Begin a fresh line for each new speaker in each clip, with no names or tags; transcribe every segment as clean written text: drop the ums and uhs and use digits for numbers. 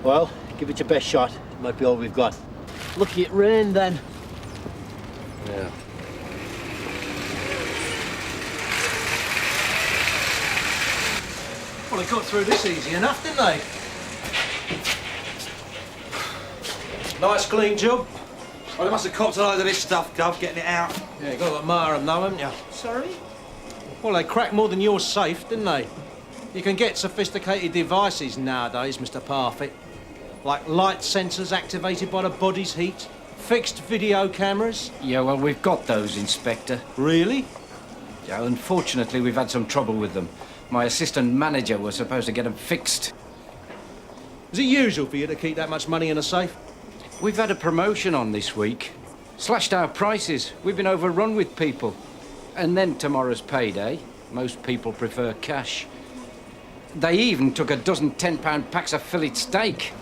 Well, give it your best shot. It might be all we've got. Lucky it rained then.
Yeah.
Well, they got through this easy enough, didn't they? Nice clean job.
Well, they must have copped a load of this stuff, Gov, getting it out.
Yeah, you got to admire them, though, haven't you?
Sorry?
Well, they cracked more than your safe, didn't they? You can get sophisticated devices nowadays, Mr. Parfit. Like light sensors activated by the body's heat, fixed video cameras.
Yeah, well, we've got those, Inspector.
Really?
Yeah, unfortunately, we've had some trouble with them. My assistant manager was supposed to get them fixed.
Is it usual for you to keep that much money in a safe?
We've had a promotion on this week. Slashed our prices. We've been overrun with people. And then tomorrow's payday. Most people prefer cash. They even took a dozen £10 packs of fillet steak.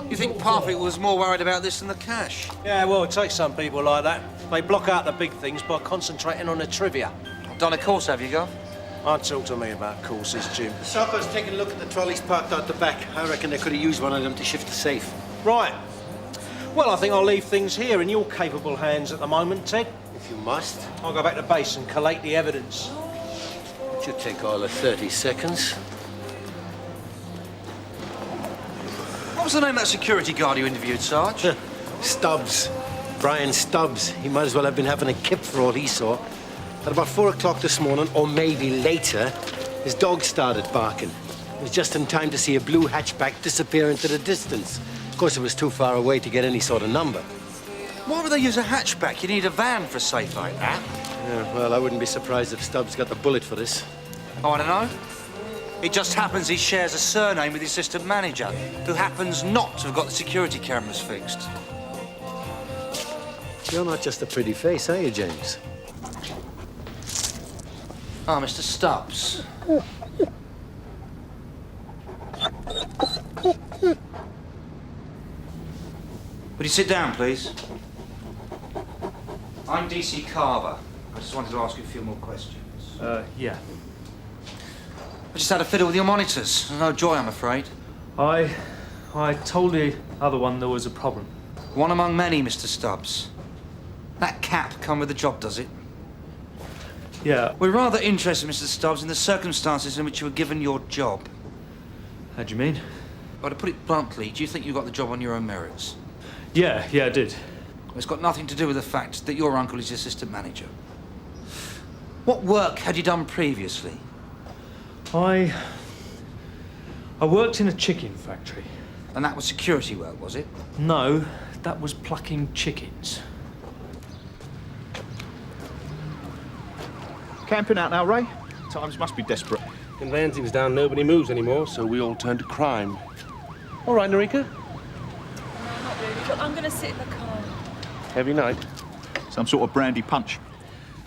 You think Parfit was more worried about this than the cash?
Yeah, well, it takes some people like that. They block out the big things by concentrating on the trivia.
Done a course, have you, Gov?
Don't talk to me about courses, Jim.
The Supper's taking a look at the trolleys parked out the back. I reckon they could have used one of them to shift the safe.
Right. Well, I think I'll leave things here in your capable hands at the moment, Ted.
If you must.
I'll go back to base and collate the evidence.
It should take all of 30 seconds.
What was the name of that security guard you interviewed, Sarge?
Stubbs. Brian Stubbs. He might as well have been having a kip for all he saw. At about 4 o'clock this morning, or maybe later, his dog started barking. It was just in time to see a blue hatchback disappear into the distance. Of course, it was too far away to get any sort of number.
Why would they use a hatchback? You need a van for a safe like that.
Yeah, well, I wouldn't be surprised if Stubbs got the bullet for this.
Oh, I don't know. It just happens he shares a surname with the assistant manager, who happens not to have got the security cameras fixed.
You're not just a pretty face, are you, James?
Ah, Mr. Stubbs. Would you sit down, please? I'm DC Carver. I just wanted to ask you a few more questions.
Yeah.
I just had a fiddle with your monitors. No joy, I'm afraid.
I told the other one there was a problem.
One among many, Mr. Stubbs. That cap come with the job, does it?
Yeah.
We're rather interested, Mr. Stubbs, in the circumstances in which you were given your job.
How do you mean?
Well, to put it bluntly, do you think you got the job on your own merits?
Yeah, I did.
It's got nothing to do with the fact that your uncle is the assistant manager. What work had you done previously?
I worked in a chicken factory.
And that was security work, was it?
No, that was plucking chickens.
Camping out now, Ray? Times must be desperate.
Conveyancing's down, nobody moves anymore, so we all turn to crime. All right, Narika.
No, not really. Look, I'm going to sit in the car.
Heavy night.
Some sort of brandy punch.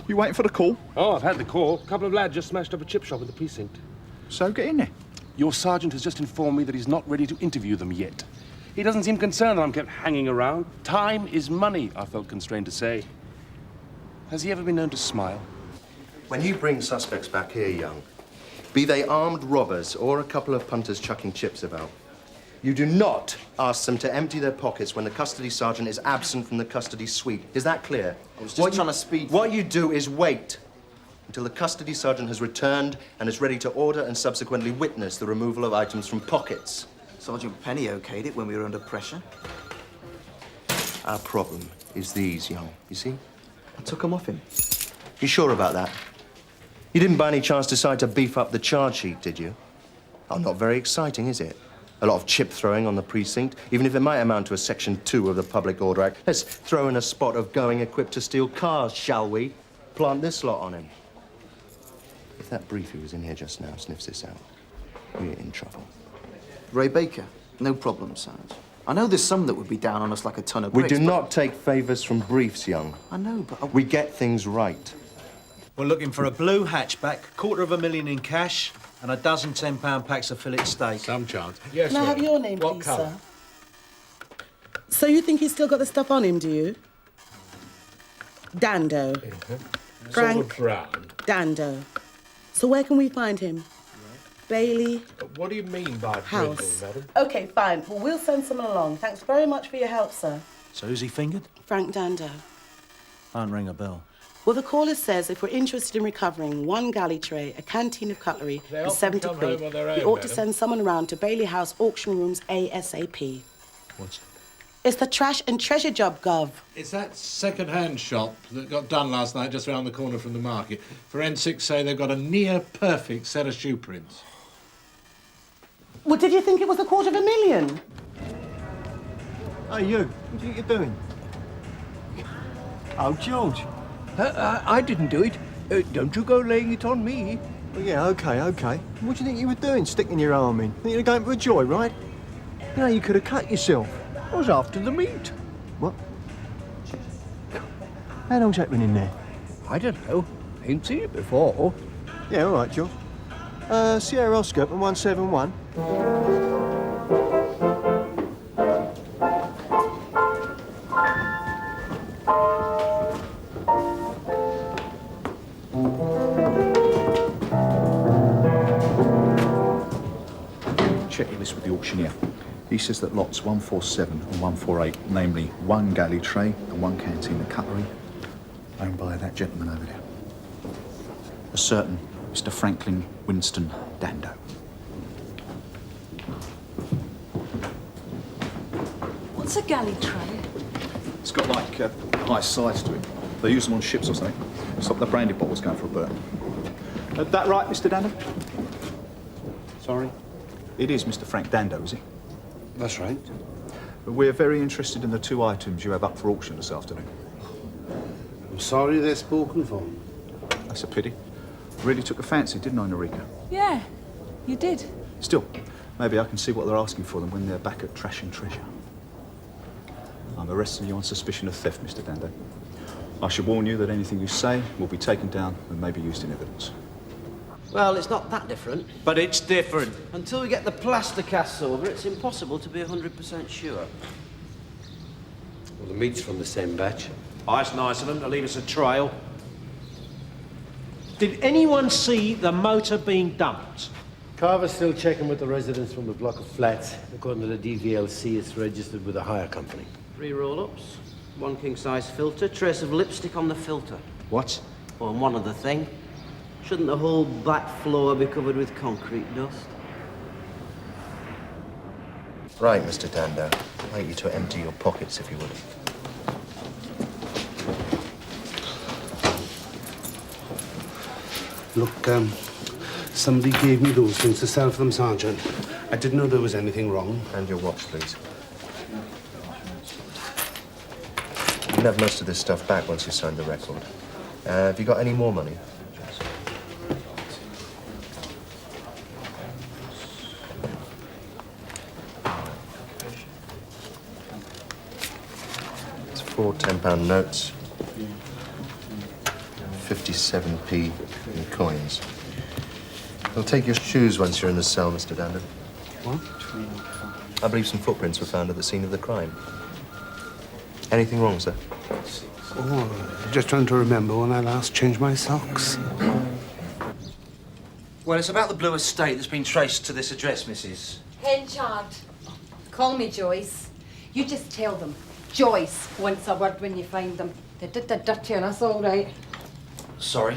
You waiting for the call?
Oh, I've had the call. A couple of lads just smashed up a chip shop in the precinct.
So get in there.
Your sergeant has just informed me that he's not ready to interview them yet. He doesn't seem concerned that I'm kept hanging around. Time is money, I felt constrained to say. Has he ever been known to smile?
When you bring suspects back here, young, be they armed robbers or a couple of punters chucking chips about, you do not ask them to empty their pockets when the custody sergeant is absent from the custody suite. Is that clear?
I was just trying to speed.
What you do is wait until the custody sergeant has returned and is ready to order and subsequently witness the removal of items from pockets.
Sergeant Penny okayed it when we were under pressure.
Our problem is these, young, you see?
I took them off him.
You sure about that? You didn't by any chance decide to beef up the charge sheet, did you? Oh, not very exciting, is it? A lot of chip throwing on the precinct, even if it might amount to a Section 2 of the Public Order Act. Let's throw in a spot of going equipped to steal cars, shall we? Plant this lot on him. If that brief who was in here just now sniffs this out, we're in trouble.
Ray Baker, no problem, Sarge. I know there's some that would be down on us like a ton of
We
bricks,
do not take favours from briefs, young.
I know, but...
We get things right.
We're looking for a blue hatchback, $250,000 in cash, and a dozen £10 packs of fillet steak.
Some chance.
Yes, Can I have your name,
what
please,
colour?
sir? So you think he's still got the stuff on him, do you? Dando. Frank
Sort of brown.
Dando. So where can we find him? Bailey
What do you mean by
House. Okay, fine. Well, we'll send someone along. Thanks very much for your help, sir.
So who's he fingered?
Frank Dando.
Can't ring a bell.
Well, the caller says if we're interested in recovering one galley tray, a canteen of cutlery, and 70 quid, we ought to send someone around to Bailey House auction rooms ASAP.
What's it?
It's the trash and treasure job, Gov.
It's that second-hand shop that got done last night just round the corner from the market. Forensics say they've got a near-perfect set of shoe prints.
Well, did you think it was $250,000?
Hey, you. What do you think you're doing? Oh, George.
I didn't do it. Don't you go laying it on me.
Well, yeah, OK. What do you think you were doing, sticking your arm in? Think you were going for a joyride? You know, you could have cut yourself.
I was after the meat.
What? How long's that been in there?
I don't know. Ain't seen it before.
Yeah, all right, George. Sierra Oscar and 171.
Checking this with the auctioneer. He says that lots 147 and 148, namely one galley tray and one canteen of cutlery, owned by that gentleman over there. A certain Mr. Franklin Winston Dando.
What's a galley tray?
It's got like high sides to it. They use them on ships or something. Stop the brandy bottles going for a burn. That right, Mr. Dando?
Sorry?
It is Mr. Frank Dando, is it?
That's right.
We're very interested in the two items you have up for auction this afternoon.
I'm sorry they're spoken for.
That's a pity. Really took a fancy, didn't I, Norika?
Yeah, you did.
Still, maybe I can see what they're asking for them when they're back at Trash and Treasure. I'm arresting you on suspicion of theft, Mr. Dando. I should warn you that anything you say will be taken down and may be used in evidence.
Well, it's not that different.
But it's different.
Until we get the plaster casts over, it's impossible to be 100% sure.
Well, the meat's from the same batch.
Oh, that's nice of them to leave us a trail. Did anyone see the motor being dumped?
Carver's still checking with the residents from the block of flats. According to the DVLC, it's registered with a hire company.
3 roll-ups, 1 king-size filter, trace of lipstick on the filter.
What?
Oh, and one other thing. Shouldn't the whole back floor be covered with concrete dust?
Right, Mr. Dando. I'd like you to empty your pockets, if you would.
Look, somebody gave me those things to sell for them, Sergeant. I didn't know there was anything wrong.
And your watch, please. You can have most of this stuff back once you sign the record. Have you got any more money? It's 4 £10 notes. 57p in coins. We'll take your shoes once you're in the cell, Mr. Dando.
What?
I believe some footprints were found at the scene of the crime. Anything wrong, sir?
Oh, just trying to remember when I last changed my socks.
Well, it's about the Blue Estate that's been traced to this address, Mrs.
Henchard. Call me Joyce. You just tell them. Joyce wants a word when you find them. They did the dirty on us, all right.
Sorry?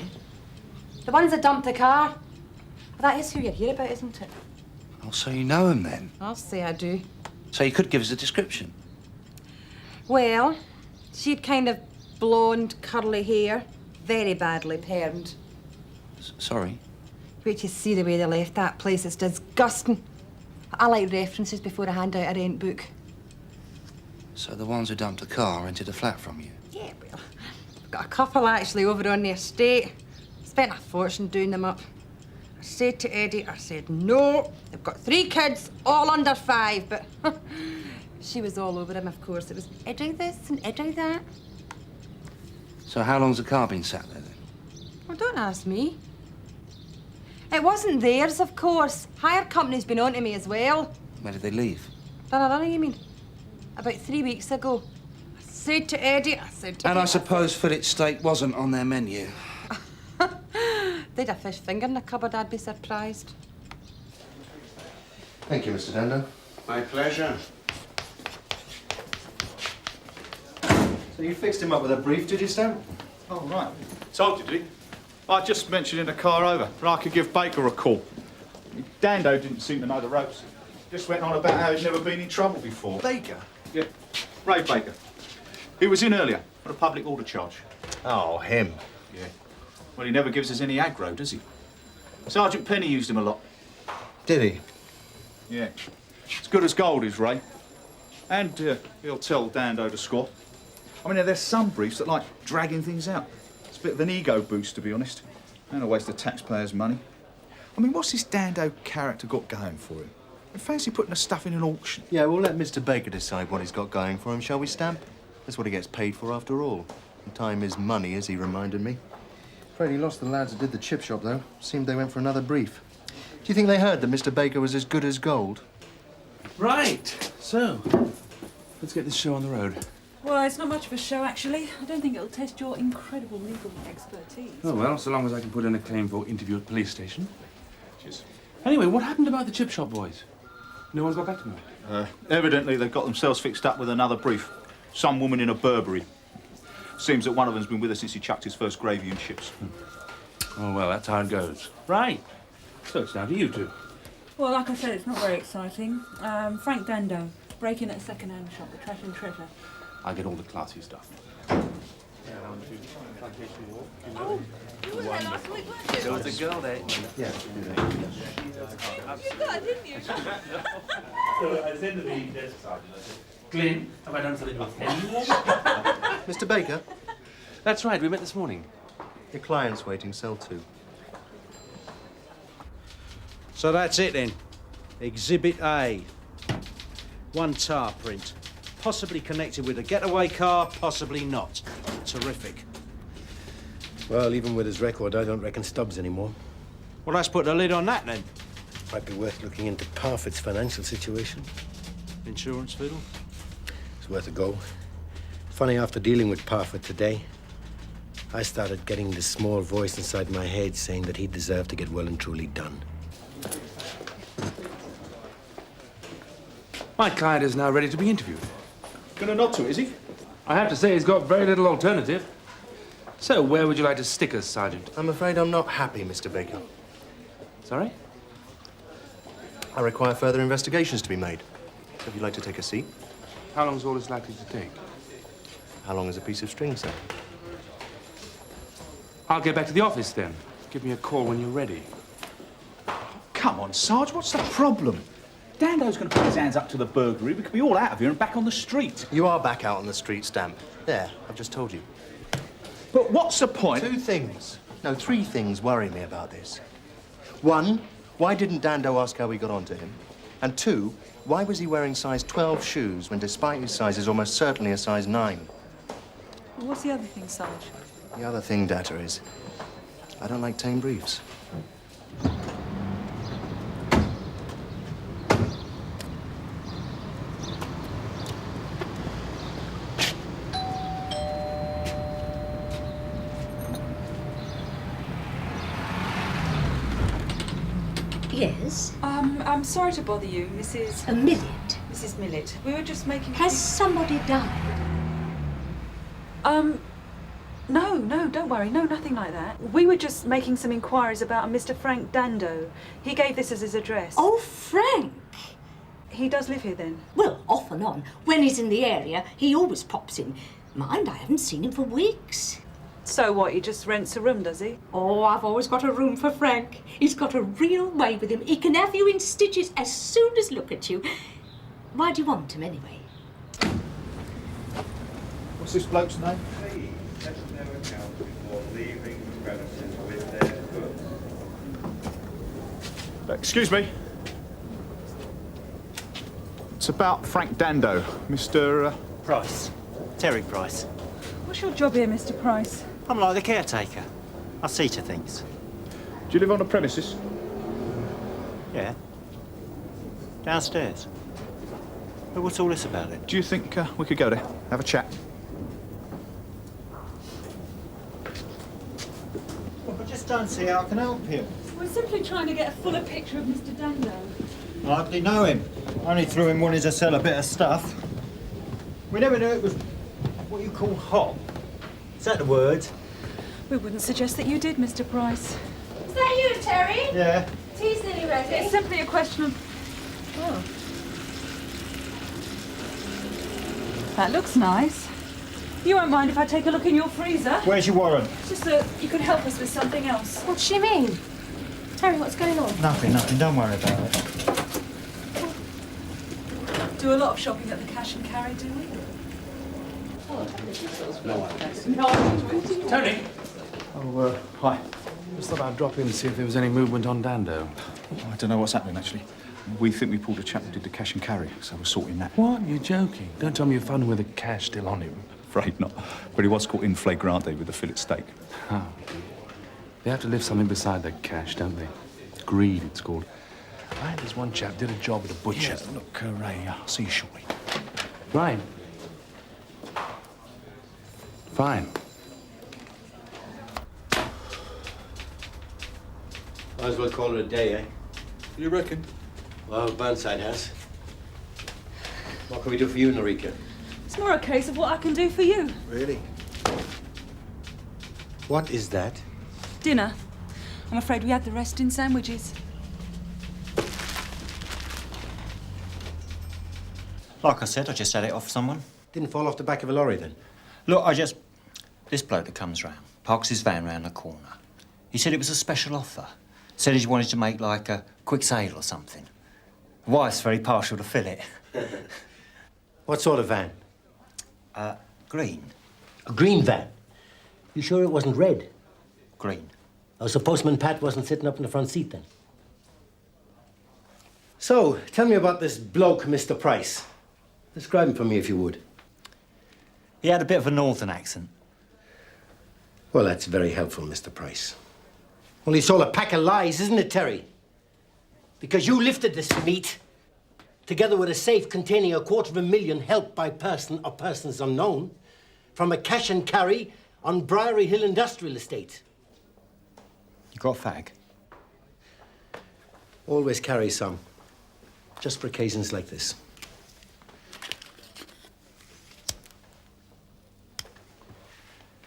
The ones that dumped the car. Well, that is who you're here about, isn't it?
Oh, so you know him then?
I'll say I do.
So you could give us a description?
Well, she'd kind of blonde, curly hair, very badly permed.
Sorry?
Wait till you see the way they left that place. It's disgusting. I like references before I hand out a rent book.
So the ones who dumped the car rented a flat from you?
Yeah, well, I've got a couple actually over on the estate. Spent a fortune doing them up. I said to Eddie, I said, no, they've got 3 kids, all under 5, but she was all over him, of course. It was Eddie this and Eddie that.
So how long's the car been sat there, then?
Well, don't ask me. It wasn't theirs, of course. Hire company's been on to me as well.
Where did they leave?
Don't you mean? About 3 weeks ago. I said to Eddie, I said to
And
him,
I suppose fillet steak wasn't on their menu.
they'd a fish finger in the cupboard, I'd be surprised.
Thank you, Mr. Dando.
My pleasure.
So you fixed him up with a brief, did you, Stan?
Oh, right. Told you, did he? I just mentioned in the car over, and I could give Baker a call. Dando didn't seem to know the ropes. Just went on about how he'd never been in trouble before.
Baker?
Yeah, Ray Baker. He was in earlier on a public order charge.
Oh, him.
Yeah. Well, he never gives us any aggro, does he? Sergeant Penny used him a lot.
Did he?
Yeah. As good as gold is Ray. And he'll tell Dando to score. I mean, there's some briefs that like dragging things out. It's a bit of an ego boost, to be honest. And a waste of taxpayers' money. I mean, what's this Dando character got going for him? I fancy putting the stuff in an auction.
Yeah, we'll let Mr. Baker decide what he's got going for him, shall we, Stamp? That's what he gets paid for, after all. And time is money, as he reminded me. Afraid he lost the lads that did the chip shop, though. Seemed they went for another brief. Do you think they heard that Mr. Baker was as good as gold?
Right. So, let's get this show on the road.
Well, it's not much of a show, actually. I don't think it'll test your incredible legal expertise.
Oh, well, so long as I can put in a claim for interview at police station. Cheers. Anyway, what happened about the chip shop boys? No one's got back to me.
Evidently, they've got themselves fixed up with another brief. Some woman in a Burberry. Seems that one of them's been with us since he chucked his first gravy and chips.
Oh, well, that's how it goes. Right. So it's down to you two.
Well, like I said, it's not very exciting. Frank Dando, break-in at a second-hand shop, the trash and treasure.
I get all the classy stuff.
Oh, you were there last week, weren't you?
There was a girl there.
Yeah.
You got it, didn't you?
Glyn, have I done something with him?
Mr. Baker?
That's right, we met this morning.
Your client's waiting, cell 2.
So that's it then. Exhibit A. One tar print. Possibly connected with a getaway car, possibly not. Terrific.
Well, even with his record, I don't reckon Stubbs anymore.
Well, let's put the lid on that then.
Might be worth looking into Parfitt's financial situation.
Insurance fiddle?
It's worth a go. Funny, after dealing with Parfitt today, I started getting this small voice inside my head saying that he deserved to get well and truly done.
My client is now ready to be interviewed.
Gonna nod to it, is he?
I have to say he's got very little alternative. So, where would you like to stick us, Sergeant?
I'm afraid I'm not happy, Mr. Baker.
Sorry?
I require further investigations to be made. Would you like to take a seat?
How long is all this likely to take?
How long is a piece of string, sir?
I'll get back to the office then. Give me a call when you're ready.
Come on, Sarge, what's the problem? Dando's going to put his hands up to the burglary. We could be all out of here and back on the street.
You are back out on the street, Stamp. There, I've just told you.
But what's the point?
2 things. No, 3 things worry me about this. 1, why didn't Dando ask how we got onto him? And 2, why was he wearing size 12 shoes when, despite his size, is almost certainly a size 9?
What's the other thing, Sarge?
The other thing, Data, is I don't like tame briefs.
Yes?
I'm sorry to bother you, Mrs...
Millet.
Mrs. Millet. We were just making...
Has somebody died?
No, don't worry. No, nothing like that. We were just making some inquiries about a Mr. Frank Dando. He gave this as his address.
Oh, Frank!
He does live here, then?
Well, off and on. When he's in the area, he always pops in. Mind, I haven't seen him for weeks.
So what, he just rents a room, does he?
Oh, I've always got a room for Frank. He's got a real way with him. He can have you in stitches as soon as look at you. Why do you want him, anyway?
What's this bloke's name? Excuse me. It's about Frank Dando, Mr.
Price. Terry Price.
What's your job here, Mr. Price?
I'm like the caretaker. I see to things.
Do you live on the premises?
Yeah. Downstairs. But what's all this about it?
Do you think we could go there, have a chat?
Well, I just don't see how I can help you.
We're simply trying to get a fuller picture of Mr. Dando.
Hardly know him. Only through him wanting to sell a bit of stuff. We never knew it was what you call hot. Is that the word?
We wouldn't suggest that you did, Mr. Price.
Is that you, Terry?
Yeah.
Tea's nearly ready.
It's simply a question of...
Oh.
That looks nice. You won't mind if I take a look in your freezer?
Where's your warrant?
It's just that you could help us with something else.
What's she mean? Terry, what's going on?
Nothing. Don't worry about it.
Do a lot of shopping at the cash and carry, do we?
Tony! Oh, hi. Just thought I'd drop in and see if there was any movement on Dando.
I don't know what's happening, actually. We think we pulled a chap who did the cash and carry, so we're sorting that.
What? You're joking? Don't tell me you're finding with the cash still on him.
Afraid not. But he was caught in flagrante with the fillet steak.
Oh. They have to live something beside the cash, don't they? Greed, it's called. Right, there's one chap did a job at a butcher.
Yeah, look, I'll see you shortly.
Right. Fine.
Might as well call it a day, eh?
You reckon?
Well, Burnside has. What can we do for you, Norika?
It's more a case of what I can do for you.
Really? What is that?
Dinner. I'm afraid we had the rest in sandwiches.
Like I said, I just had it off someone.
Didn't fall off the back of a lorry, then?
Look, this bloke that comes round, parks his van round the corner. He said it was a special offer. Said he wanted to make, like, a quick sale or something. Wife's very partial to fillet.
What sort of van?
Green.
A green van? You sure it wasn't red?
Green.
Oh, so Postman Pat wasn't sitting up in the front seat, then? So, tell me about this bloke, Mr. Price. Describe him for me, if you would.
He had a bit of a northern accent.
Well, that's very helpful, Mr. Price. Only it's all a pack of lies, isn't it, Terry? Because you lifted this meat, together with a safe containing $250,000 held by person or persons unknown, from a cash and carry on Briery Hill Industrial Estate.
You got a fag?
Always carry some, just for occasions like this.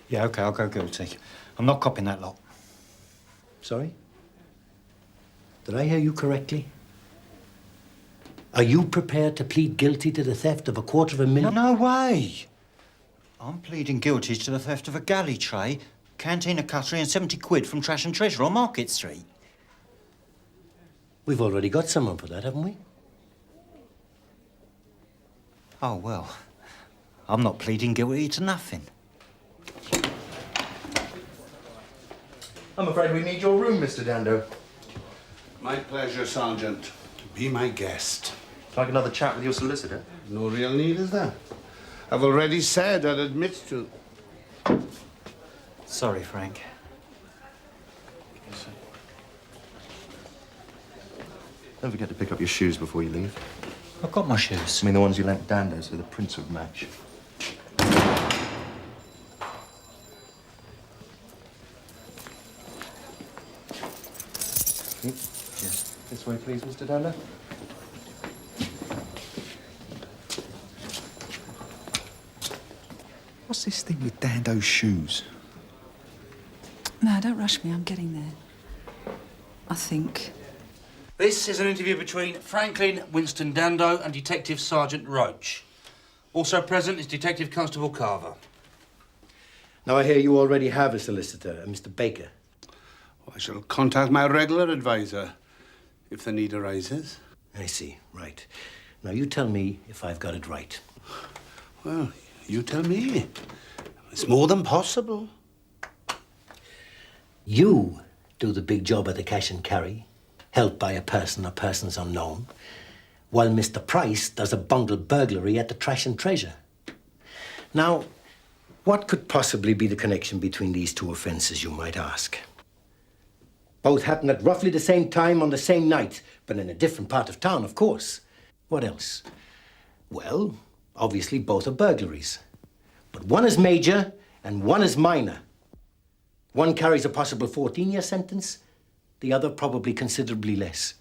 Yeah, OK, I'll go guilty. I'm not copping that lot.
Sorry? Did I hear you correctly? Are you prepared to plead guilty to the theft of $250,000?
No way! I'm pleading guilty to the theft of a galley tray, canteen of cutlery and 70 quid from Trash and Treasure on Market Street.
We've already got someone for that, haven't we?
Oh, well, I'm not pleading guilty to nothing.
I'm afraid we need your room, Mr. Dando.
My pleasure, Sergeant. Be my guest.
Like another chat with your solicitor?
No real need, is there? I've already said I'd admit to...
Sorry, Frank.
Don't forget to pick up your shoes before you leave.
I've got my shoes.
I mean, the ones you lent Dando so the prints would match. Yes. This way, please, Mr. Dando.
What's this thing with Dando's shoes?
No, don't rush me. I'm getting there. I think.
This is an interview between Franklin Winston Dando and Detective Sergeant Roach. Also present is Detective Constable Carver.
Now, I hear you already have a solicitor, Mr. Baker.
I shall contact my regular advisor if the need arises.
I see, right. Now, you tell me if I've got it right.
Well, you tell me. It's more than possible.
You do the big job at the cash and carry, held by a person or persons unknown, while Mr. Price does a bungled burglary at the Trash and Treasure. Now, what could possibly be the connection between these two offences, you might ask? Both happened at roughly the same time on the same night, but in a different part of town, of course. What else? Well, obviously both are burglaries. But one is major and one is minor. One carries a possible 14-year sentence, the other probably considerably less.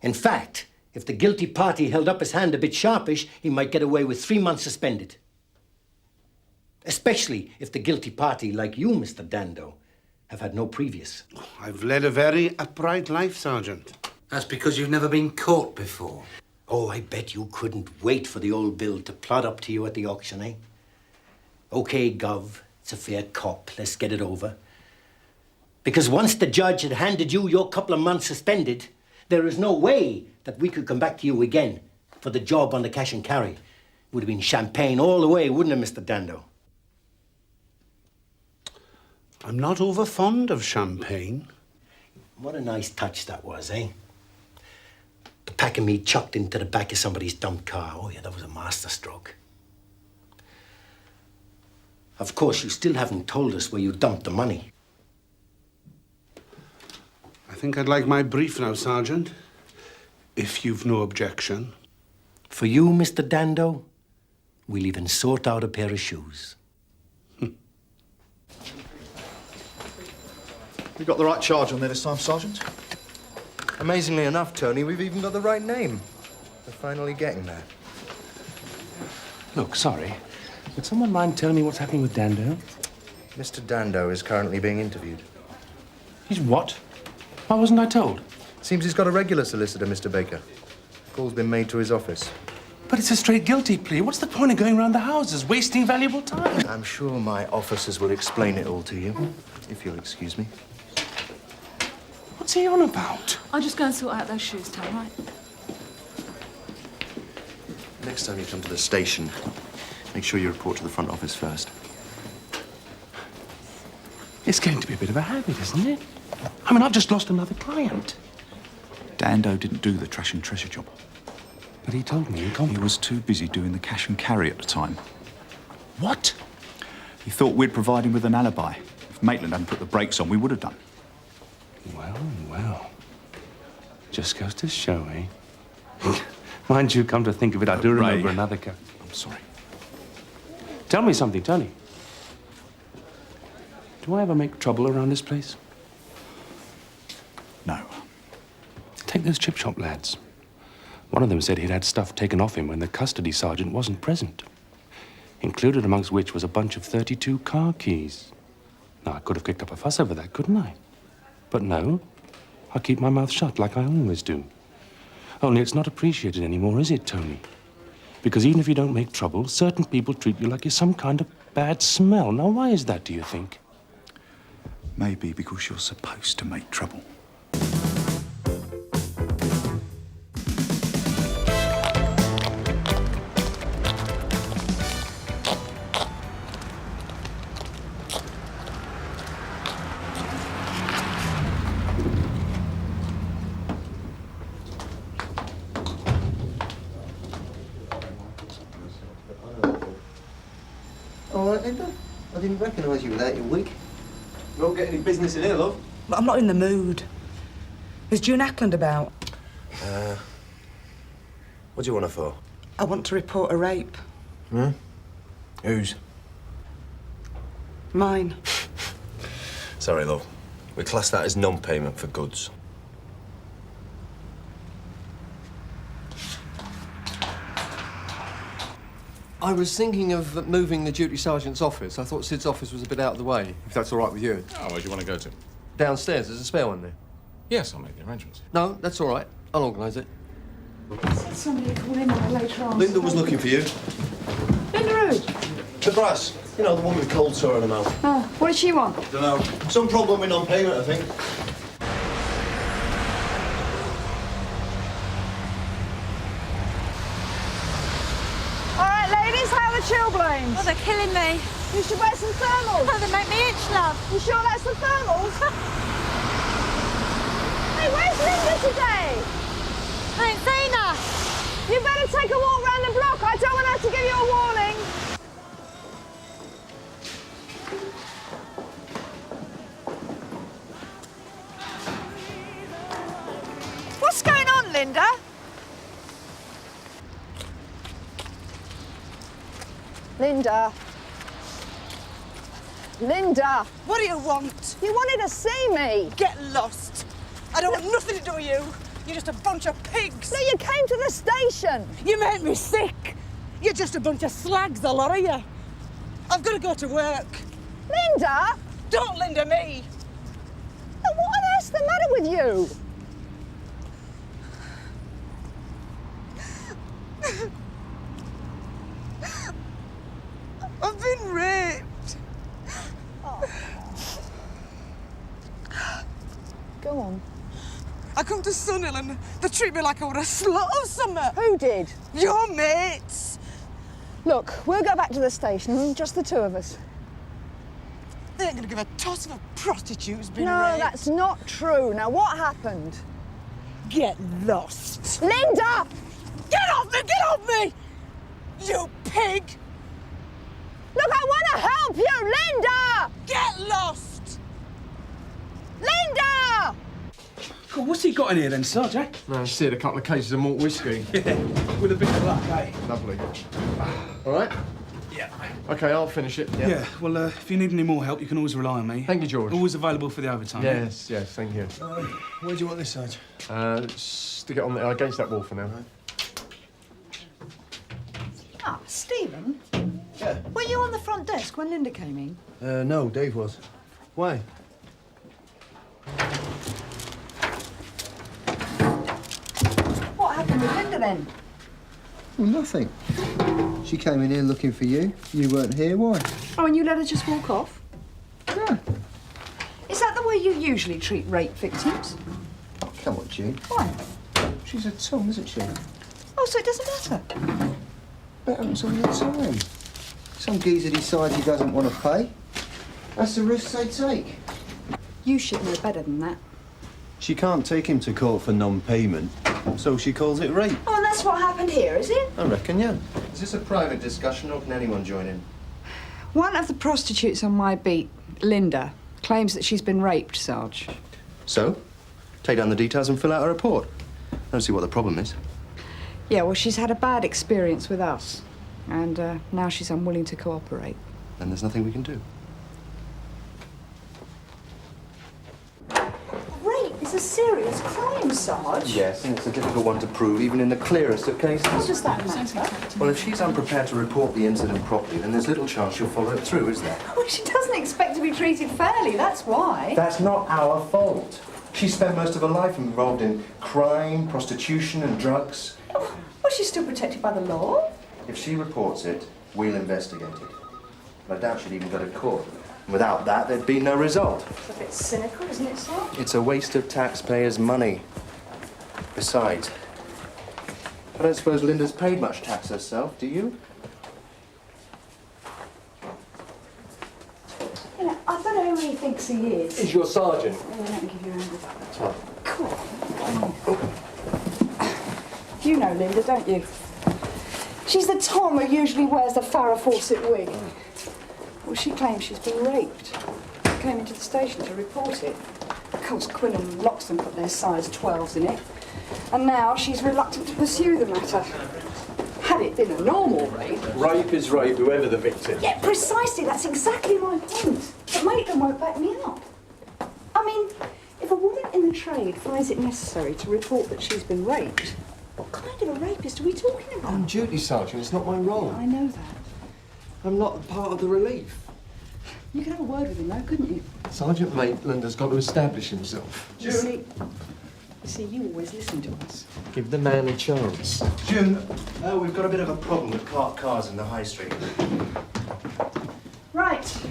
In fact, If the guilty party held up his hand a bit sharpish, he might get away with 3 months suspended. Especially if the guilty party, like you, Mr. Dando, have had no previous.
I've led a very upright life, Sergeant.
That's because you've never been caught before.
Oh, I bet you couldn't wait for the old bill to plod up to you at the auction, eh? OK, Gov, it's a fair cop. Let's get it over. Because once the judge had handed you your couple of months suspended, there is no way that we could come back to you again for the job on the cash and carry. It would have been champagne all the way, wouldn't it, Mr. Dando?
I'm not over fond of champagne.
What a nice touch that was, eh? The pack of meat chucked into the back of somebody's dumped car. Oh, yeah, that was a masterstroke. Of course, you still haven't told us where you dumped the money.
I think I'd like my brief now, Sergeant, if you've no objection.
For you, Mr. Dando, we'll even sort out a pair of shoes.
We got the right charge on there this time, Sergeant.
Amazingly enough, Tony, we've even got the right name. We're finally getting there.
Look, sorry, would someone mind telling me what's happening with Dando?
Mr. Dando is currently being interviewed.
He's what? Why wasn't I told?
Seems he's got a regular solicitor, Mr. Baker. Call's been made to his office.
But it's a straight guilty plea. What's the point of going around the houses, wasting valuable time?
I'm sure my officers will explain it all to you, if you'll excuse me.
What's he on about?
I'll just go and sort out those shoes, Tom, right?
Next time you come to the station, make sure you report to the front office first.
It's getting to be a bit of a habit, isn't it? I mean, I've just lost another client.
Dando didn't do the trash and treasure job.
But he told me
he was too busy doing the cash and carry at the time.
What?
He thought we'd provide him with an alibi. If Maitland hadn't put the brakes on, we would have done.
Well, well. Just goes to show, eh? Mind you, come to think of it, I do remember another case.
I'm sorry.
Tell me something, Tony. Do I ever make trouble around this place?
No.
Take those chip shop lads. One of them said he'd had stuff taken off him when the custody sergeant wasn't present. Included amongst which was a bunch of 32 car keys. Now, I could have kicked up a fuss over that, couldn't I? But no, I keep my mouth shut like I always do. Only it's not appreciated anymore, is it, Tony? Because even if you don't make trouble, certain people treat you like you're some kind of bad smell. Now, why is that, do you think?
Maybe because you're supposed to make trouble.
All right, Linda. I didn't recognise you without your wig. You won't get any business in here, love.
But I'm not in the mood. Is June Ackland about?
What do you want her for?
I want to report a rape.
Hmm? Whose?
Mine.
Sorry, love. We class that as non-payment for goods.
I was thinking of moving the duty sergeant's office. I thought Sid's office was a bit out of the way, if that's all right with you.
Oh, where do you want to go to?
Downstairs, there's a spare one there.
Yes, I'll make the arrangements.
No, that's all right. I'll organise it.
Somebody call in on her later on.
Linda was looking for you.
Linda who?
The brass. You know, the one with cold sore in her mouth.
Oh, what does she want?
Don't know. Some problem with non-payment, I think.
All right, ladies, how are the chilblains?
Oh, they're killing me.
You should wear some thermals.
Oh, they make me itch, love.
You sure that's the thermals? Hey, where's Linda today?
I ain't seen her.
You better take a walk round the block. I don't want her to give you a warning. What's going on, Linda? Linda. Linda.
What do you want?
You wanted to see me.
Get lost. I don't want nothing to do with you. You're just a bunch of pigs.
No, you came to the station.
You make me sick. You're just a bunch of slags, the lot of you. I've got to go to work.
Linda?
Don't Linda me.
What on earth's the matter with you?
I've been raped.
Go on.
I come to Sunhill and they treat me like I were a slut or something.
Who did?
Your mates.
Look, we'll go back to the station, just the two of us.
They ain't gonna give a toss of a prostitute who's been
No,
raped.
that's not true. Now, what happened?
Get lost.
Linda!
Get off me! Get off me! You pig!
Look, I want to help you, Linda!
Get lost!
Linda!
Cool, what's he got in here then, Sarge, eh?
No, see a couple of cases of malt whiskey.
Yeah, with a bit of luck, eh?
Lovely. All right?
Yeah.
OK, I'll finish it.
Yeah, well, if you need any more help, you can always rely on me.
Thank you, George.
Always available for the overtime.
Yes, yes, thank you.
Where do you want this, Sarge?
Stick it on against that wall for now.
Ah, Stephen?
Yeah?
Were you on the front desk when Linda came in?
No, Dave was. Why?
What happened with Linda then?
Well, nothing. She came in here looking for you. You weren't here. Why?
Oh, and you let her just walk off?
Yeah.
Is that the way you usually treat rape victims?
Come on, June.
Why?
She's a Tom, isn't she?
Oh, so it doesn't matter?
That happens all the time. Some geezer decides he doesn't want to pay. That's the risk they take.
You should know better than that.
She can't take him to court for non-payment, so she calls it rape.
Oh, and that's what happened here, is it?
I reckon, yeah. Is this a private discussion or can anyone join in?
One of the prostitutes on my beat, Linda, claims that she's been raped, Sarge.
So, take down the details and fill out a report. I don't see what the problem is.
Yeah, well, she's had a bad experience with us, and now she's unwilling to cooperate.
Then there's nothing we can do.
Rape is a serious crime, Sarge.
Yes, and it's a difficult one to prove, even in the clearest of cases.
What does that matter?
Well, if she's unprepared to report the incident properly, then there's little chance she'll follow it through, is there?
Well, she doesn't expect to be treated fairly, that's why.
That's not our fault. She spent most of her life involved in crime, prostitution and drugs.
Well, she's still protected by the law.
If she reports it, we'll investigate it. But I doubt she'd even go to court. And without that, there'd be no result.
It's a bit cynical, isn't it, Sarge?
It's a waste of taxpayers' money. Besides, I don't suppose Linda's paid much tax herself, do you?
You know, I don't know who he thinks he is.
He's your sergeant.
Oh, let me give you a hand.
Well,
Come on. You know Linda, don't you? She's the Tom who usually wears the Farrah Fawcett wig. Well, she claims she's been raped. Came into the station to report it. Of course, Quinn and Loxton put their size 12s in it. And now she's reluctant to pursue the matter. Had it been a normal rape...
Rape is rape, whoever the victim.
Yeah, precisely. That's exactly my point. But Maitland won't back me up. I mean, if a woman in the trade finds it necessary to report that she's been raped, what kind of a rapist are we talking about?
I'm duty, Sergeant. It's not my role.
I know that.
I'm not part of the relief.
You could have a word with him, though, couldn't you?
Sergeant Maitland has got to establish himself.
You see, you always listen to us.
Give the man a chance.
June, we've got a bit of a problem with parked cars in the high street.
Right.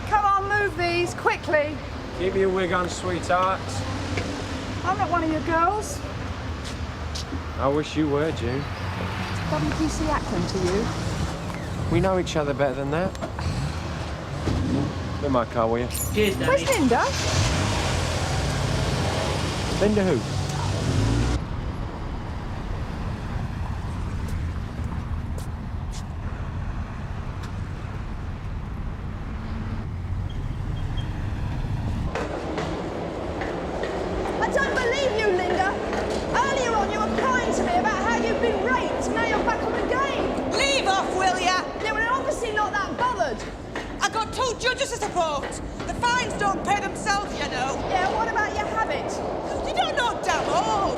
Come on, move these, quickly.
Keep your wig on, sweetheart.
I'm not one of your girls.
I wish you were, June.
WTC Ackland to you.
We know each other better than that. In my car, will you?
Cheers, Where's Linda?
Linda who?
I don't believe you, Linda. Earlier on, you were crying to me about
got 2 judges to support. The fines don't pay themselves, you know.
Yeah, what about your habit?
You don't know damn all.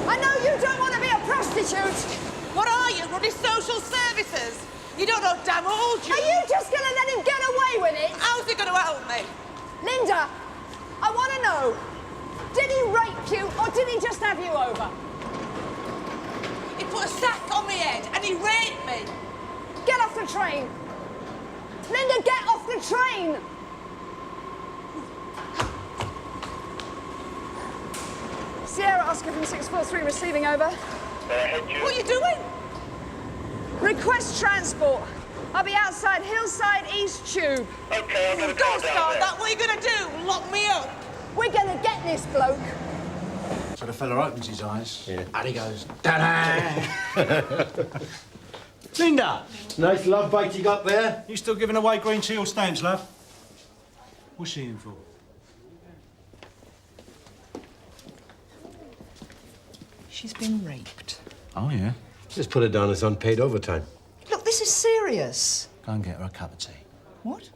I know you don't want to be a prostitute.
What are you, running social services? You don't know damn all, do you?
Are you just going to let him get away with it?
How's he going to help me?
Linda, I want to know, did he rape you or did he just have you over?
He put a sack on my head and he raped me.
Get off the train. Linda, get off the train. Sierra Oscar from 643 receiving over.
What are you doing?
Request transport. I'll be outside Hillside East Tube.
Okay, I'm going to Don't start that. What are you going to do? Lock me up?
We're going to get this bloke.
So the fella opens his eyes, and he goes, ta-da! Linda!
Nice love bite you got there.
You still giving away green seal stamps, love? What's she in for?
She's been raped.
Oh, yeah?
Just put it down as unpaid overtime.
Look, this is serious.
Go and get her a cup of tea.
What?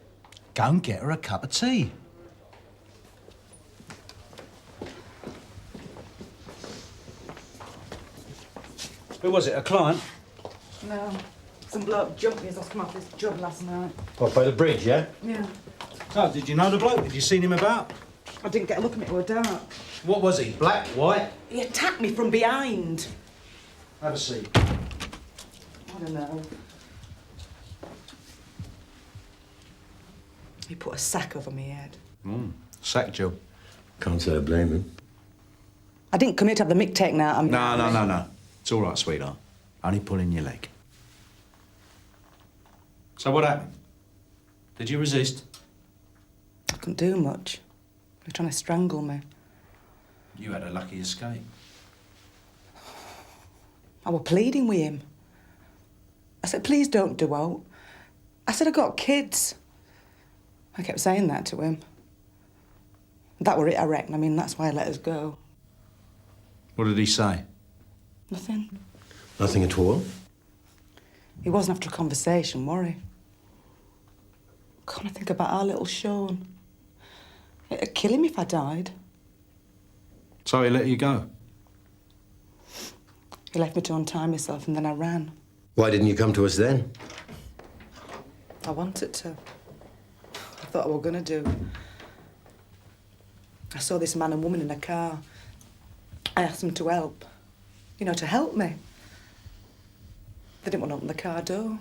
Go and get her a cup of tea. Who was it, a client?
No. Some bloke jumped me as I was coming off this job last night.
What, by the bridge, yeah?
Yeah.
Oh, did you know the bloke? Had you seen him about?
I didn't get a look at him, it was dark.
What was he, black, white?
He attacked me from behind.
Have a seat.
I don't know. He put a sack over my head.
Sack job.
Can't say I blame him.
I didn't come here to have the mick taken out.
No. It's all right, sweetheart. Only pulling your leg. So what happened? Did you resist?
I couldn't do much. He was trying to strangle me.
You had a lucky escape.
I was pleading with him. I said, please don't do out. I said, I got kids. I kept saying that to him. That were it, I reckon. I mean, that's why I let us go.
What did he say?
Nothing.
Nothing at all?
He wasn't after a conversation, were he? Can't I think about our little Sean? It'd kill him if I died.
So he let you go?
He left me to untie myself and then I ran.
Why didn't you come to us then?
I wanted to. I thought I were gonna do. I saw this man and woman in a car. I asked them to help. You know, to help me. They didn't want to open the car door.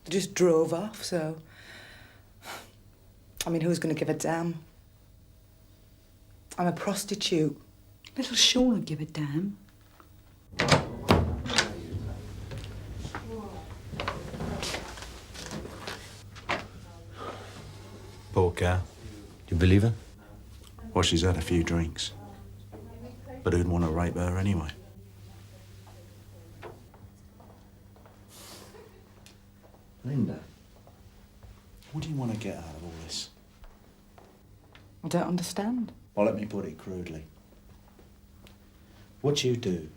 They just drove off, so... I mean, who's going to give a damn? I'm a prostitute.
Little Sean would give a damn.
Poor cow.
Do you believe her?
Well, she's had a few drinks. But who'd want to rape her anyway? Linda, what do you want to get out of all this?
I don't understand.
Well, let me put it crudely. What you do,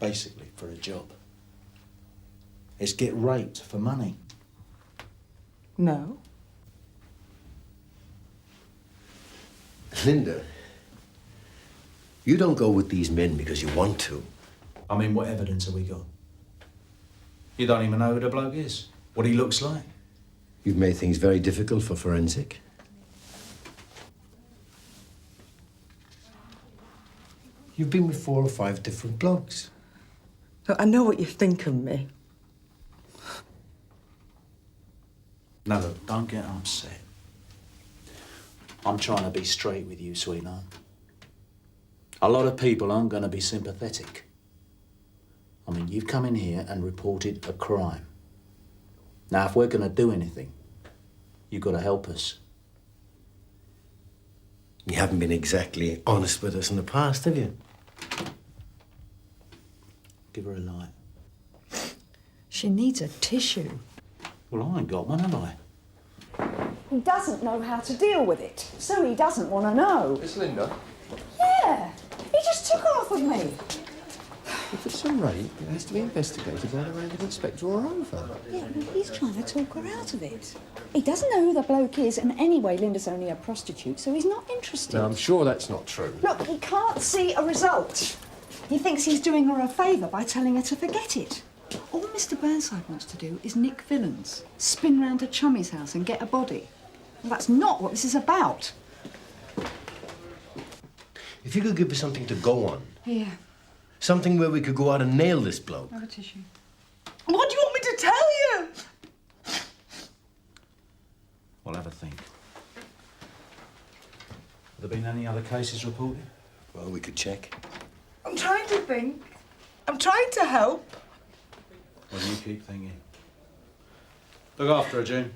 basically, for a job, is get raped for money.
No.
Linda, you don't go with these men because you want to.
I mean, what evidence have we got? You don't even know who the bloke is, what he looks like.
You've made things very difficult for forensic. You've been with 4 or 5 different blokes.
Look, I know what you think of me.
No, look, don't get upset. I'm trying to be straight with you, sweetheart. A lot of people aren't going to be sympathetic. I mean, you've come in here and reported a crime. Now, if we're going to do anything, you've got to help us.
You haven't been exactly honest with us in the past, have you?
Give her a light.
She needs a tissue.
Well, I ain't got one, have I?
He doesn't know how to deal with it, so he doesn't want to know.
It's Linda.
Yeah, he just took her off of me.
If it's a rape, it has to be investigated by the Random Inspector or over.
Yeah, well, he's trying to talk her out of it. He doesn't know who the bloke is, and anyway, Linda's only a prostitute, so he's not interested.
No, I'm sure that's not true.
Look, he can't see a result. He thinks he's doing her a favour by telling her to forget it. All Mr. Burnside wants to do is nick villains, spin round to Chummy's house and get a body. Well, that's not what this is about.
If you could give us something to go on,
Here,
something where we could go out and nail this bloke.
have a tissue.
What do you want me to tell you?
We'll have a think. Have there been any other cases reported?
Well, we could check.
I'm trying to think. I'm trying to help.
What do you keep thinking? Look after her, June.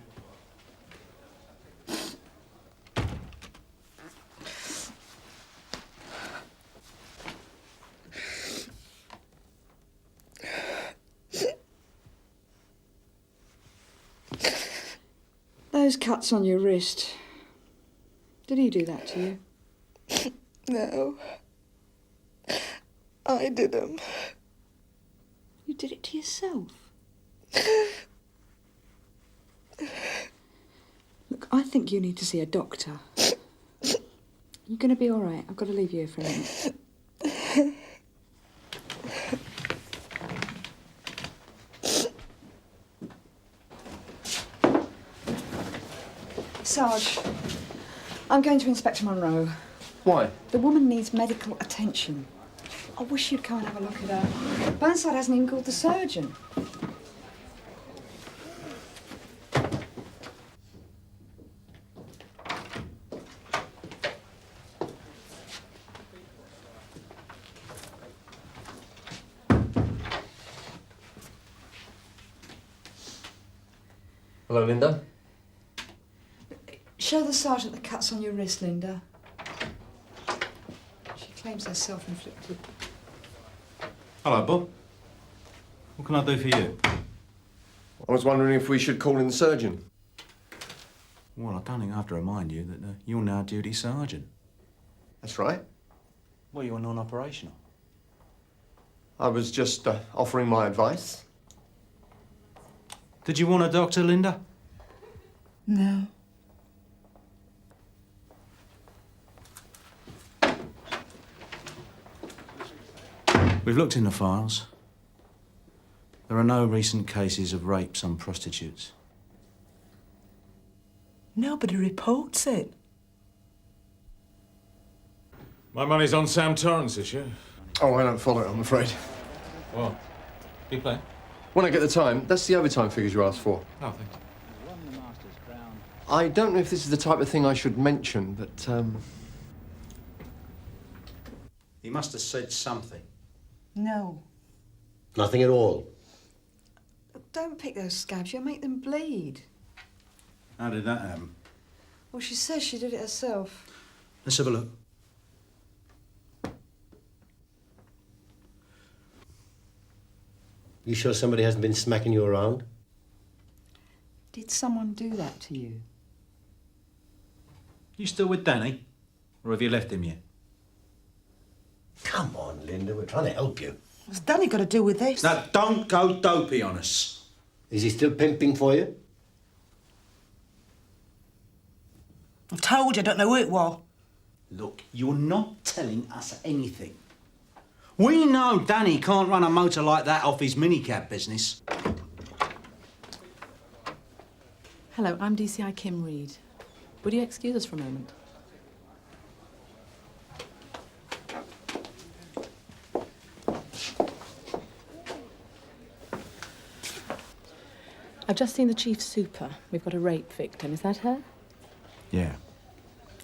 Those cuts on your wrist. Did he do that to you?
No. I did them.
You did it to yourself. Look, I think you need to see a doctor. You're going to be all right. I've got to leave you here for a minute. Sarge, I'm going to Inspector Monroe.
Why?
The woman needs medical attention. I wish you'd come and have a look at her. Burnside hasn't even called the surgeon.
Hello, Linda.
Show the sergeant the cuts on your wrist, Linda. She claims they're self-inflicted.
Hello, Bob. What can I do for you?
I was wondering if we should call in the surgeon.
Well, I don't think I have to remind you that you're now duty sergeant.
That's right.
Well, you're non-operational.
I was just offering my advice.
Did you want a doctor, Linda?
No.
We've looked in the files. There are no recent cases of rapes on prostitutes.
Nobody reports it.
My money's on Sam Torrance this year.
Oh, I don't follow it, I'm afraid.
What? You play?
When I get the time, that's the overtime figures you asked for.
Oh, thanks.
I don't know if this is the type of thing I should mention, but,
He must have said something.
No.
Nothing at all.
Don't pick those scabs. You'll make them bleed.
How did that happen?
Well, she says she did it herself.
Let's have a look.
You sure somebody hasn't been smacking you around?
Did someone do that to you?
You still with Danny? Or have you left him yet?
Come on, Linda, we're trying to help you.
What's Danny got to do with this?
Now, don't go dopey on us.
Is he still pimping for you?
I told you, I don't know who it was.
Look, you're not telling us anything. We know Danny can't run a motor like that off his minicab business.
Hello, I'm DCI Kim Reed. Would you excuse us for a moment? I've just seen the chief super. We've got a rape victim. Is that her?
Yeah.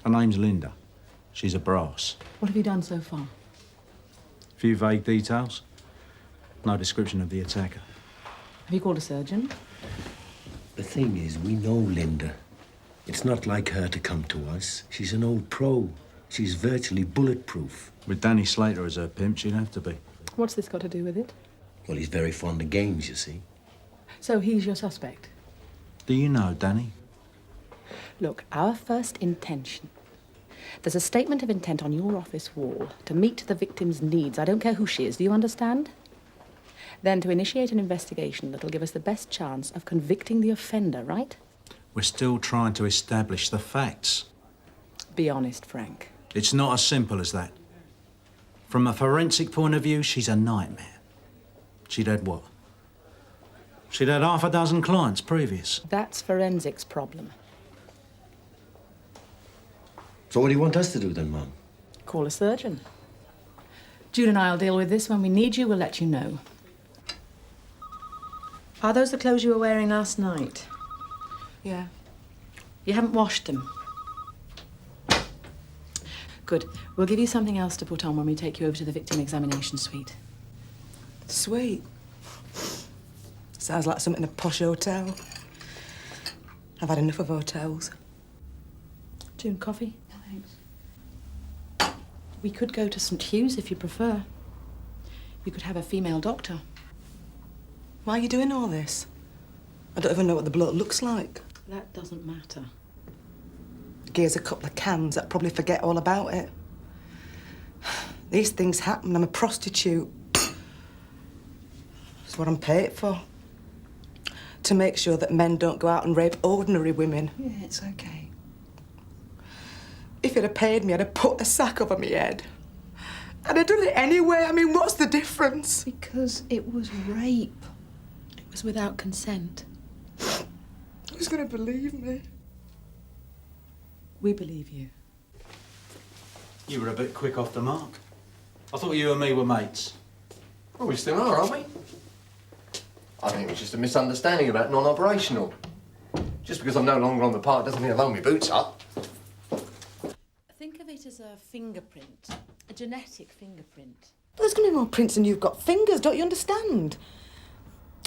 Her name's Linda. She's a brass.
What have you done so far?
Few vague details. No description of the attacker.
Have you called a surgeon?
The thing is, we know Linda. It's not like her to come to us. She's an old pro. She's virtually bulletproof.
With Danny Slater as her pimp, she'd have to be.
What's this got to do with it?
Well, he's very fond of games, you see.
So he's your suspect?
Do you know Danny?
Look, our first intention. There's a statement of intent on your office wall to meet the victim's needs. I don't care who she is. Do you understand? Then to initiate an investigation that'll give us the best chance of convicting the offender, right?
We're still trying to establish the facts.
Be honest, Frank.
It's not as simple as that. From a forensic point of view, she's a nightmare. She'd had what? She'd had half a dozen clients previous.
That's forensics' problem.
So what do you want us to do then, Mum?
Call a surgeon. June and I'll deal with this. When we need you, we'll let you know. Are those the clothes you were wearing last night?
Yeah.
You haven't washed them? Good. We'll give you something else to put on when we take you over to the victim examination suite.
Sweet. Sounds like something in a posh hotel. I've had enough of hotels.
June, coffee? Thanks. We could go to St. Hugh's if you prefer. You could have a female doctor.
Why are you doing all this? I don't even know what the bloke looks like.
That doesn't matter.
Gears a couple of cans, I'd probably forget all about it. These things happen. I'm a prostitute. It's what I'm paid for. To make sure that men don't go out and rape ordinary women.
Yeah, it's okay.
If you'd have paid me, I'd have put a sack over my head. I'd have done it anyway. I mean, what's the difference?
Because it was rape. It was without consent.
Who's going to believe me?
We believe you.
You were a bit quick off the mark. I thought you and me were mates.
Well, we still are, aren't we? I think it was just a misunderstanding about non-operational. Just because I'm no longer on the park doesn't mean I've hung my boots up.
Think of it as a fingerprint, a genetic fingerprint.
There's going to be more prints than you've got fingers, don't you understand?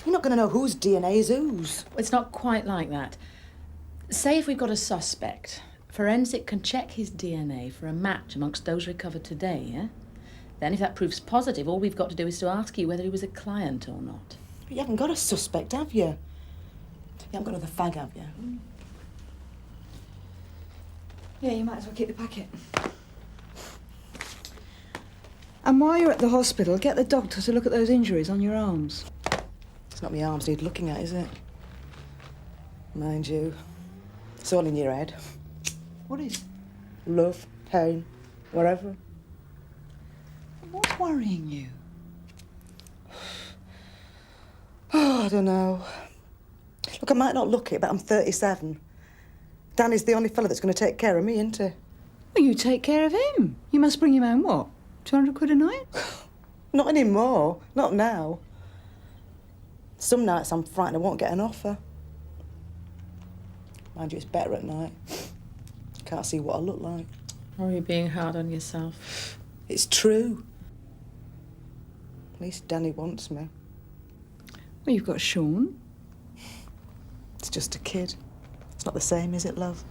You're not going to know whose DNA is whose.
It's not quite like that. Say if we've got a suspect, forensic can check his DNA for a match amongst those recovered today, yeah? Then if that proves positive, all we've got to do is to ask you whether he was a client or not.
But you haven't got a suspect, have you? You haven't got another fag, have you?
Yeah, you might as well keep the packet. And while you're at the hospital, get the doctor to look at those injuries on your arms.
It's not my arms need looking at, is it? Mind you, it's all in your head.
What is?
Love, pain, whatever.
What's worrying you?
Oh, I don't know. Look, I might not look it, but I'm 37. Danny's the only fella that's going to take care of me, isn't he?
Well, you take care of him. You must bring him home, what, 200 quid a night?
Not anymore. Not now. Some nights I'm frightened I won't get an offer. Mind you, it's better at night. Can't see what I look like.
Or are you being hard on yourself?
It's true. At least Danny wants me.
Well, you've got Sean.
It's just a kid. It's not the same, is it, love?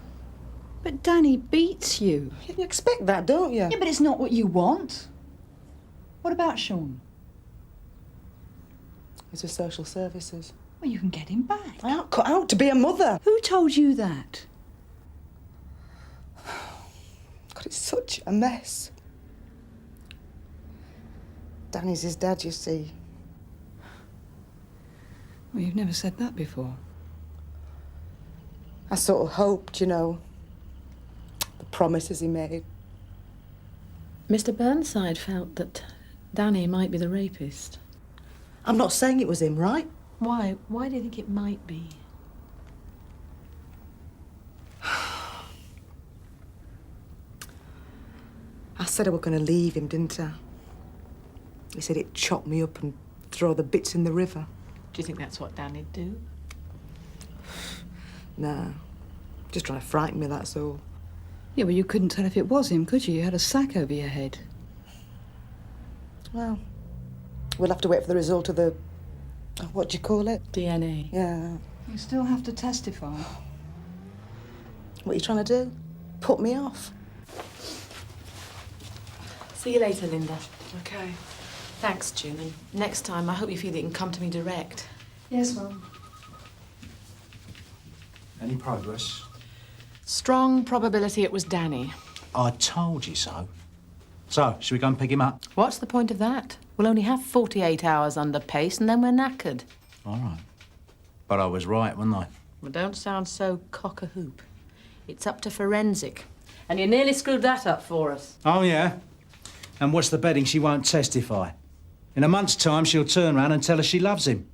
But Danny beats you.
You expect that, don't you?
Yeah, but it's not what you want. What about Sean?
He's with social services.
Well, you can get him back.
I ain't cut out to be a mother.
Who told you that?
God, it's such a mess. Danny's his dad, you see.
Well, you've never said that before.
I sort of hoped, you know, the promises he made.
Mr. Burnside felt that Danny might be the rapist.
I'm not saying it was him, right?
Why? Why do you think it might be?
I said I was going to leave him, didn't I? He said he'd chop me up and throw the bits in the river.
Do you think that's what Danny'd do?
Nah, just trying to frighten me, that's all.
Yeah, well, you couldn't tell if it was him, could you? You had a sack over your head.
Well, we'll have to wait for the result of the... what do you call it?
DNA.
Yeah.
You still have to testify.
What are you trying to do? Put me off?
See you later, Linda.
Okay.
Thanks, June. And next time, I hope you feel you can come to me direct.
Yes, Mum.
Any progress?
Strong probability it was Danny.
I told you so. So, should we go and pick him up?
What's the point of that? We'll only have 48 hours under pace and then we're knackered.
All right. But I was right, wasn't I?
Well, don't sound so cock-a-hoop. It's up to forensic. And you nearly screwed that up for us.
Oh, yeah? And what's the betting she won't testify? In a month's time, she'll turn round and tell us she loves him.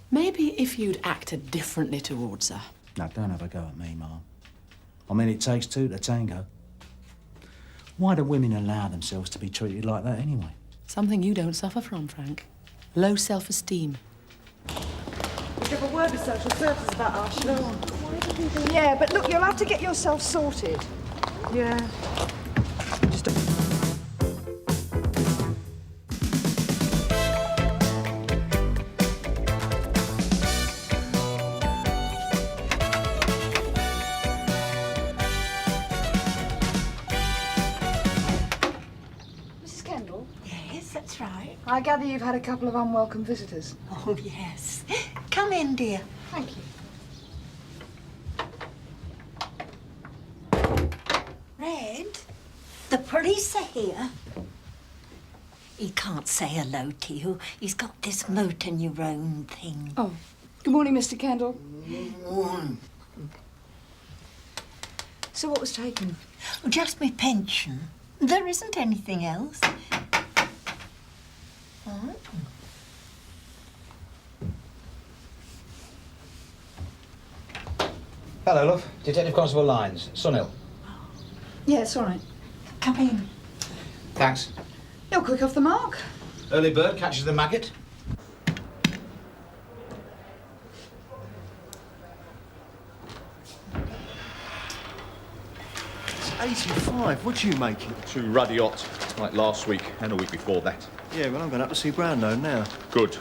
Maybe if you'd acted differently towards her.
Now, don't have a go at me, Mum. I mean, it takes two to tango. Why do women allow themselves to be treated like that anyway?
Something you don't suffer from, Frank. Low self-esteem.
Did you have a word with social services about our show? Yeah, but look, you'll have to get yourself sorted. Yeah. Just
That's right.
I gather you've had a couple of unwelcome visitors.
Oh, yes. Come in, dear.
Thank you.
Red, the police are here. He can't say hello to you. He's got this motor neurone thing.
Oh, good morning, Mr. Kendall. So what was taken?
Just my pension. There isn't anything else. Oh.
Hello, love. Detective Constable Lyons. Sunil.
Yeah, it's all right.
Come in.
Thanks.
You're quick off the mark.
Early bird catches the maggot.
It's 85. What do you make it?
2 ruddy hot, like last week and a week before that.
Yeah, well, I'm going up to see Brownlow now.
Good.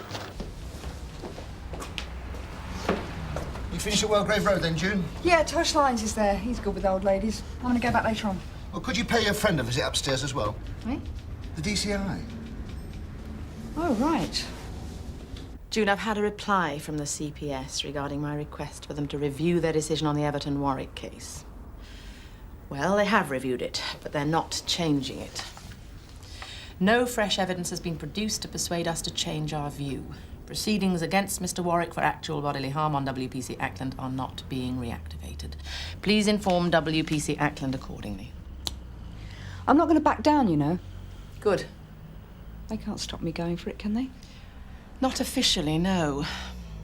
You finished at Wellgrave Road then, June?
Yeah, Tosh Lyons is there. He's good with old ladies. I'm going to go back later on.
Well, could you pay your friend a visit upstairs as well?
Eh?
The DCI.
Oh, right.
June, I've had a reply from the CPS regarding my request for them to review their decision on the Everton-Warwick case. Well, they have reviewed it, but they're not changing it. No fresh evidence has been produced to persuade us to change our view. Proceedings against Mr. Warwick for actual bodily harm on WPC Ackland are not being reactivated. Please inform WPC Ackland accordingly.
I'm not going to back down, you know.
Good.
They can't stop me going for it, can they?
Not officially, no.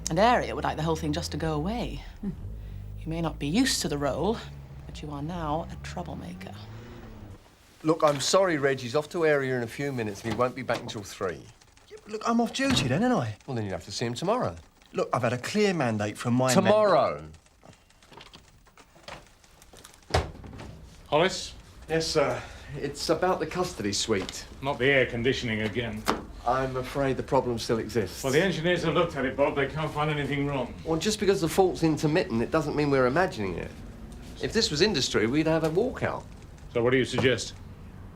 And Area would like the whole thing just to go away. You may not be used to the role, but you are now a troublemaker.
Look, I'm sorry, Reggie's off to Area in a few minutes and he won't be back until 3.
Look, I'm off duty then, ain't I?
Well, then you'll have to see him tomorrow.
Look, I've had a clear mandate from my...
Tomorrow?
Hollis?
Yes, sir. It's about the custody suite.
Not the air conditioning again.
I'm afraid the problem still exists.
Well, the engineers have looked at it, Bob. They can't find anything wrong.
Well, just because the fault's intermittent, it doesn't mean we're imagining it. If this was industry, we'd have a walkout.
So what do you suggest?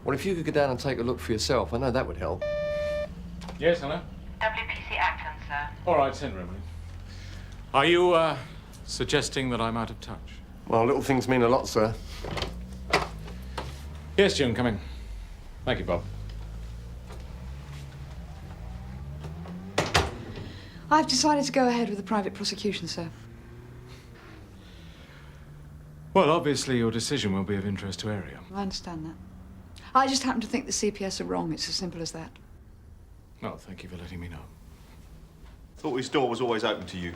Well, if you could go down and take a look for yourself, I know that would help.
Yes, hello?
WPC Ackland, sir.
All right, send her in. Are you, suggesting that I'm out of touch?
Well, little things mean a lot, sir.
Yes, June, come in. Thank you, Bob.
I've decided to go ahead with the private prosecution, sir.
Well, obviously your decision will be of interest to Area.
I understand that. I just happen to think the CPS are wrong. It's as simple as that.
Oh, thank you for letting me know.
Thought his door was always open to you.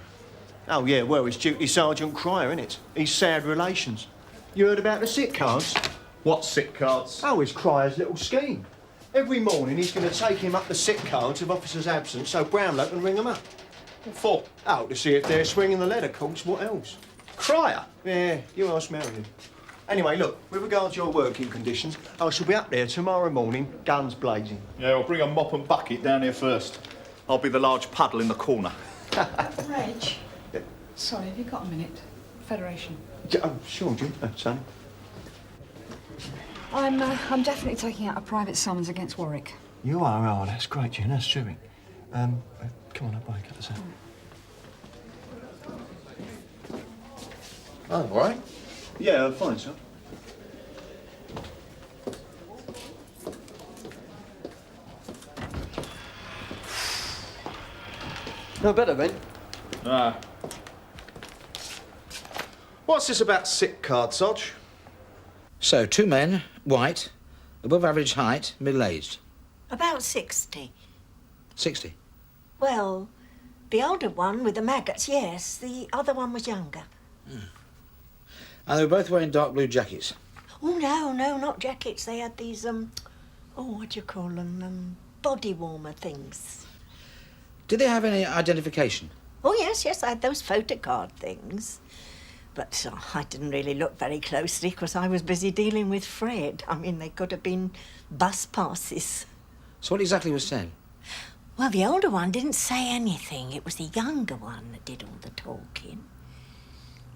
Oh, yeah, well, it's Duty Sergeant Cryer, innit? He's sad relations. You heard about the sick cards?
What sick cards?
Oh, it's Cryer's little scheme. Every morning he's going to take him up the sick cards of officers absent so Brownlow can ring them up.
What for?
Oh, to see if they're swinging the lead, of course. What else?
Cryer?
Yeah, you ask Marion. Anyway, look, with regard to your working conditions, I shall be up there tomorrow morning, guns blazing.
Yeah, I'll bring a mop and bucket down here first. I'll be the large puddle in the corner.
Reg. Sorry, have you got a minute? Federation.
Oh, sure, Jim. Sonny.
I'm definitely taking out a private summons against Warwick.
You are? Oh, that's great, Jim. That's terrific. Come on, I'll buy a couple of cents.
Oh, all right.
Yeah, fine, sir.
No better, then.
Ah. What's this about sick card, Sodge?
So, 2 men, white, above average height, middle-aged.
About 60.
60.
Well, the older one with the maggots, yes. The other one was younger.
And they were both wearing dark blue jackets.
Oh, no, not jackets. They had these, what do you call them? Body warmer things.
Did they have any identification?
Oh, yes, I had those photocard things. But I didn't really look very closely because I was busy dealing with Fred. I mean, they could have been bus passes.
So what exactly was said?
Well, the older one didn't say anything. It was the younger one that did all the talking.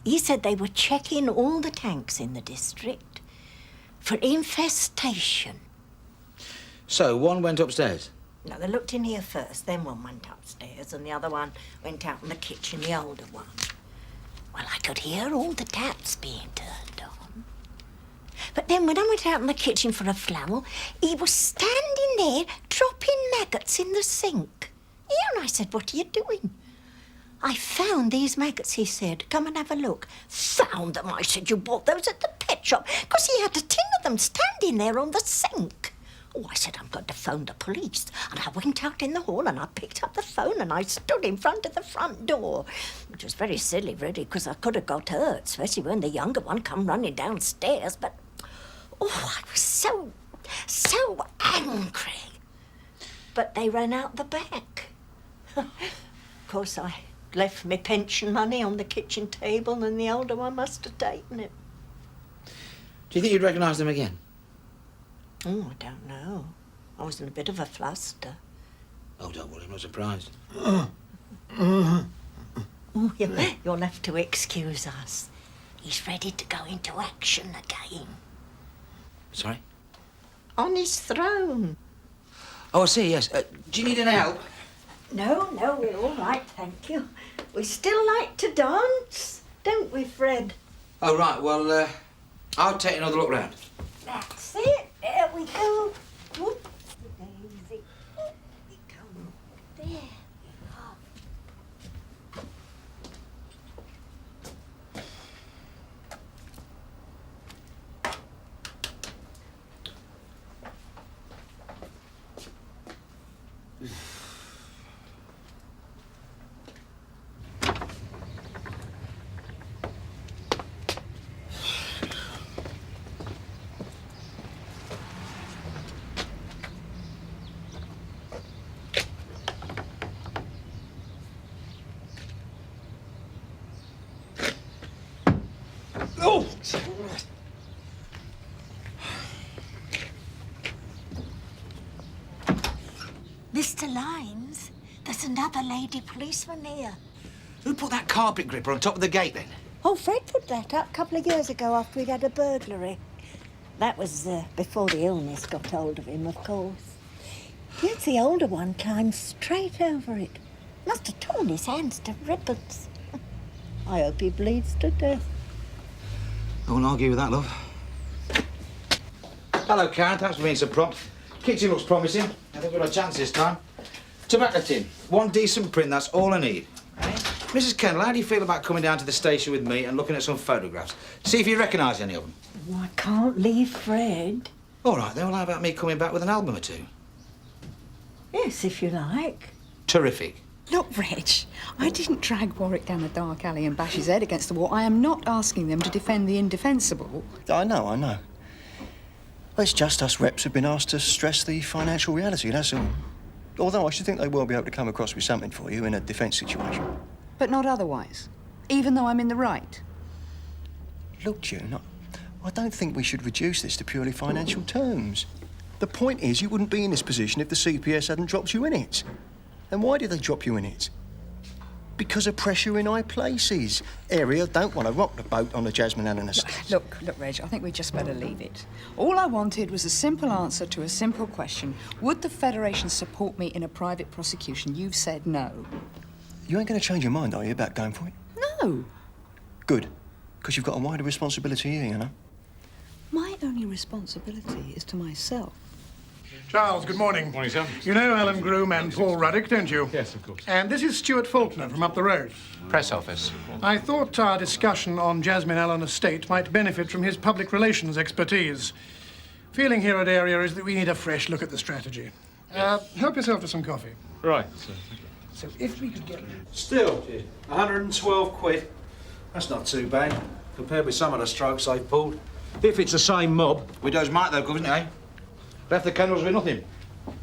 He said they were checking all the tanks in the district for infestation.
So, one went upstairs?
No, they looked in here first, then one went upstairs, and the other one went out in the kitchen, the older one. Well, I could hear all the taps being turned on. But then when I went out in the kitchen for a flannel, he was standing there dropping maggots in the sink. Yeah, and I said, "What are you doing?" "I found these maggots," he said. "Come and have a look." "Found them?" I said. "You bought those at the pet shop?" Because he had a tin of them standing there on the sink. Oh, I said, "I'm going to phone the police." And I went out in the hall and I picked up the phone and I stood in front of the front door. Which was very silly, really, because I could have got hurt, especially when the younger one come running downstairs. But, oh, I was so angry. But they ran out the back. Of course, I left my pension money on the kitchen table and the older one must have taken it.
Do you think you'd recognise them again?
Oh, I don't know. I was in a bit of a fluster.
Oh, don't worry, I'm not surprised.
Oh, you'll have to excuse us. He's ready to go into action again.
Sorry?
On his throne.
Oh, I see, yes. Do you need any help?
No, we're all right, thank you. We still like to dance, don't we, Fred?
Oh, right, well, I'll take another look round.
That's it. There we go. Whoop. Daisy. There we go. There.
Oh!
Mr. Lyons, there's another lady policeman here.
Who put that carpet gripper on top of the gate, then?
Oh, Fred put that up a couple of years ago after we'd had a burglary. That was before the illness got hold of him, of course. Yes, the older one climbed straight over it. Must have torn his hands to ribbons. I hope he bleeds to death.
I won't argue with that, love. Hello, Karen. Thanks for being so prompt. Kitchen looks promising. I think we've got a chance this time. Tobacco tin. One decent print, that's all I need. Mrs. Scannell, how do you feel about coming down to the station with me and looking at some photographs? See if you recognise any of them.
Oh, I can't leave Fred.
All right, then. Well, how about me coming back with an album or two?
Yes, if you like.
Terrific.
Look, Reg, I didn't drag Warwick down the dark alley and bash his head against the wall. I am not asking them to defend the indefensible.
I know. Well, it's just us reps have been asked to stress the financial reality, that's all. Although I should think they will be able to come across with something for you in a defence situation.
But not otherwise, even though I'm in the right.
Look, June, I don't think we should reduce this to purely financial terms. The point is, you wouldn't be in this position if the CPS hadn't dropped you in it. And why did they drop you in it? Because of pressure in high places. Area don't want to rock the boat on the Jasmine Allen estate.
Look, Reg, I think we just better leave it. All I wanted was a simple answer to a simple question. Would the Federation support me in a private prosecution? You've said no.
You ain't going to change your mind, are you, about going for it?
No.
Good. Because you've got a wider responsibility here, you know.
My only responsibility is to myself.
Charles, good morning.
Morning, sir.
You know Alan Groom and Paul Ruddock, don't you?
Yes, of course.
And this is Stewart Faulkner from up the road.
Press office.
I thought our discussion on Jasmine Allen Estate might benefit from his public relations expertise. Feeling here at Area is that we need a fresh look at the strategy. Help yourself to some coffee.
Right, sir.
So if we could get...
Still, 112 quid. That's not too bad, compared with some of the strokes they've pulled. If it's the same mob.
Widow's mite, though, isn't it, eh? Left the kennels with nothing.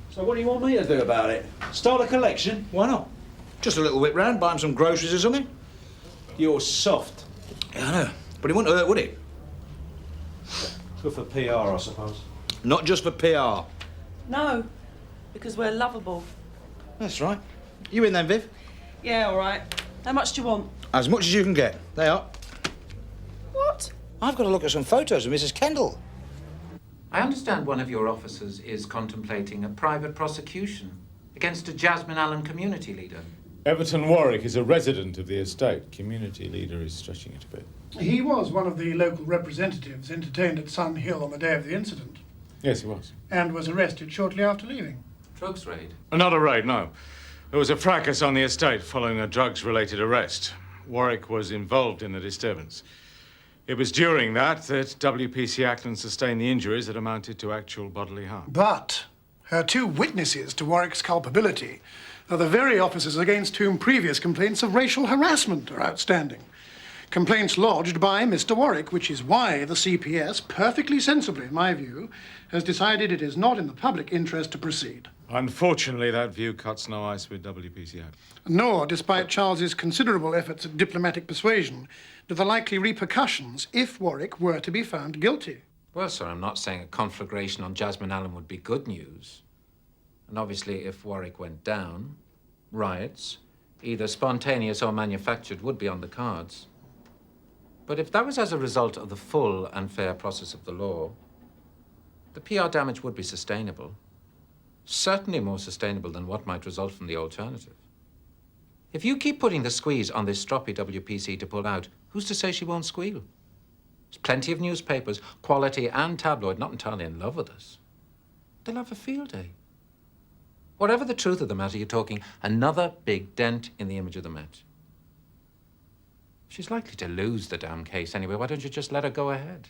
So what do you want me to do about it? Start a collection? Why not?
Just a little whip round, buy him some groceries or something.
You're soft.
Yeah, I know. But it wouldn't hurt, would it?
Good for PR, I suppose.
Not just for PR.
No, because we're lovable.
That's right. You in then, Viv?
Yeah, all right. How much do you want?
As much as you can get. They are.
What?
I've got to look at some photos of Mrs. Kendall.
I understand one of your officers is contemplating a private prosecution against a Jasmine Allen community leader.
Everton Warwick is a resident of the estate. Community leader is stretching it a bit.
He was one of the local representatives entertained at Sun Hill on the day of the incident.
Yes, he was.
And was arrested shortly after leaving.
Drugs raid?
Not a raid, no. There was a fracas on the estate following a drugs-related arrest. Warwick was involved in the disturbance. It was during that WPC Ackland sustained the injuries that amounted to actual bodily harm.
But her two witnesses to Warwick's culpability are the very officers against whom previous complaints of racial harassment are outstanding. Complaints lodged by Mr. Warwick, which is why the CPS, perfectly sensibly in my view, has decided it is not in the public interest to proceed.
Unfortunately, that view cuts no ice with WPC Ackland.
Nor, despite Charles's considerable efforts at diplomatic persuasion, do the likely repercussions if Warwick were to be found guilty.
Well, sir, I'm not saying a conflagration on Jasmine Allen would be good news. And obviously, if Warwick went down, riots, either spontaneous or manufactured, would be on the cards. But if that was as a result of the full and fair process of the law, the PR damage would be sustainable. Certainly more sustainable than what might result from the alternative. If you keep putting the squeeze on this stroppy WPC to pull out, who's to say she won't squeal? There's plenty of newspapers, quality and tabloid, not entirely in love with us. They'll have a field day. Whatever the truth of the matter, you're talking another big dent in the image of the Met. She's likely to lose the damn case anyway. Why don't you just let her go ahead?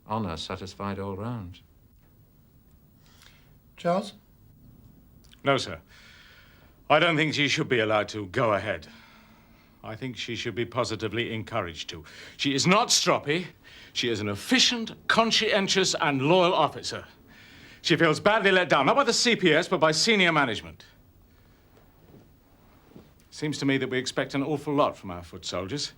Honour satisfied all round.
Charles?
No, sir. I don't think she should be allowed to go ahead. I think she should be positively encouraged to. She is not stroppy. She is an efficient, conscientious, and loyal officer. She feels badly let down, not by the CPS, but by senior management. Seems to me that we expect an awful lot from our foot soldiers.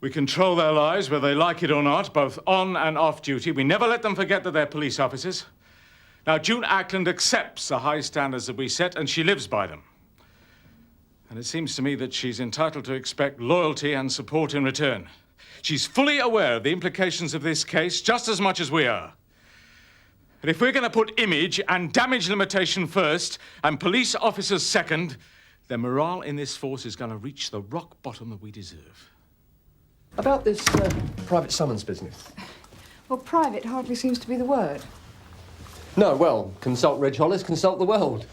We control their lives, whether they like it or not, both on and off duty. We never let them forget that they're police officers. Now, June Ackland accepts the high standards that we set, and she lives by them. And it seems to me that she's entitled to expect loyalty and support in return. She's fully aware of the implications of this case, just as much as we are. And if we're going to put image and damage limitation first, and police officers second, then morale in this force is going to reach the rock bottom that we deserve.
About this private summons business.
Well, private hardly seems to be the word.
No, well, consult Reg Hollis, consult the world.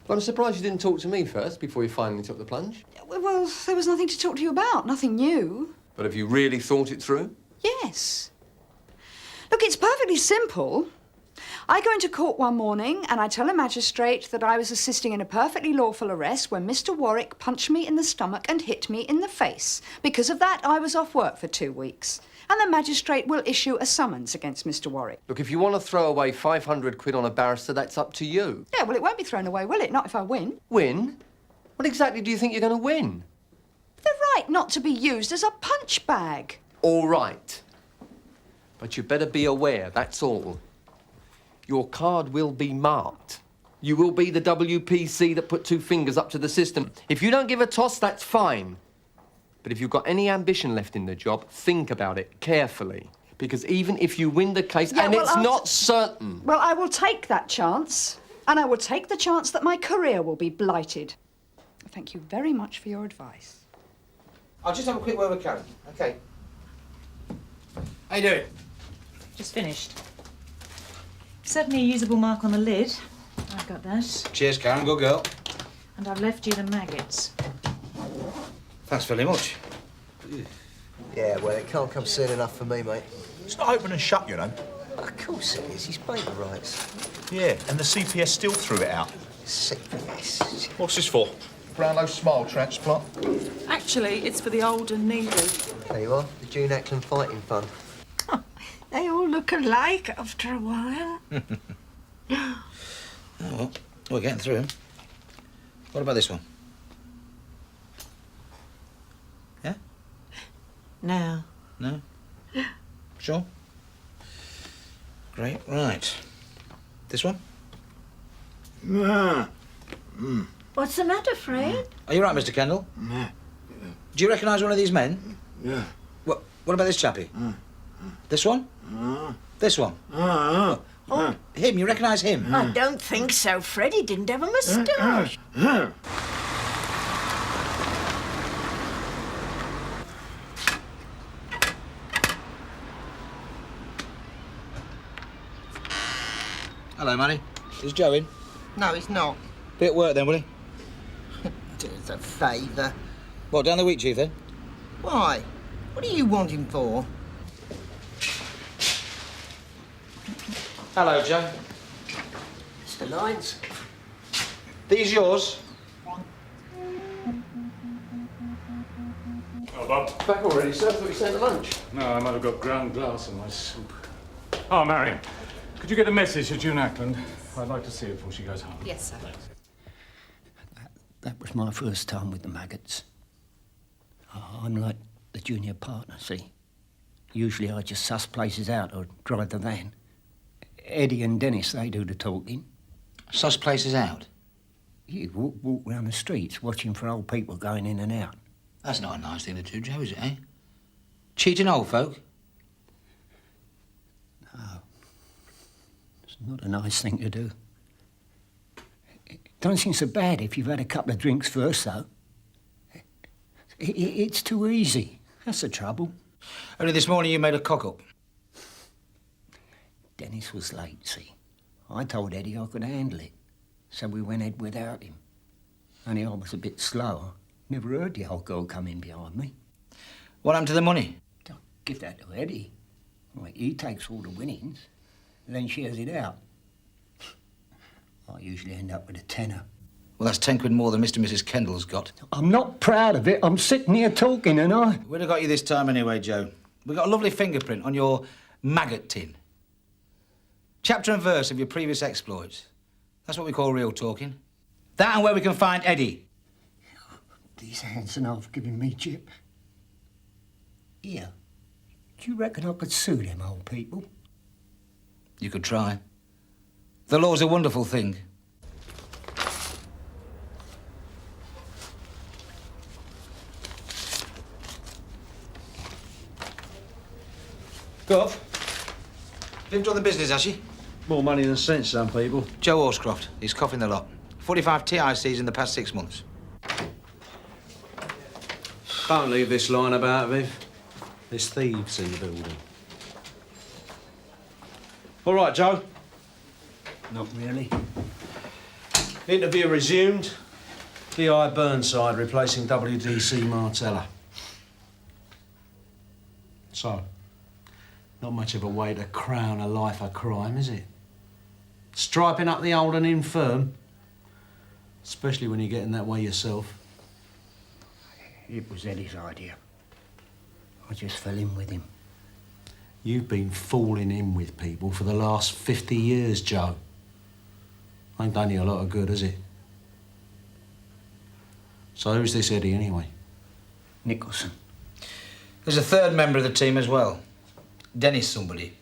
But I'm surprised you didn't talk to me first before you finally took the plunge.
Well, there was nothing to talk to you about, nothing new.
But have you really thought it through?
Yes. Look, it's perfectly simple. I go into court one morning and I tell a magistrate that I was assisting in a perfectly lawful arrest when Mr. Warwick punched me in the stomach and hit me in the face. Because of that, I was off work for 2 weeks. And the magistrate will issue a summons against Mr. Warwick.
Look, if you want to throw away 500 quid on a barrister, that's up to you.
Yeah, well, it won't be thrown away, will it? Not if I win.
Win? What exactly do you think you're going to win?
The right not to be used as a punch bag.
All right. But you better be aware, that's all. Your card will be marked. You will be the WPC that put 2 fingers up to the system. If you don't give a toss, that's fine. But if you've got any ambition left in the job, think about it carefully. Because even if you win the case,
Yeah,
and
well,
it's not certain.
Well, I will take that chance. And I will take the chance that my career will be blighted. Thank you very much for your advice.
I'll just have a quick word with Karen. OK. How you doing?
Just finished.
Certainly a usable mark on the lid. I've got that.
Cheers, Karen. Good girl.
And I've left you the maggots.
Thanks very much.
Yeah, well, it can't come soon enough for me, mate.
It's not open and shut, you know.
Of course it is. He's paper rights.
Yeah, and the CPS still threw it out.
CPS?
What's this for? Brownlow smile transplant.
Actually, it's for the old and needy.
There you are, the June Ackland Fighting Fund.
They all look alike after a while.
Oh, well, we're getting through him. What about this one? Yeah?
No.
No? Sure? Great, right. This one?
What's the matter, Fred?
Are you right, Mr. Kendall? Do you recognise one of these men?
Yeah.
What about this chappie? This one? This one? Oh, him, you recognise him?
I don't think so. Freddie didn't have a moustache.
Hello, Manny. Is Joe in?
No, he's not.
Be at work then, will he?
Do us a favour.
What, down the week, Chief, then?
Why? What do you want him for?
Hello, Joe.
Mr. Lyons.
These yours?
Oh, Bob.
Back already, sir? I thought you stayed at lunch.
No, I might have got ground glass in my soup. Oh, Marion, could you get a message to June Ackland? I'd like to see her before she goes home.
Yes, sir.
That was my first time with the maggots. I'm like the junior partner, see? Usually I just suss places out or drive the van. Eddie and Dennis, they do the talking.
Suss places out?
You walk round the streets watching for old people going in and out.
That's not a nice thing to do, Joe, is it, eh? Cheating old folk?
No. It's not a nice thing to do. It don't seem so bad if you've had a couple of drinks first, though. It's too easy. That's the trouble.
Only this morning you made a cock-up.
Dennis was late, see? I told Eddie I could handle it, so we went ahead without him. Only I was a bit slow. Never heard the old girl come in behind me.
What happened to the money?
Don't give that to Eddie. Well, he takes all the winnings, and then shares it out. I usually end up with a tenner.
Well, that's 10 quid more than Mr. and Mrs. Kendall's got.
I'm not proud of it. I'm sitting here talking, and I...
We'd have got you this time anyway, Joe. We got a lovely fingerprint on your maggot tin. Chapter and verse of your previous exploits. That's what we call real talking. That and where we can find Eddie.
These hands and half giving me chip. Here, do you reckon I could sue them old people?
You could try. The law's a wonderful thing. Gov, been to the business, has she?
More money than sense, some people.
Joe Horscroft. He's coughing the lot. 45 TICs in the past 6 months.
Don't leave this line about, Viv. There's thieves in the building. All right, Joe.
Not really.
Interview resumed. D.I. Burnside replacing WDC Martella. So, not much of a way to crown a life of crime, is it? Striping up the old and infirm. Especially when you're getting that way yourself.
It was Eddie's idea. I just fell in with him.
You've been falling in with people for the last 50 years, Joe. Ain't done you a lot of good, has it? So who's this Eddie, anyway?
Nicholson.
There's a third member of the team as well. Dennis somebody.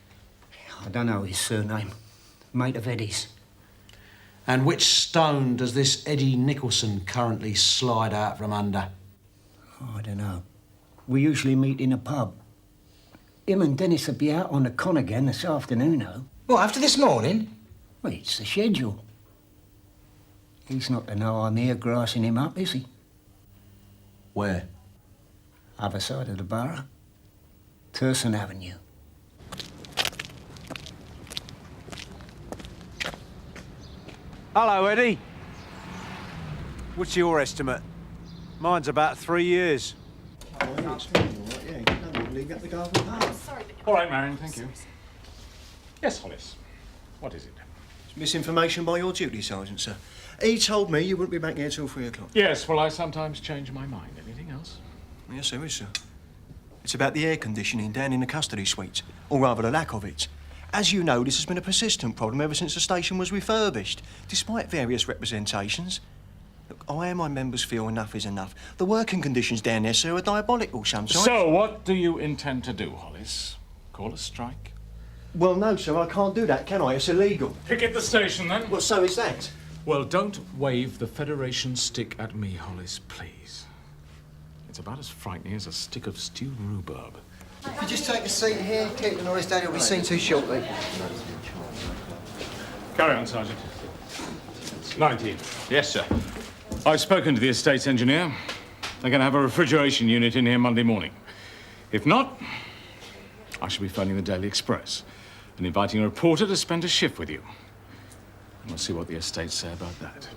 I don't know his surname. Mate of Eddie's.
And which stone does this Eddie Nicholson currently slide out from under?
Oh, I don't know. We usually meet in a pub. Him and Dennis will be out on the con again this afternoon, though.
What, after this morning?
Well, it's the schedule. He's not to know I'm here grassing him up, is he?
Where?
Other side of the borough. Turson Avenue.
Hello, Eddie. What's your estimate? Mine's about 3 years.
All right, Marion, thank you. Yes, Hollis. What is it?
It's misinformation by your duty sergeant, sir. He told me you wouldn't be back here till 3 o'clock.
Yes, well, I sometimes change my mind. Anything else?
Yes, there is, sir. It's about the air conditioning down in the custody suites, or rather the lack of it. As you know, this has been a persistent problem ever since the station was refurbished, despite various representations. Look, I and my members feel enough is enough. The working conditions down there, sir, are diabolical sometimes.
So, what do you intend to do, Hollis? Call a strike?
Well, no, sir, I can't do that, can I? It's illegal.
Picket the station, then.
Well, so is that.
Well, don't wave the Federation stick at me, Hollis, please. It's about as frightening as a stick of stewed rhubarb.
If you just take a seat here, keep the noise down, you'll be seen to shortly.
Carry on, Sergeant. 19. Yes, sir. I've spoken to the estate's engineer. They're going to have a refrigeration unit in here Monday morning. If not, I shall be phoning the Daily Express and inviting a reporter to spend a shift with you. And we'll see what the estates say about that.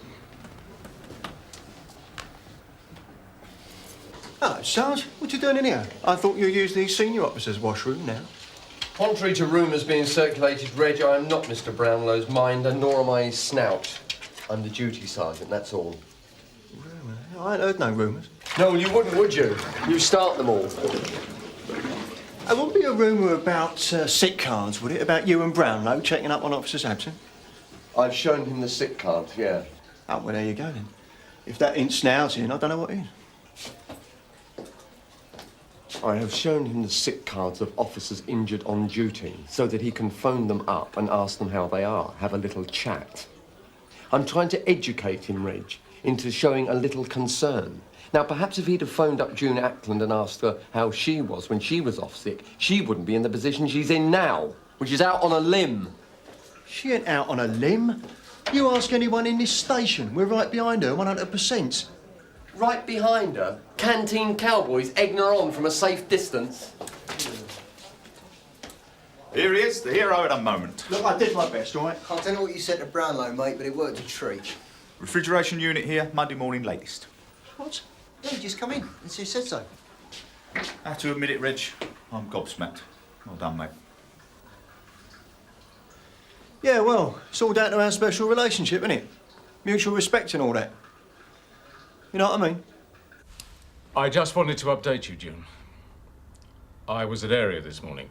Hello, Sarge. What you doing in here? I thought you used the senior officer's washroom now.
Contrary to rumours being circulated, Reg, I am not Mr. Brownlow's minder, nor am I his snout. I'm the duty sergeant, that's all.
Rumour? I ain't heard no rumours.
No, well, you wouldn't, would you? You start them all.
It wouldn't be a rumour about sick cards, would it? About you and Brownlow checking up on officers absent?
I've shown him the sick card, yeah.
Oh, well, there you go, then. If that ain't snousing, I don't know what is.
I have shown him the sick cards of officers injured on duty so that he can phone them up and ask them how they are, have a little chat. I'm trying to educate him, Reg, into showing a little concern. Now, perhaps if he'd have phoned up June Ackland and asked her how she was when she was off sick, she wouldn't be in the position she's in now, which is out on a limb.
She ain't out on a limb. You ask anyone in this station, we're right behind her, 100%.
Right behind her, canteen cowboys egging her on from a safe distance.
Here he is, the hero at the moment.
Look, I did my best, all right?
I don't know what you said to Brownlow, mate, but it worked a treat.
Refrigeration unit here, Monday morning latest.
What? Yeah, you just come in and she said so.
I have to admit it, Reg. I'm gobsmacked. Well done, mate.
Yeah, well, it's all down to our special relationship, isn't it? Mutual respect and all that. You know what I mean?
I just wanted to update you, June. I was at area this morning.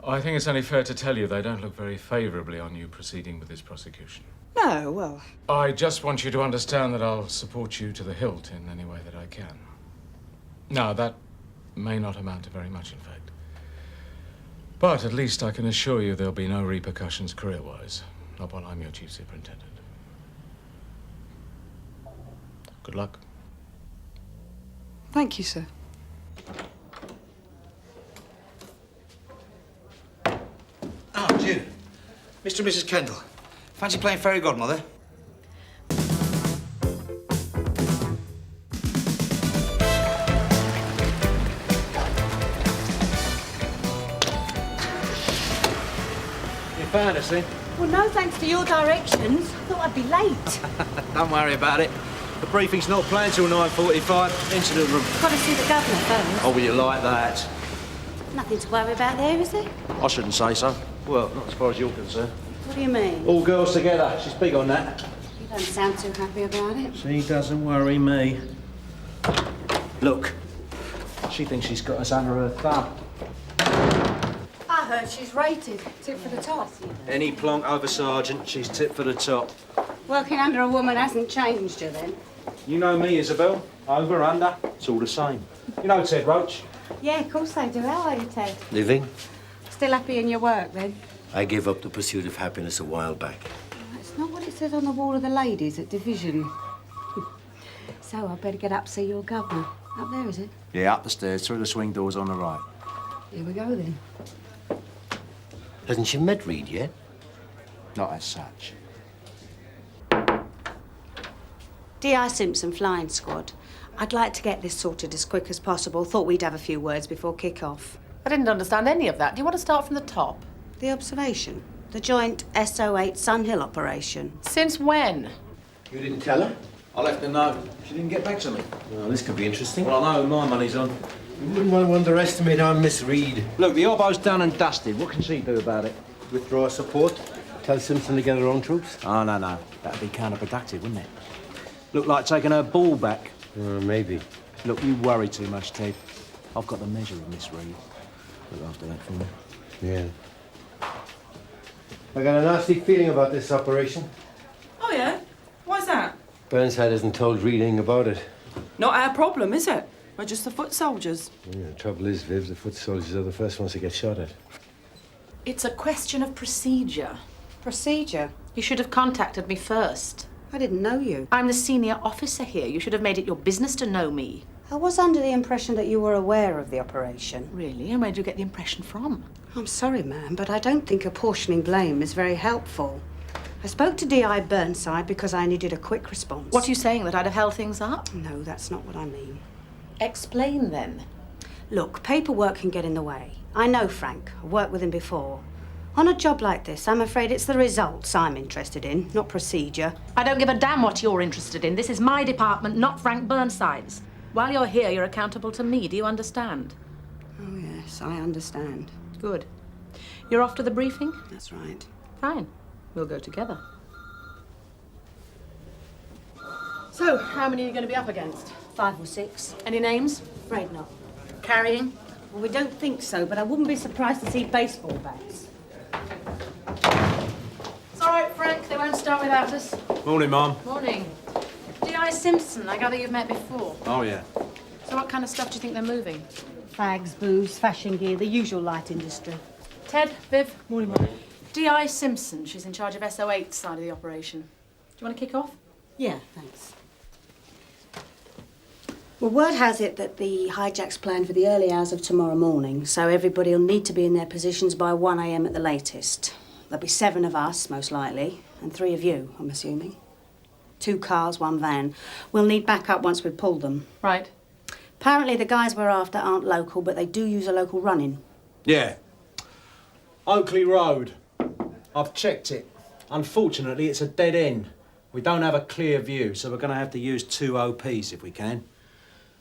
I think it's only fair to tell you they don't look very favourably on you proceeding with this prosecution.
No, well,
I just want you to understand that I'll support you to the hilt in any way that I can. Now, that may not amount to very much, in fact. But at least I can assure you there'll be no repercussions career-wise, not while I'm your chief superintendent. Good luck.
thank you, sir.
Oh, June. Mr. and Mrs. Kendall. Fancy playing fairy godmother?
You found us, then?
Well, no thanks to your directions. Thought I'd be late.
Don't worry about it. The briefing's not planned till 9:45. Incident room.
Got to see the governor first.
Oh, will you like that?
Nothing to worry about there, is there?
I shouldn't say so. Well, not as far as you're concerned.
What do you mean?
All girls together. She's big on that.
You don't sound too happy about it.
She doesn't worry me. Look, she thinks she's got us under her thumb.
I heard she's rated. Tip for the top.
Any plonk over sergeant, she's tip for the top.
Working under a woman hasn't changed her, then.
You know me, Isabel. Over, under, it's all the same. You know Ted Roach?
Yeah, of course I do. How are you, Ted?
Living?
Still happy in your work, then?
I gave up the pursuit of happiness a while back.
That's not what it says on the wall of the ladies at Division. So I'd better get up to see your governor. Up there, is it?
Yeah, up the stairs, through the swing doors on the right.
Here we go, then.
Hasn't she met Reed yet?
Not as such.
D.I. Simpson Flying Squad. I'd like to get this sorted as quick as possible. Thought we'd have a few words before kick-off.
I didn't understand any of that. Do you want to start from the top?
The observation?
The joint SO8 Sun Hill operation.
Since when?
You didn't tell her?
I left a note. She didn't get back to me.
Well, this could be interesting.
Well, I know my money's on.
You wouldn't want to underestimate our Miss Reed.
Look, the Orbo's done and dusted. What can she do about it?
Withdraw support? Tell Simpson to get her own troops?
Oh, no. That'd be counterproductive, wouldn't it? Look like taking her ball back.
Maybe.
Look, you worry too much, Ted. I've got the measure of Miss Reed. Look after that for me.
Yeah. I got a nasty feeling about this operation.
Oh, yeah? Why's that?
Burnside hasn't told Reed anything about it.
Not our problem, is it? We're just the foot soldiers.
Yeah, the trouble is, Viv, the foot soldiers are the first ones to get shot at.
It's a question of procedure.
Procedure?
You should have contacted me first.
I didn't know you.
I'm the senior officer here. You should have made it your business to know me.
I was under the impression that you were aware of the operation.
Really? And where did you get the impression from?
I'm sorry, ma'am, but I don't think apportioning blame is very helpful. I spoke to D.I. Burnside because I needed a quick response.
What are you saying, that I'd have held things up?
No, that's not what I mean.
Explain, then.
Look, paperwork can get in the way. I know Frank. I've worked with him before. On a job like this, I'm afraid it's the results I'm interested in, not procedure.
I don't give a damn what you're interested in. This is my department, not Frank Burnside's. While you're here, you're accountable to me. Do you understand?
Oh, yes, I understand.
Good. You're off to the briefing?
That's right.
Fine. We'll go together. So, how many are you going to be up against?
5 or 6.
Any names?
Afraid not.
Carrying?
Well, we don't think so, but I wouldn't be surprised to see baseball bats.
It's all right, Frank. They won't start without us.
Morning, Mum.
Morning. D.I. Simpson. I gather you've met before.
Oh, yeah.
So what kind of stuff do you think they're moving?
Fags, booze, fashion gear, the usual light industry.
Ted, Viv.
Morning, Mum.
D.I. Simpson. She's in charge of SO8 side of the operation. Do you want to kick off?
Yeah, thanks. Well, word has it that the hijack's planned for the early hours of tomorrow morning, so everybody will need to be in their positions by 1 a.m. at the latest. There'll be 7 of us, most likely, and 3 of you, I'm assuming. 2 cars, 1 van. We'll need backup once we've pulled them.
Right.
Apparently the guys we're after aren't local, but they do use a local run-in.
Yeah. Oakley Road. I've checked it. Unfortunately, it's a dead end. We don't have a clear view, so we're going to have to use 2 OPs if we can.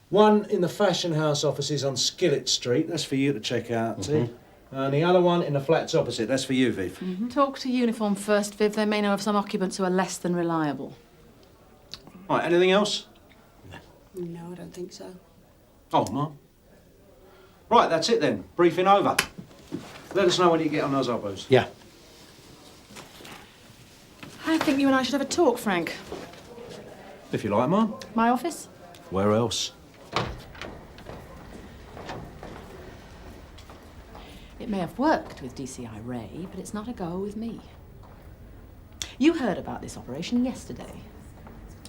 One in the fashion house offices on Skillet Street. That's for you to check out, Ted. And the other one in the flats opposite. That's for you, Viv.
Talk to uniform first, Viv. They may know of some occupants who are less than reliable.
Right, anything else?
No, I don't think so.
Oh, Mum. Right, that's it then. Briefing over. Let us know when you get on those elbows.
Yeah.
I think you and I should have a talk, Frank.
If you like, Mum.
My office?
Where else?
It may have worked with DCI Ray, but it's not a go with me. You heard about this operation yesterday.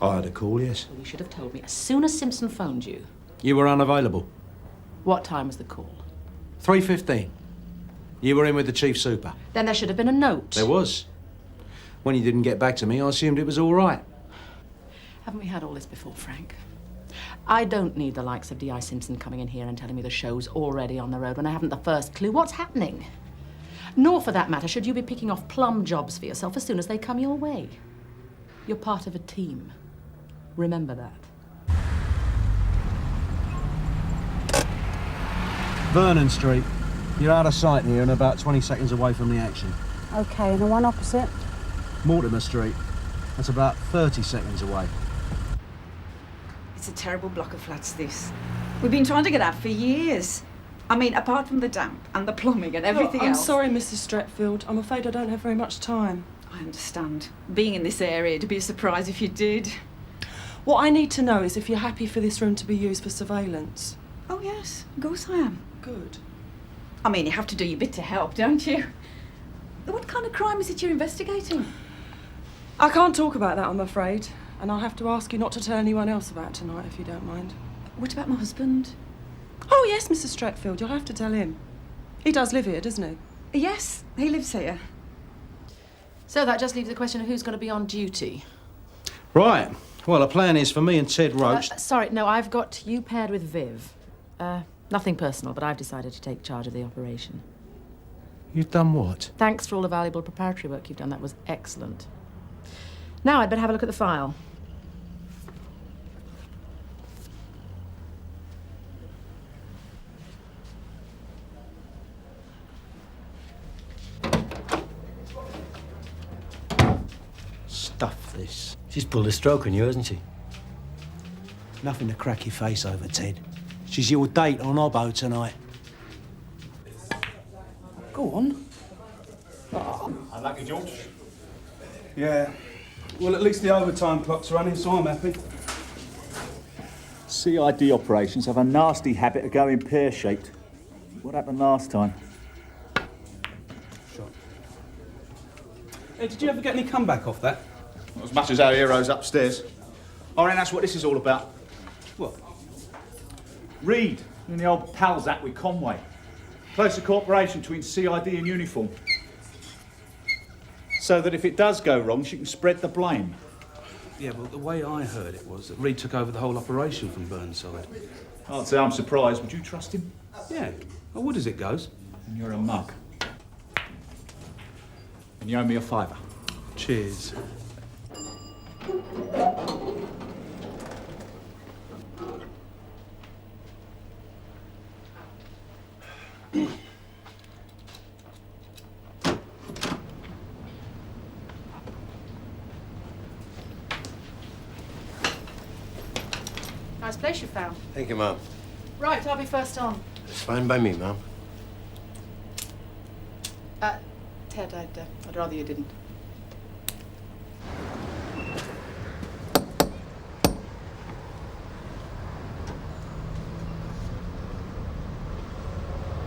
I had a call, yes.
Well, you should have told me as soon as Simpson phoned you.
You were unavailable.
What time was the call?
3:15. You were in with the chief super.
Then there should have been a note.
There was. When you didn't get back to me, I assumed it was all right.
Haven't we had all this before, Frank? I don't need the likes of D.I. Simpson coming in here and telling me the show's already on the road when I haven't the first clue what's happening. Nor, for that matter, should you be picking off plum jobs for yourself as soon as they come your way. You're part of a team. Remember that.
Vernon Street. You're out of sight here and about 20 seconds away from the action.
OK, and the one opposite?
Mortimer Street. That's about 30 seconds away.
It's a terrible block of flats, this. We've been trying to get out for years. I mean, apart from the damp and the plumbing and everything
I'm
else.
sorry, Mrs. Stretfield. I'm afraid I don't have very much time.
I understand. Being in this area, it'd be a surprise if you did.
What I need to know is if you're happy for this room to be used for surveillance.
Oh, yes. Of course I am.
Good.
I mean, you have to do your bit to help, don't you? What kind of crime is it you're investigating?
I can't talk about that, I'm afraid. And I'll have to ask you not to tell anyone else about tonight, if you don't mind.
What about my husband?
Oh, yes, Mrs. Stretfield. You'll have to tell him. He does live here, doesn't he?
Yes, he lives here.
So that just leaves the question of who's going to be on duty.
Right. Well, the plan is for me and Ted Roach...
Sorry, no, I've got you paired with Viv. Nothing personal, but I've decided to take charge of the operation.
You've done what?
Thanks for all the valuable preparatory work you've done. That was excellent. Now I'd better have a look at the file.
Stuff this.
She's pulled a stroke on you, hasn't she?
Nothing to crack your face over, Ted. She's your date on Obbo tonight. Go on.
Unlucky, George. Yeah. Well, at least the overtime clock's running, so I'm happy.
CID operations have a nasty habit of going pear-shaped. What happened last time?
Hey, did you ever get any comeback off that?
Not as much as our heroes upstairs. I reckon that's what this is all about.
What?
Reed in the old Pals Act with Conway. Closer cooperation between CID and uniform. So that if it does go wrong, she can spread the blame.
Yeah, well, the way I heard it was that Reed took over the whole operation from Burnside.
I'd say I'm surprised. Would you trust him?
Yeah, I would as it goes.
And you're a mug. And you owe me a £5.
Cheers.
Nice place you found.
Thank you, Mum.
Right, I'll be first on.
It's fine by me, Mum.
Ted, I'd rather you didn't.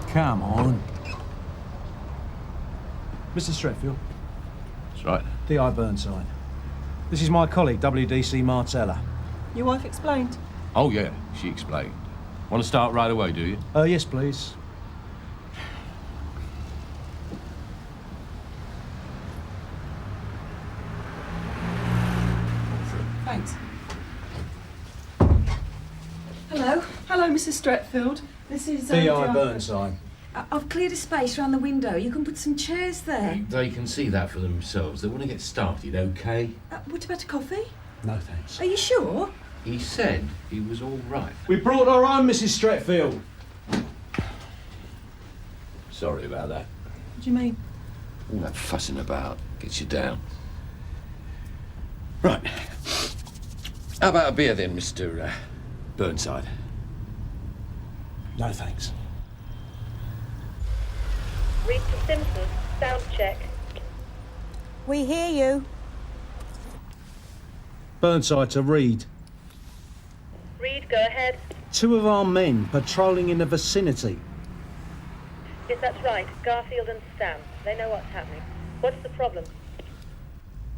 Come on. Mr. Stretfield.
That's right.
D.I. Burnside. This is my colleague, W.D.C. Martella.
Your wife explained.
Oh, yeah, she explained. Want to start right away, do you?
Yes, please.
Thanks. Hello. Hello, Mrs. Stretfield. This is...
D.I. Burnside.
I've cleared a space round the window. You can put some chairs there.
They can see that for themselves. They want to get started, OK?
What about a coffee?
No, thanks.
Are you sure?
He said he was all right.
We brought our own, Mrs. Stretfield.
Sorry about that.
What do you mean?
All that fussing about gets you down.
Right.
How about a beer then, Mr. Burnside?
No, thanks.
Read to Simpson. Sound check.
We hear you.
Burnside to Reed.
Read, go ahead.
2 of our men patrolling in the vicinity.
Yes, that's right. Garfield and Sam. They know what's happening. What's the problem?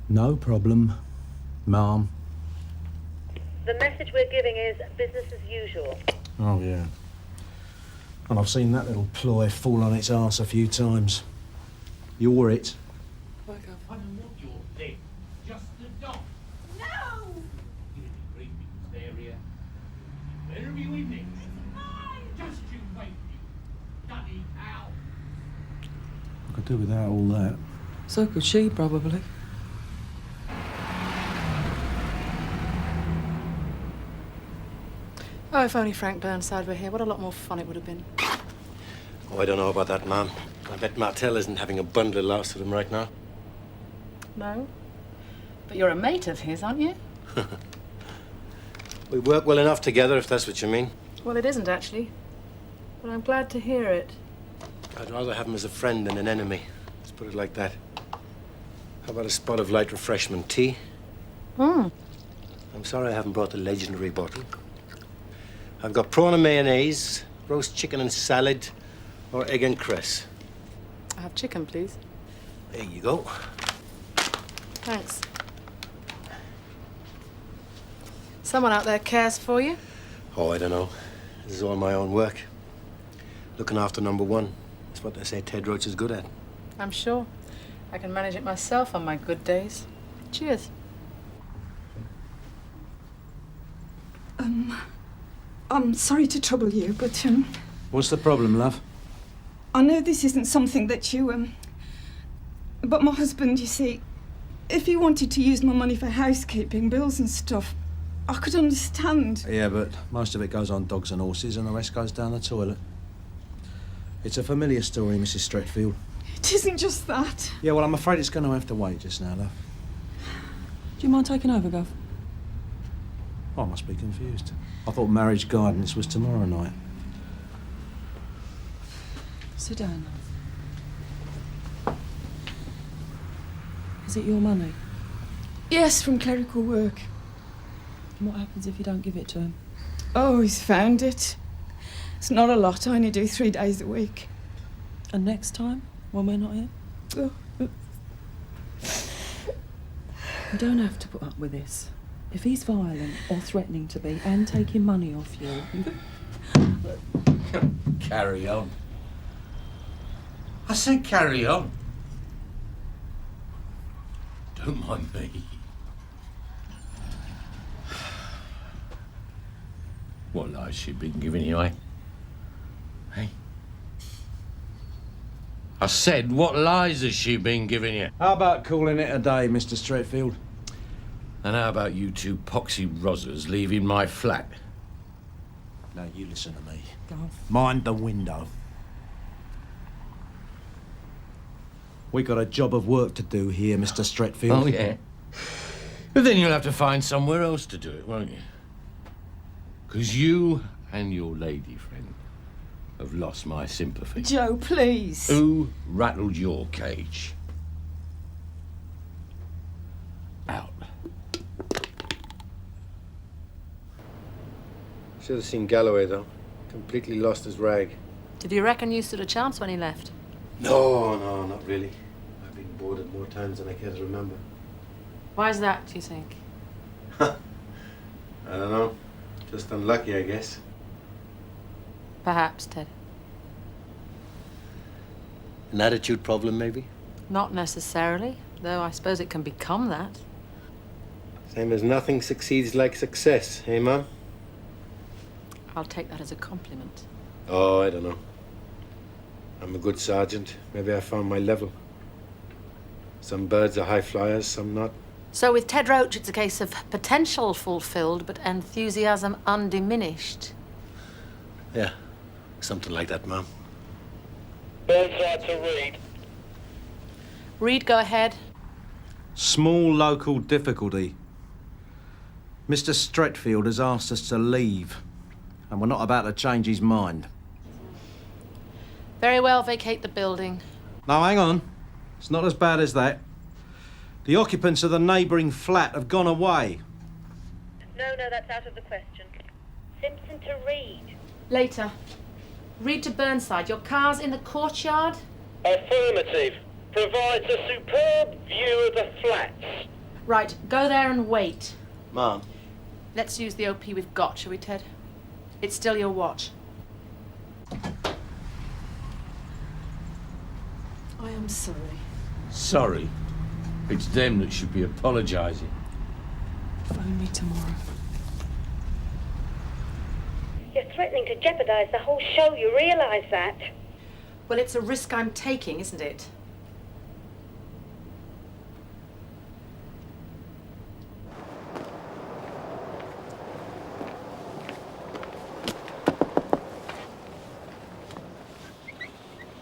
No problem, Ma'am.
The message we're giving is business as usual.
Oh, yeah. And I've seen that little ploy fall on its arse a few times. You're it.
I don't want your leg. Just the dog.
No!
You're in great big area. Where are you in it? Just you wait, you bloody cow.
I could do without all that.
So could she, probably.
Oh, if only Frank Burnside were here, what a lot more fun it would have been.
Oh, I don't know about that, Ma'am. I bet Martell isn't having a bundle of laughs with him right now.
No? But you're a mate of his, aren't you?
We work well enough together, if that's what you mean.
Well, it isn't, actually. But I'm glad to hear it.
I'd rather have him as a friend than an enemy. Let's put it like that. How about a spot of light refreshment tea?
Hmm.
I'm sorry I haven't brought the legendary bottle. I've got prawn and mayonnaise, roast chicken and salad, or egg and cress.
I'll have chicken, please.
There you go.
Thanks. Someone out there cares for you?
Oh, I don't know. This is all my own work. Looking after number one. That's what they say Ted Roach is good at.
I'm sure. I can manage it myself on my good days. Cheers.
I'm sorry to trouble you, but,
What's the problem, love?
I know this isn't something that you, but my husband, you see, if he wanted to use my money for housekeeping, bills and stuff, I could understand.
Yeah, but most of it goes on dogs and horses and the rest goes down the toilet. It's a familiar story, Mrs. Stretfield.
It isn't just that.
Yeah, well, I'm afraid it's going to have to wait just now, love.
Do you mind taking over, Gov?
I must be confused. I thought marriage guidance was tomorrow night.
Sit down. Is it your money?
Yes, from clerical work.
And what happens if you don't give it to him?
Oh, he's found it. It's not a lot. I only do 3 days a week.
And next time, when we're not here?
Oh.
You don't have to put up with this. If he's violent or threatening to be and taking money off you...
Carry on. I said carry on. Don't mind me. What lies she been giving you, eh? Hey? I said, what lies has she been giving you?
How about calling it a day, Mr. Stretfield?
And how about you two poxy rozzers leaving my flat?
Now, you listen to me.
Gov.
Mind the window. We got a job of work to do here, Mr. Stretfield.
Oh, yeah? But then you'll have to find somewhere else to do it, won't you? Because you and your lady friend have lost my sympathy.
Joe, please.
Who rattled your cage? Out.
Should have seen Galloway, though. Completely lost his rag.
Did you reckon you stood a chance when he left?
No, not really. I've been boarded more times than I care to remember.
Why is that, do you think?
I don't know. Just unlucky, I guess.
Perhaps, Ted.
An attitude problem, maybe?
Not necessarily, though I suppose it can become that.
Same as nothing succeeds like success, eh, Mum?
I'll take that as a compliment.
Oh, I don't know. I'm a good sergeant. Maybe I found my level. Some birds are high flyers, some not.
So with Ted Roach, it's a case of potential fulfilled, but enthusiasm undiminished.
Yeah, something like that, Mum.
Burnside to Reed.
Reed, go ahead.
Small local difficulty. Mr. Stretfield has asked us to leave, and we're not about to change his mind.
Very well, vacate the building.
No, hang on. It's not as bad as that. The occupants of the neighbouring flat have gone away.
No, that's out of the question. Simpson to Reed.
Later. Reed to Burnside. Your car's in the courtyard?
Affirmative. Provides a superb view of the flats.
Right, go there and wait.
Mum.
Let's use the OP we've got, shall we, Ted? It's still your watch.
I am sorry.
Sorry. It's them that should be apologising.
Phone me tomorrow.
You're threatening to jeopardise the whole show, you realise that?
Well, it's a risk I'm taking, isn't it?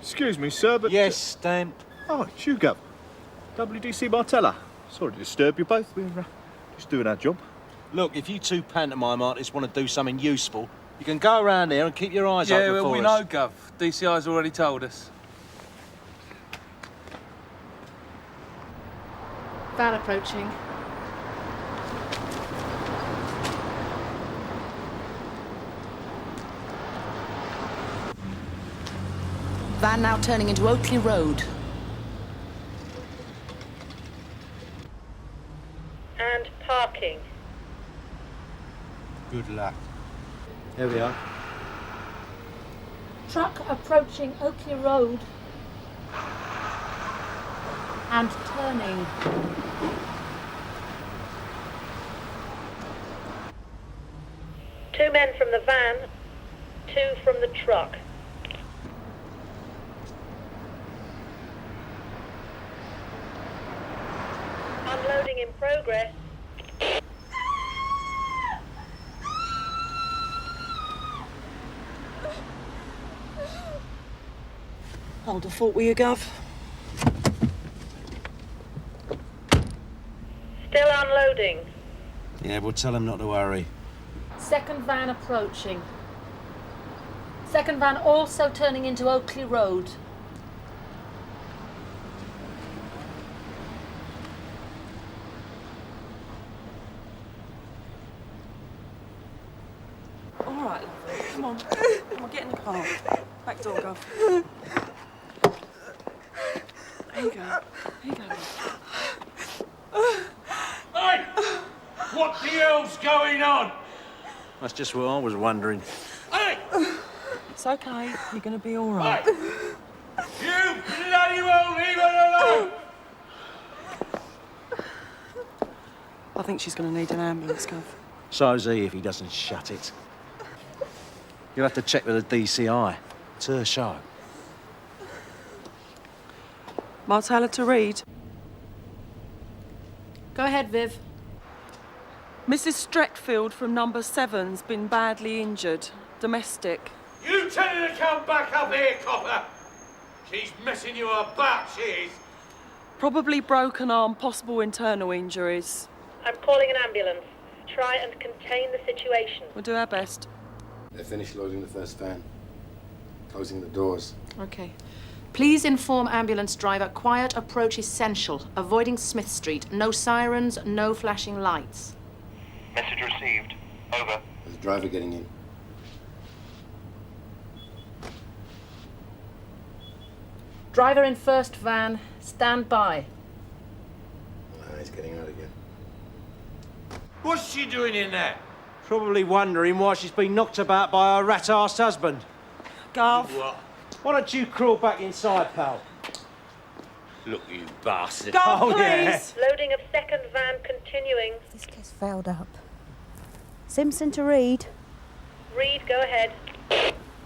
Excuse me, sir, but...
Yes, Stamp.
Oh, it's you, Gov. WDC Martella. Sorry to disturb you both. We're just doing our job.
Look, if you two pantomime artists want to do something useful, you can go around there and keep your eyes open for us.
Yeah, well, we know, Gov. DCI's already told us.
Van approaching. Van now turning into Oakley Road.
And parking.
Good luck. Here we are.
Truck approaching Oakley Road. And turning.
Two men from the van, two from the truck. Progress.
Hold a fort with you, Gov.
Still unloading.
Yeah, we'll tell him not to worry.
Second van approaching. Second van also turning into Oakley Road.
All right, lovely. Come on. Come on, get in the car. Back door, Gov. There you go. There you go.
Hey! What the hell's going on?
That's just what I was wondering.
Hey!
It's okay. You're going to be all right.
You bloody well leave it alone!
I think she's going to need an ambulance, Gov.
So's he if he doesn't shut it. You'll have to check with the DCI. It's her show.
Might tell her to read.
Go ahead, Viv.
Mrs. Streckfield from number 7's been badly injured. Domestic.
You tell her to come back up here, copper! She's messing you about, she is.
Probably broken arm, possible internal injuries.
I'm calling an ambulance. Try and contain the situation.
We'll do our best.
They're finished loading the first van. Closing the doors.
Okay. Please inform ambulance driver, quiet approach essential. Avoiding Smith Street. No sirens, no flashing lights.
Message received. Over.
There's a driver getting in.
Driver in first van, stand by.
He's getting out again.
What's she doing in there?
Probably wondering why she's been knocked about by her rat-arsed husband.
Gov.
What?
Why don't you crawl back inside, pal?
Look, you bastard.
Gov, please.
Yeah.
Loading of second van continuing.
This case fouled up. Simpson to Reed.
Reed, go ahead.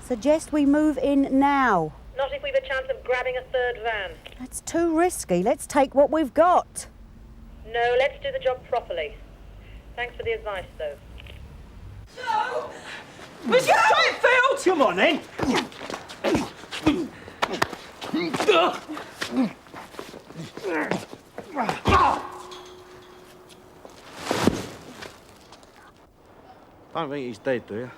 Suggest we move in now.
Not if we've a chance of grabbing a third van.
That's too risky. Let's take what we've got.
No, let's do the job properly. Thanks for the advice, though.
No! Mrs. Streckfield!
Come on, then. Don't think he's dead, do you?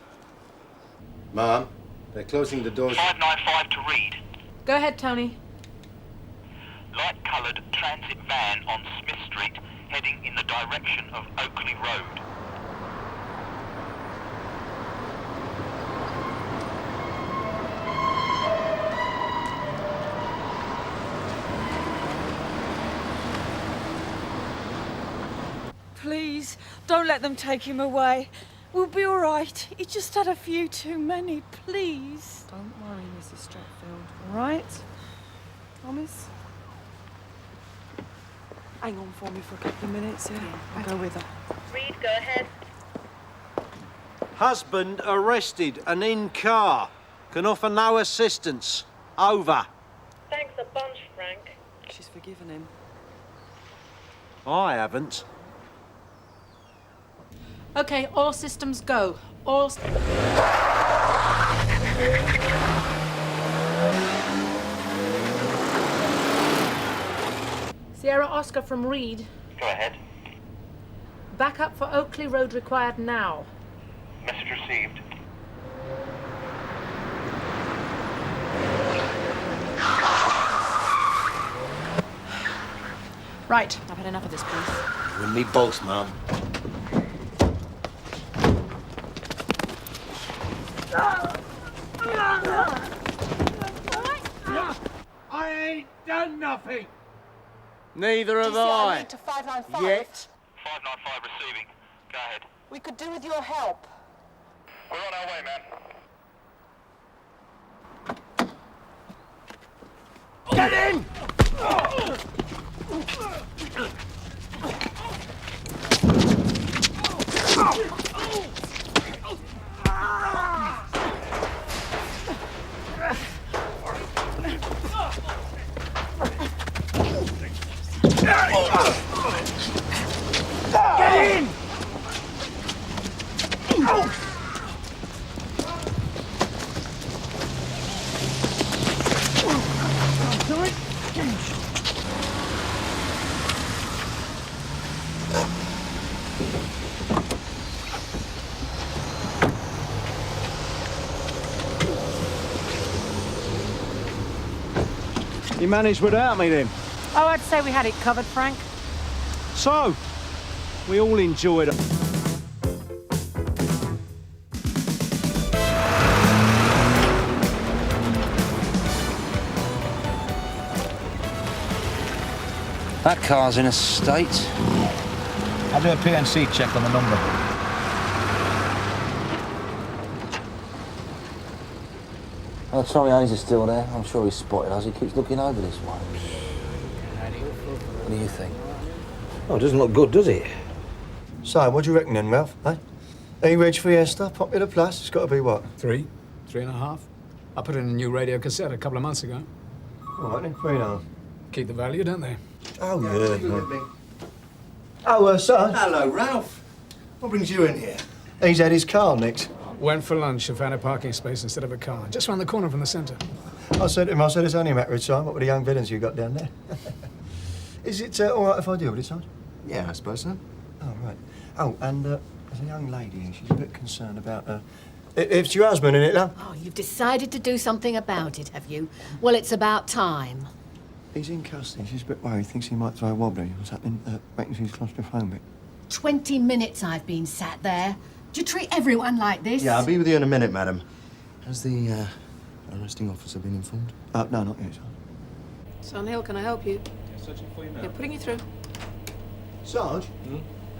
Mom, they're closing the doors.
595 to read.
Go ahead, Tony.
Light-coloured transit van on Smith Street heading in the direction of Oakley Road.
Please, don't let them take him away. We'll be all right. He just had a few too many, please.
Don't worry, Mrs. Streckfield, all right? Promise? Hang on for me for a couple of minutes, yeah? I'll go with her.
Reed, go ahead.
Husband arrested and in car. Can offer no assistance. Over.
Thanks a bunch, Frank.
She's forgiven him.
I haven't.
Okay, all systems go. All... Sierra Oscar from Reed.
Go ahead.
Backup for Oakley Road required now.
Message received.
Right, I've had enough of this place.
You and me both, Mom.
I ain't done nothing.
Neither have I.
To 595.
Yet.
595 receiving. Go ahead.
We could do with your help.
We're on our way, man.
Get in!
You managed without me, then?
Oh, I'd say we had it covered, Frank.
So, we all enjoyed it.
That car's in a state. I'll do a PNC check on the number.
Oh, Tommy Hayes is still there. I'm sure he's spotted us. He keeps looking over this way. What do you think?
Oh, it doesn't look good, does it?
So, what do you reckon then, Ralph? Eh? E-Reg Fiesta, Popular Plus, it's got to be what?
3.5. I put in a new radio cassette a couple of months ago.
All right then, 3.5.
Keep the value, don't they?
Oh, yeah. Oh, son.
Hello, Ralph.
What brings you in here? He's had his car nicked.
Went for lunch and found a parking space instead of a car. Just round the corner from the centre.
I said to him, it's only a matter of time. What with the young villains you got down there? Is it all right if I deal with it, son?
Yeah, I suppose so.
Oh, right. Oh, and there's a young lady, and she's a bit concerned about It's your husband, isn't it, love?
Oh, you've decided to do something about it, have you? Well, it's about time.
He's in custody. She's a bit worried. Thinks he might throw a wobbly. What's happening? Making she's claustrophobic.
20 minutes I've been sat there. Do you treat everyone like this?
Yeah, I'll be with you in a minute, madam. Has the arresting officer been informed?
No, not yet, son.
Son Hill, can I help you?
Searching for you now.
Yeah, putting you through.
Sarge?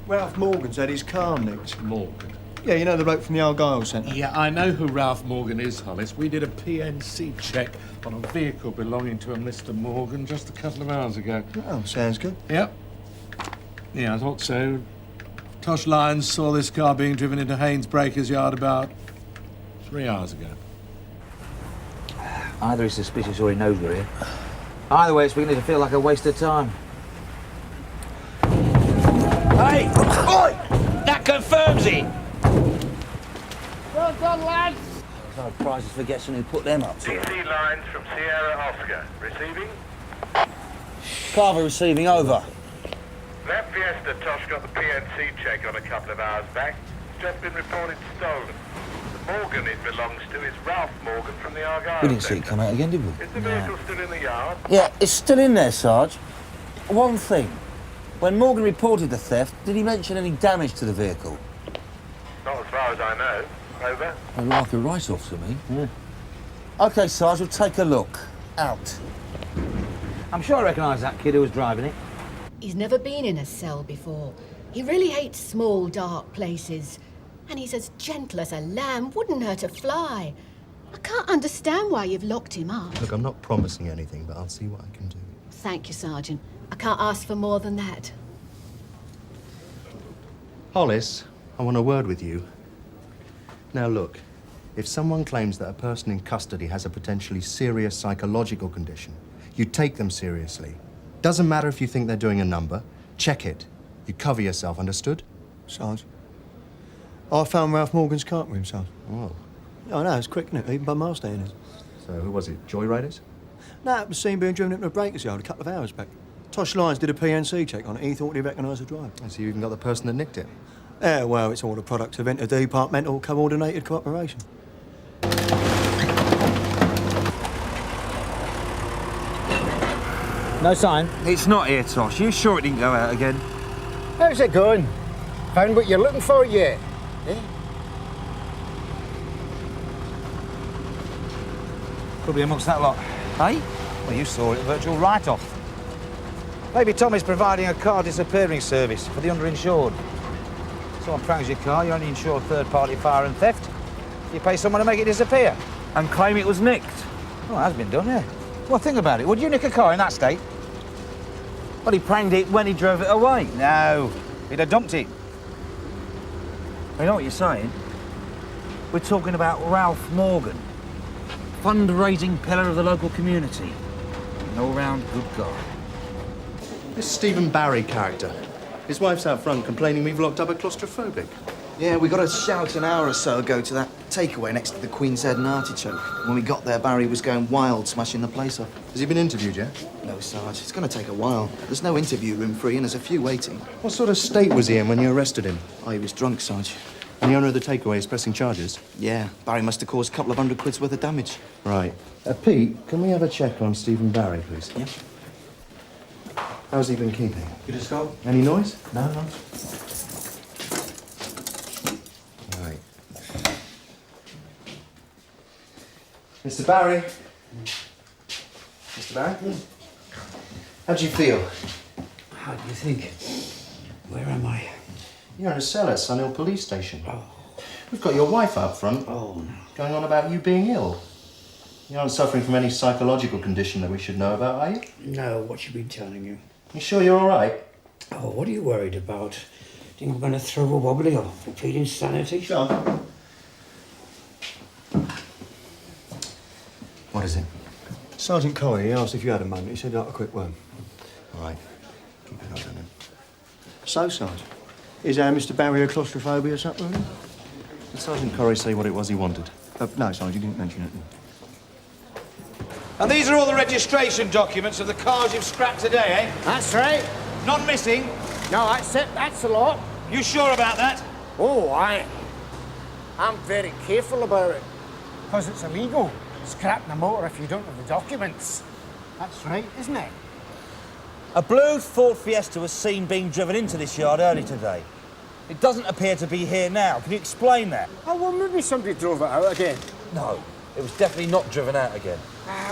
Ralph Morgan's had his car nicked.
Morgan?
Yeah, you know the bloke from the Argyle Centre?
Yeah, I know who Ralph Morgan is, Hollis. We did a PNC check on a vehicle belonging to a Mr. Morgan just a couple of hours ago.
Oh, sounds good.
Yep. Yeah, I thought so. Tosh Lyons saw this car being driven into Haynes Breaker's yard about 3 hours ago.
Either he's suspicious or he knows we're here. Either way, it's beginning to feel like a waste of time. Hey! Oi! That confirms it!
Well done, lads.
No prizes for guessing who put them up to it.
DC lines from Sierra Oscar. Receiving?
Carver receiving, over.
That Fiesta Tosh got the PNC check on a couple of hours back. It's just been reported stolen. The Morgan it belongs to is Ralph Morgan from the Argyle.
We didn't see it come out again, did we?
Is the vehicle still in the yard?
Yeah, it's still in there, Sarge. One thing. When Morgan reported the theft, did he mention any damage to the vehicle?
Not as far as I know. Over.
They look like a write-off to me. Yeah. OK, Sarge, we'll take a look. Out.
I'm sure I recognise that kid who was driving it.
He's never been in a cell before. He really hates small, dark places. And he's as gentle as a lamb, wouldn't hurt a fly. I can't understand why you've locked him up.
Look, I'm not promising anything, but I'll see what I can do.
Thank you, Sergeant. I can't ask for more than that.
Hollis, I want a word with you. Now look, if someone claims that a person in custody has a potentially serious psychological condition, you take them seriously. Doesn't matter if you think they're doing a number. Check it. You cover yourself, understood?
Sarge, I found Ralph Morgan's car with him, Sarge.
Oh.
I know, it's quick, isn't it? Even by my standards.
So who was it? Joyriders?
No, it was seen being driven into a breaker's yard a couple of hours back. Tosh Lyons did a PNC check on it. He thought he recognised the driver.
So you even got the person that nicked it?
Yeah, well, it's all a product of interdepartmental coordinated cooperation.
No sign? It's not here, Tosh. You sure it didn't go out again?
How's it going? Found what you're looking for yet?
Yeah. Could be amongst that lot. Hey? Well, you saw it, virtual write-off. Maybe Tommy's providing a car disappearing service for the underinsured. Someone prangs your car, you only insure third-party fire and theft. You pay someone to make it disappear. And claim it was nicked. Well, it has been done, yeah. Well, think about it. Would you nick a car in that state? Well, he pranged it when he drove it away. No, he'd have dumped it.
I know what you're saying. We're talking about Ralph Morgan, fundraising pillar of the local community. An all-round good guy. This Stephen Barry character. His wife's out front complaining we've locked up a claustrophobic.
Yeah, we got a shout an hour or so ago to that takeaway next to the Queen's Head and Artichoke. When we got there, Barry was going wild, smashing the place up.
Has he been interviewed yet?
No, Sarge. It's going to take a while. There's no interview room free and there's a few waiting.
What sort of state was he in when you arrested him?
Oh, he was drunk, Sarge. And the owner of the takeaway is pressing charges? Yeah, Barry must have caused a couple of £100 worth of damage. Right. Pete, can we have a check on Stephen Barry, please? Yeah. How's he been keeping?
Good as gold.
Any noise?
No.
Right. Mr. Barry? Mr. Barry? How do you feel?
How do you think? Where am I?
You're in a cell at Scannell police station. Oh. We've got your wife up front.
Oh, no.
Going on about you being ill. You aren't suffering from any psychological condition that we should know about, are you?
No, what's she been telling you?
You sure you're all right?
Oh, what are you worried about? Think I'm going to throw a wobbly or repeat insanity?
Sure. What is it?
Sergeant Colin, he asked if you had a moment. He said, like a quick word.
All right. Keep it on him.
So, Sergeant, is Mr. Barry a claustrophobia or something?
Did Sergeant Corrie say what it was he wanted?
No, Sergeant, you didn't mention it.
And these are all the registration documents of the cars you've scrapped today, eh?
That's right.
None missing?
No, that's it. That's a lot.
You sure about that?
Oh, I'm very careful about it. Because it's illegal. Scrapping a motor if you don't have the documents. That's right, isn't it?
A blue Ford Fiesta was seen being driven into this yard early today. It doesn't appear to be here now. Can you explain that?
Oh, well, maybe somebody drove it out again.
No, it was definitely not driven out again.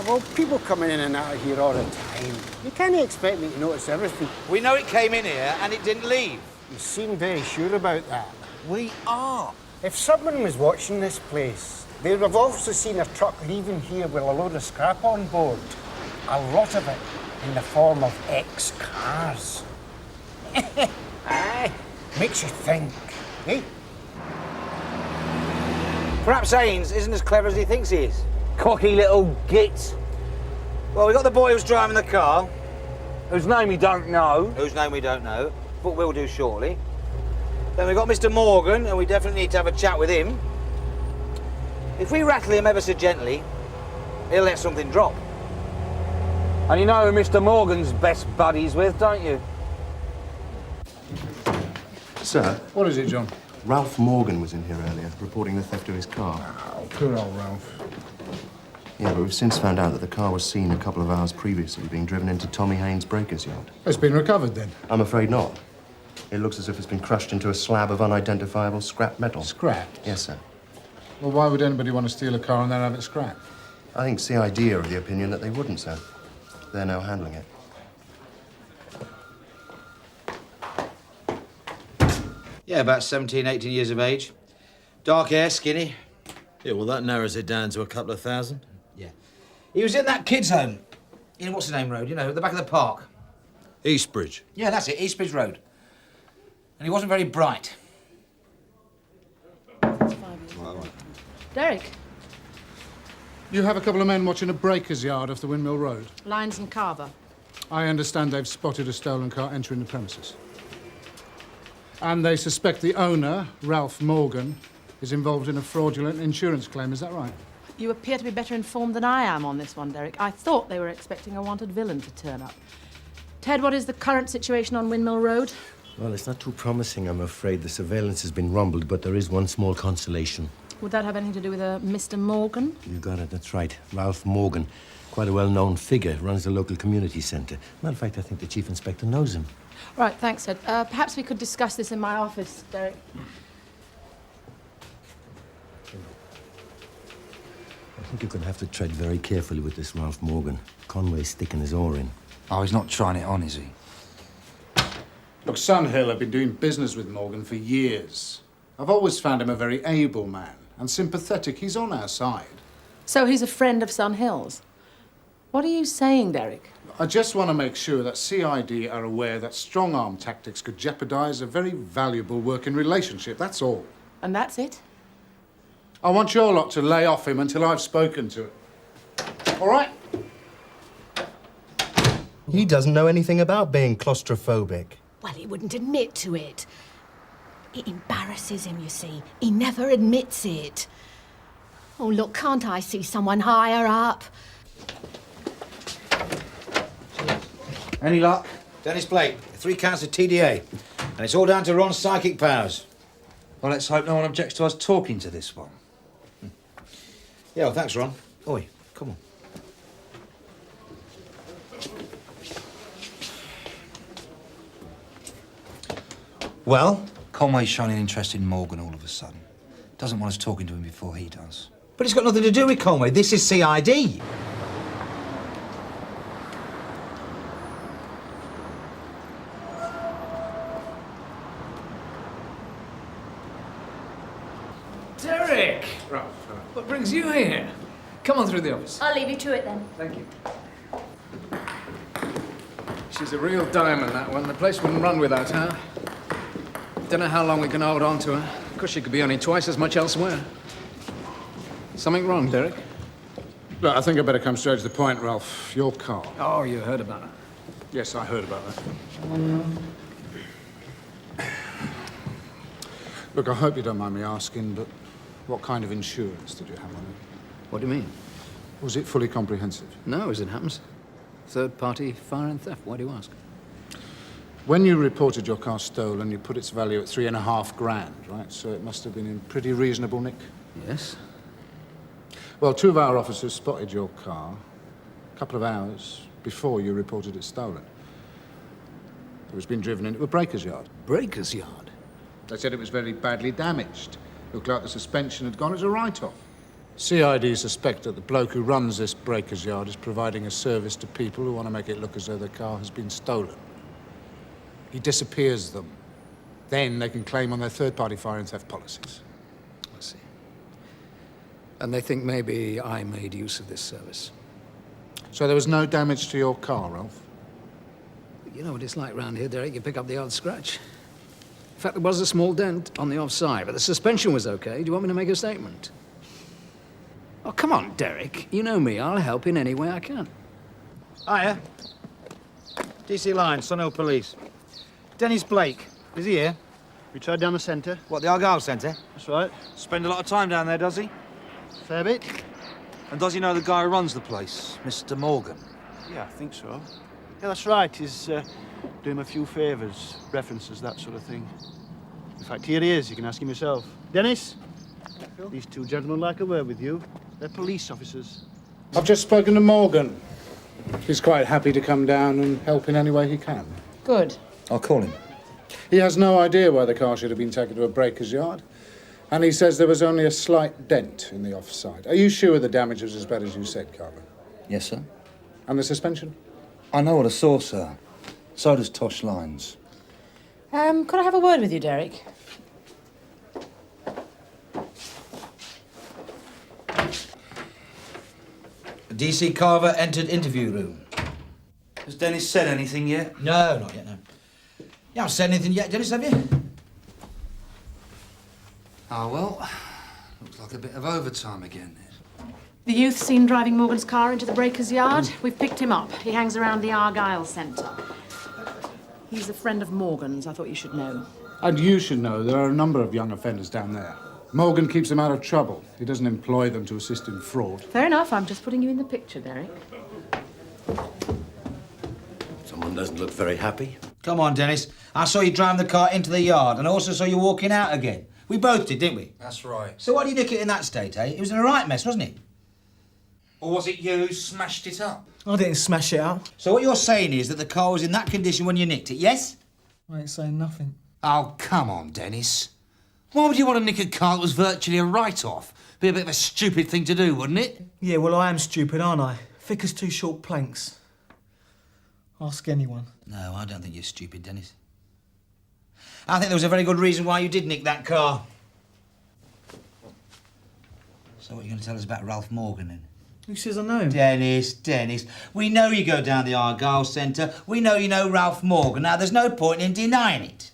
Well, people coming in and out of here all the time. You can't expect me to notice everything.
We know it came in here and it didn't leave.
You seem very sure about that.
We are.
If someone was watching this place, they would have also seen a truck leaving here with a load of scrap on board. A lot of it in the form of ex-cars. Aye, makes you think, eh?
Perhaps Haynes isn't as clever as he thinks he is. Cocky little git. Well, we got the boy who's driving the car.
Whose name we don't know.
Whose name we don't know, but we'll do shortly. Then we got Mr. Morgan, and we definitely need to have a chat with him. If we rattle him ever so gently, he'll let something drop. And you know who Mr. Morgan's best buddies with, don't you?
Sir?
What is it, John?
Ralph Morgan was in here earlier, reporting the theft of his car.
Oh, poor old Ralph.
Yeah, but we've since found out that the car was seen a couple of hours previously being driven into Tommy Haynes' breaker's yard.
It's been recovered, then?
I'm afraid not. It looks as if it's been crushed into a slab of unidentifiable scrap metal.
Scrap?
Yes, sir.
Well, why would anybody want to steal a car and then have it scrapped?
I think CID are of the opinion that they wouldn't, sir. They're now handling it.
Yeah, about 17, 18 years of age. Dark hair, skinny.
Yeah, well, that narrows it down to a couple of thousand.
Yeah. He was in that kids' home. In what's the name road, you know, at the back of the park.
Eastbridge.
Yeah, that's it, Eastbridge Road. And he wasn't very bright.
Derek,
You have a couple of men watching a breaker's yard off the Windmill Road.
Lyons and Carver.
I understand they've spotted a stolen car entering the premises. And they suspect the owner, Ralph Morgan, is involved in a fraudulent insurance claim. Is that right?
You appear to be better informed than I am on this one, Derek. I thought they were expecting a wanted villain to turn up. Ted, what is the current situation on Windmill Road?
Well, it's not too promising, I'm afraid. The surveillance has been rumbled, but there is one small consolation.
Would that have anything to do with Mr. Morgan?
You got it, that's right. Ralph Morgan. Quite a well-known figure, runs the local community centre. Matter of fact, I think the Chief Inspector knows him.
Right, thanks, Ted. Perhaps we could discuss this in my office, Derek.
I think you're going to have to tread very carefully with this Ralph Morgan. Conway's sticking his oar in.
Oh, he's not trying it on, is he?
Look, Sunhill have been doing business with Morgan for years. I've always found him a very able man and sympathetic. He's on our side.
So he's a friend of Sunhill's. What are you saying, Derek?
I just want to make sure that CID are aware that strong-arm tactics could jeopardise a very valuable working relationship, that's all.
And that's it?
I want your lot to lay off him until I've spoken to him. All right?
He doesn't know anything about being claustrophobic.
Well, he wouldn't admit to it. It embarrasses him, you see. He never admits it. Oh, look, can't I see someone higher up?
Any luck? Dennis Blake, 3 counts of TDA. And it's all down to Ron's psychic powers.
Well, let's hope no one objects to us talking to this one.
Yeah, well, thanks, Ron. Oi, come on. Well?
Conway's shown an interest in Morgan all of a sudden. Doesn't want us talking to him before he does.
But it's got nothing to do with Conway. This is CID.
Derek! Right. What brings you here? Come on through the office.
I'll leave you to it then.
Thank you. She's a real diamond, that one. The place wouldn't run without her. Don't know how long we can hold on to her. Of course, she could be earning twice as much elsewhere. Something wrong, Derek?
Look, I think I better come straight to the point, Ralph. Your car.
Oh, you heard about it.
Yes, I heard about that. Look, I hope you don't mind me asking, but what kind of insurance did you have on it?
What do you mean?
Was it fully comprehensive?
No, as it happens. Third-party fire and theft. Why do you ask?
When you reported your car stolen, you put its value at $3.5 grand, right? So it must have been in pretty reasonable nick.
Yes.
Well, 2 of our officers spotted your car a couple of hours before you reported it stolen. It was being driven into a breaker's yard.
Breaker's yard?
They said it was very badly damaged. Looked like the suspension had gone as a write-off. CID suspect that the bloke who runs this breaker's yard is providing a service to people who want to make it look as though their car has been stolen. He disappears them. Then they can claim on their third-party fire and theft policies.
I see. And they think maybe I made use of this service.
So there was no damage to your car, Ralph?
You know what it's like round here, Derek. You pick up the odd scratch. In fact, there was a small dent on the offside, but the suspension was okay. Do you want me to make a statement? Oh, come on, Derek. You know me. I'll help in any way I can.
Hiya. DC Line, Sunhill Police. Dennis Blake. Is he here?
We tried down the centre.
What, the Argyle Centre?
That's right.
Spend a lot of time down there, does he?
Fair bit.
And does he know the guy who runs the place, Mr. Morgan?
Yeah, I think so. Yeah, that's right. He's doing him a few favours, references, that sort of thing. In fact, here he is. You can ask him yourself. Dennis? These two gentlemen like a word with you. They're police officers.
I've just spoken to Morgan. He's quite happy to come down and help in any way he can.
Good.
I'll call him.
He has no idea why the car should have been taken to a breaker's yard. And he says there was only a slight dent in the offside. Are you sure the damage was as bad as you said, Carver?
Yes, sir.
And the suspension?
I know what I saw, sir. So does Tosh Lines.
Could I have a word with you, Derek?
DC Carver entered interview room.
Has Dennis said anything yet?
No, not yet, no. You haven't said anything yet, Dennis, have you?
Ah, well, looks like a bit of overtime again.
The youth seen driving Morgan's car into the breaker's yard. We've picked him up. He hangs around the Argyle Centre. He's a friend of Morgan's. I thought you should know.
And you should know there are a number of young offenders down there. Morgan keeps them out of trouble. He doesn't employ them to assist in fraud.
Fair enough. I'm just putting you in the picture, Derek.
Someone doesn't look very happy.
Come on, Dennis. I saw you driving the car into the yard and I also saw you walking out again. We both did, didn't we?
That's right.
So why did you nick it in that state, eh? It was in a right mess, wasn't it?
Or was it you who smashed it up?
I didn't smash it up.
So what you're saying is that the car was in that condition when you nicked it, yes?
I ain't saying nothing.
Oh, come on, Dennis. Why would you want to nick a car that was virtually a write-off? Be a bit of a stupid thing to do, wouldn't it?
Yeah, well, I am stupid, aren't I? Thick as two short planks. Ask anyone.
No, I don't think you're stupid, Dennis. I think there was a very good reason why you did nick that car. So what are you going to tell us about Ralph Morgan, then?
Who says I know him?
Dennis, we know you go down the Argyle Centre. We know you know Ralph Morgan. Now, there's no point in denying it.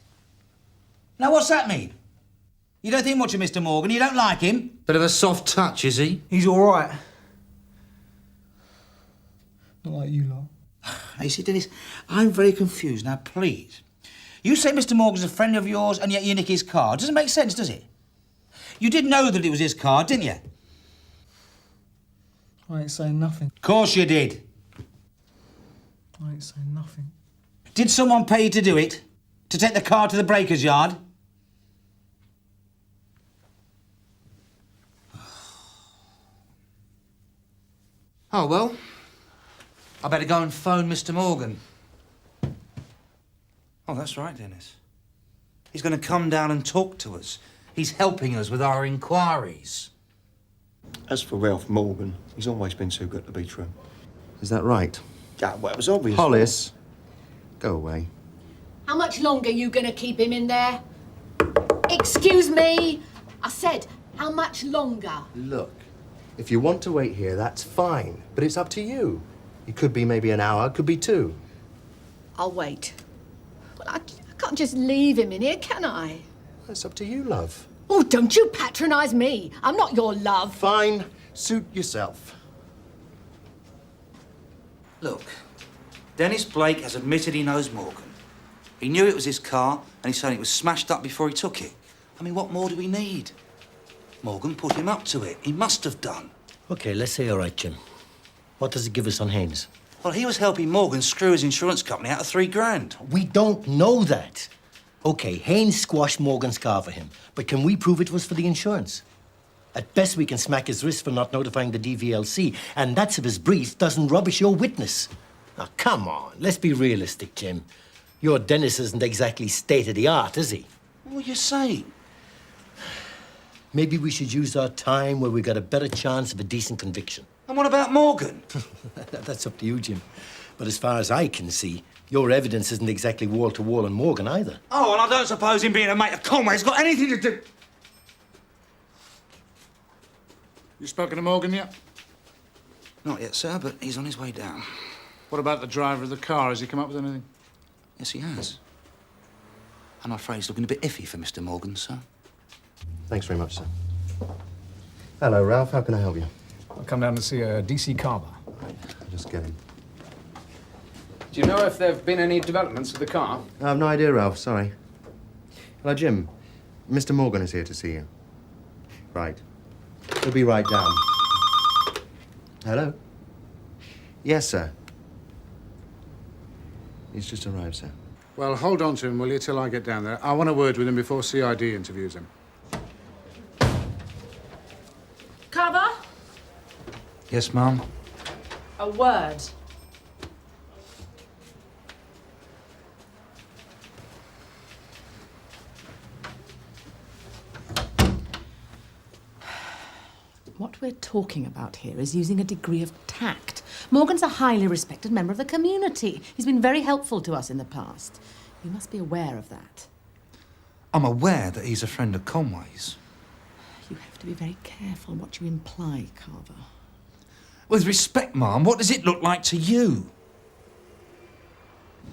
Now, what's that mean? You don't think much of Mr. Morgan? You don't like him?
Bit of a soft touch, is he?
He's all right. Not like you lot.
Now, you see, Dennis, I'm very confused. Now, please. You say Mr. Morgan's a friend of yours and yet you nick his car. Doesn't make sense, does it? You did know that it was his car, didn't you?
I ain't saying nothing.
Of course you did.
I ain't saying nothing.
Did someone pay you to do it? To take the car to the breaker's yard?
Oh, well, I better go and phone Mr. Morgan. Oh, that's right, Dennis. He's going to come down and talk to us. He's helping us with our inquiries.
As for Ralph Morgan, he's always been too good to be true.
Is that right?
Yeah, well, it was obvious.
Hollis, go away.
How much longer are you going to keep him in there? Excuse me? I said, how much longer?
Look, if you want to wait here, that's fine. But it's up to you. It could be maybe an hour, could be 2.
I'll wait. Well, I can't just leave him in here, can I?
That's up to you, love.
Oh, don't you patronise me. I'm not your love.
Fine. Suit yourself.
Look, Dennis Blake has admitted he knows Morgan. He knew it was his car, and he's saying it was smashed up before he took it. I mean, what more do we need? Morgan put him up to it. He must have done.
OK, let's say all right, Jim. What does it give us on Haynes?
Well, he was helping Morgan screw his insurance company out of $3,000.
We don't know that. OK, Haynes squashed Morgan's car for him, but can we prove it was for the insurance? At best, we can smack his wrist for not notifying the DVLC, and that's if his brief doesn't rubbish your witness. Now, come on, let's be realistic, Jim. Your Dennis isn't exactly state-of-the-art, is he?
What are you saying?
Maybe we should use our time where we got a better chance of a decent conviction.
And what about Morgan?
That's up to you, Jim. But as far as I can see, your evidence isn't exactly wall-to-wall on Morgan either.
Oh, and I don't suppose him being a mate of Conway's got anything to do...
You spoken to Morgan yet?
Not yet, sir, but he's on his way down.
What about the driver of the car? Has he come up with anything?
Yes, he has. I'm afraid he's looking a bit iffy for Mr. Morgan, sir.
Thanks very much, sir. Hello, Ralph. How can I help you?
I'll come down to see DC Carver.
Just get in.
Do you know if there have been any developments with the car?
I have no idea, Ralph. Sorry. Hello, Jim. Mr. Morgan is here to see you. Right. He'll be right down. Hello? Yes, sir. He's just arrived, sir.
Well, hold on to him, will you, till I get down there. I want a word with him before CID interviews him.
Carver?
Yes, Mum?
A word. What we're talking about here is using a degree of tact. Morgan's a highly respected member of the community. He's been very helpful to us in the past. You must be aware of that.
I'm aware that he's a friend of Conway's.
You have to be very careful what you imply, Carver.
With respect, Mum, what does it look like to you?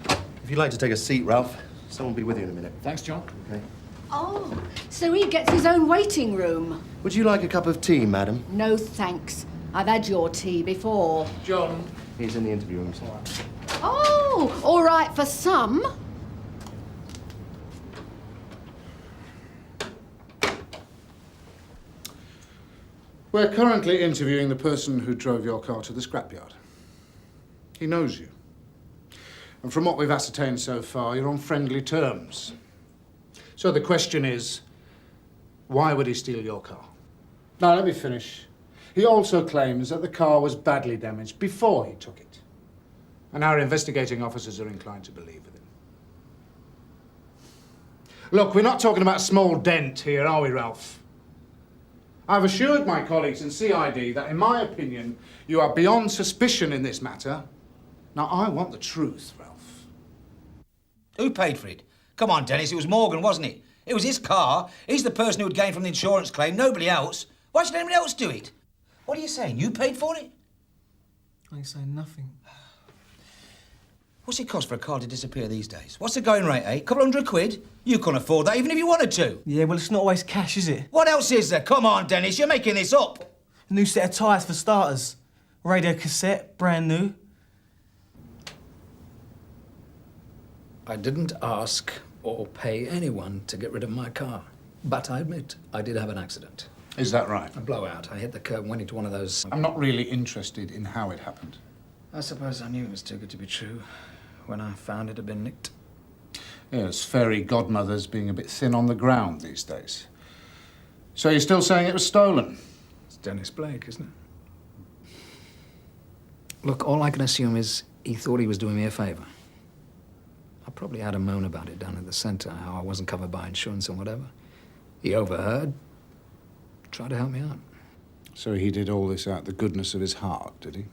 If you'd like to take a seat, Ralph, someone will be with you in a minute.
Thanks, John.
Okay.
Oh, so he gets his own waiting room.
Would you like a cup of tea, madam?
No, thanks. I've had your tea before.
John.
He's in the interview room, sir.
Oh, all right for some.
We're currently interviewing the person who drove your car to the scrapyard. He knows you. And from what we've ascertained so far, you're on friendly terms. So the question is, why would he steal your car? Now, let me finish. He also claims that the car was badly damaged before he took it. And our investigating officers are inclined to believe with him. Look, we're not talking about a small dent here, are we, Ralph? I've assured my colleagues in CID that, in my opinion, you are beyond suspicion in this matter. Now, I want the truth, Ralph.
Who paid for it? Come on, Dennis, it was Morgan, wasn't it? It was his car. He's the person who would gain from the insurance claim, nobody else. Why should anybody else do it? What are you saying? You paid for it?
I ain't saying nothing.
What's it cost for a car to disappear these days? What's the going rate, eh? Couple £100? You couldn't afford that even if you wanted to.
Yeah, well, it's not always cash, is it?
What else is there? Come on, Dennis, you're making this up.
A new set of tyres for starters. Radio cassette, brand new.
I didn't ask or pay anyone to get rid of my car. But I admit, I did have an accident.
Is that right?
A blowout. I hit the curb and went into one of those...
I'm not really interested in how it happened.
I suppose I knew it was too good to be true when I found it had been nicked.
Yes, fairy godmothers being a bit thin on the ground these days. So you're still saying it was stolen?
It's Dennis Blake, isn't it? Look, all I can assume is he thought he was doing me a favour. I probably had a moan about it down at the centre, how I wasn't covered by insurance and whatever. He overheard, tried to help me out.
So he did all this out the goodness of his heart, did he?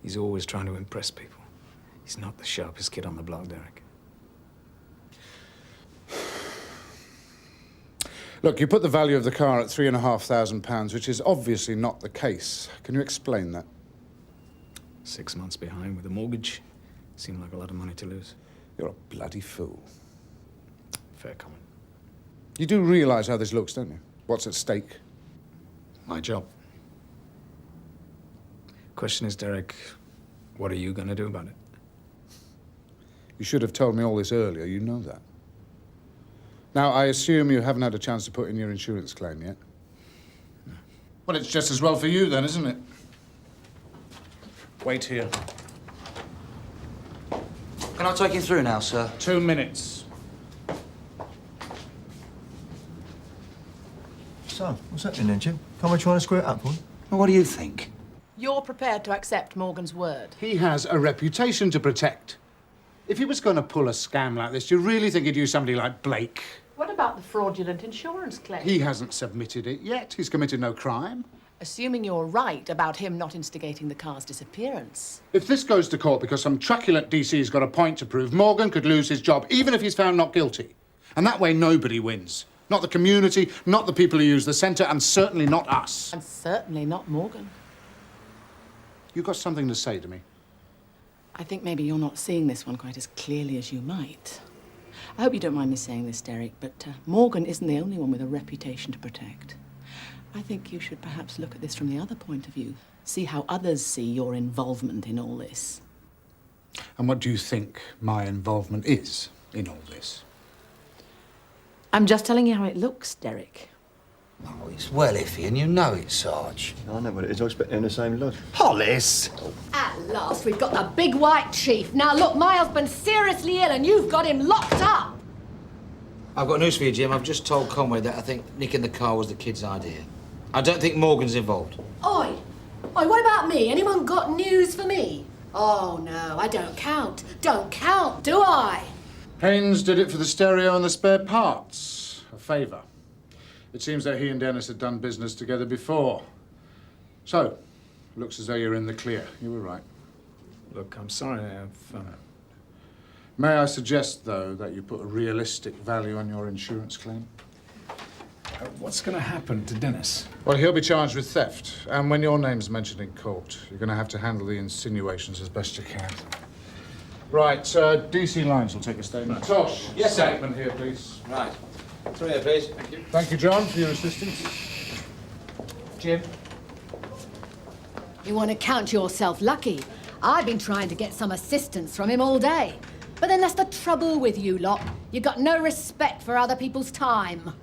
He's always trying to impress people. He's not the sharpest kid on the block, Derek.
Look, you put the value of the car at £3,500, which is obviously not the case. Can you explain that?
6 months behind with a mortgage. Seemed like a lot of money to lose.
You're a bloody fool.
Fair comment.
You do realise how this looks, don't you? What's at stake?
My job. Question is, Derek, what are you going to do about it?
You should have told me all this earlier. You know that. Now, I assume you haven't had a chance to put in your insurance claim yet? No. Well, it's just as well for you then, isn't it? Wait here.
Can I take you through now, sir?
2 minutes.
So, what's happening then, Jim? Can't we try and square it up, boy?
Well, what do you think?
You're prepared to accept Morgan's word?
He has a reputation to protect. If he was going to pull a scam like this, do you really think he'd use somebody like Blake?
What about the fraudulent insurance claim?
He hasn't submitted it yet. He's committed no crime.
Assuming you're right about him not instigating the car's disappearance.
If this goes to court because some truculent DC's got a point to prove, Morgan could lose his job, even if he's found not guilty. And that way, nobody wins. Not the community, not the people who use the centre, and certainly not us.
And certainly not Morgan.
You got something to say to me?
I think maybe you're not seeing this one quite as clearly as you might. I hope you don't mind me saying this, Derek, but Morgan isn't the only one with a reputation to protect. I think you should perhaps look at this from the other point of view. See how others see your involvement in all this.
And what do you think my involvement is in all this?
I'm just telling you how it looks, Derek.
Oh, it's well iffy, and you know it, Sarge.
I know what it is. I expect they're in the same lot.
Hollis!
At last, we've got the big white chief. Now, look, my husband's seriously ill and you've got him locked up.
I've got news for you, Jim. I've just told Conway that I think nicking the car was the kid's idea. I don't think Morgan's involved.
Oi, what about me? Anyone got news for me? Oh, no, I don't count. Don't count, do I?
Haynes did it for the stereo and the spare parts. A favour. It seems that he and Dennis had done business together before. So, looks as though you're in the clear. You were right.
Look, I'm sorry,
May I suggest, though, that you put a realistic value on your insurance claim?
What's going to happen to Dennis?
Well, he'll be charged with theft. And when your name's mentioned in court, you're going to have to handle the insinuations as best you can. Right, DC Lines will take a statement.
Right.
Tosh,
yes, sir.
statement here, please.
Right. Through here, please. Thank you.
Thank you, John, for your assistance.
Jim?
You want to count yourself lucky. I've been trying to get some assistance from him all day. But then that's the trouble with you lot. You've got no respect for other people's time.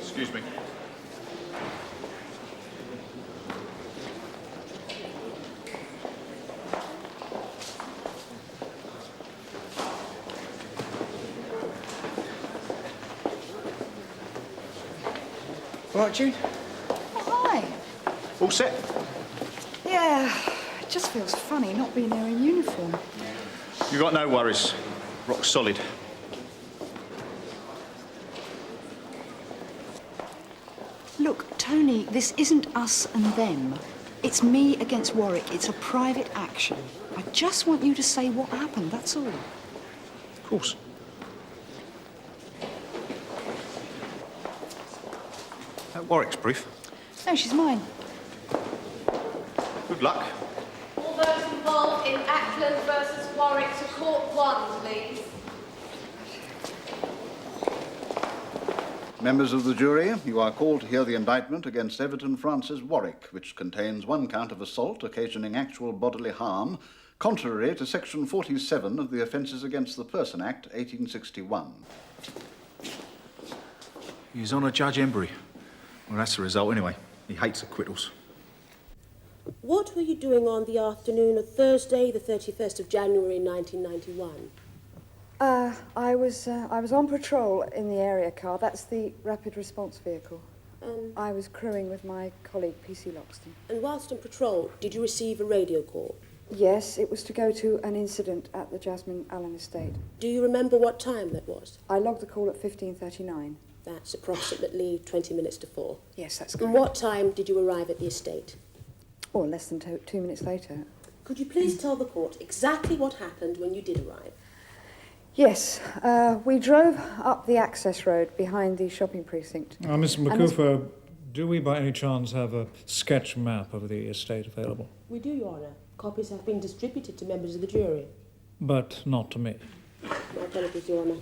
Excuse me.
Right, Jude?
Oh, hi.
All set?
Yeah, it just feels funny not being there in uniform.
You got no worries. Rock solid.
Look, Tony, this isn't us and them. It's me against Warwick. It's a private action. I just want you to say what happened, that's all.
Of course. Warwick's brief.
No, she's mine.
Good luck.
All those involved in Ackland versus Warwick to court 1, please.
Members of the jury, you are called to hear the indictment against Everton Francis Warwick, which contains 1 count of assault occasioning actual bodily harm, contrary to Section 47 of the Offences Against the Person Act, 1861.
He's on a Judge Embry. Well, that's the result anyway. He hates acquittals.
What were you doing on the afternoon of Thursday, the 31st of January, 1991?
I was on patrol in the area car. That's the rapid response vehicle. I was crewing with my colleague, PC Loxton.
And whilst on patrol, did you receive a radio call?
Yes, it was to go to an incident at the Jasmine Allen estate.
Do you remember what time that was?
I logged the call at 15:39.
That's approximately 20 minutes to 4.
Yes, that's
And
correct.
what time did you arrive at the estate?
Or less than 2 minutes later.
Could you please tell the court exactly what happened when you did arrive?
Yes, we drove up the access road behind the shopping precinct.
Mr.
And as-
McCooper, do we by any chance have a sketch map of the estate available?
We do, Your Honour. Copies have been distributed to members of the jury.
But not to me.
My apologies, Your Honour.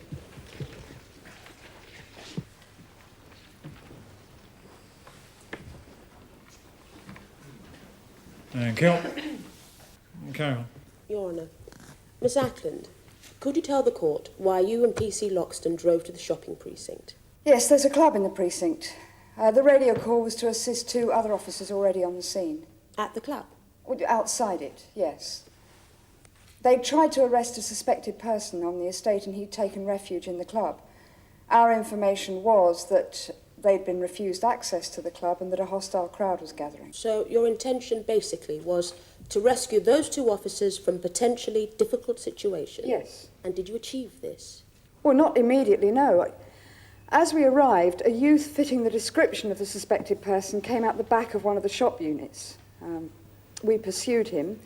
Thank you. Carry on.
Your Honour. Miss Ackland, could you tell the court why you and PC Loxton drove to the shopping precinct?
Yes, there's a club in the precinct. The radio call was to assist 2 other officers already on the scene.
At the club?
Outside it, yes. They'd tried to arrest a suspected person on the estate and he'd taken refuge in the club. Our information was that they'd been refused access to the club and that a hostile crowd was gathering.
So your intention basically was to rescue those 2 officers from potentially difficult situations?
Yes.
And did you achieve this?
Well, not immediately, no. As we arrived, a youth fitting the description of the suspected person came out the back of one of the shop units. We pursued him,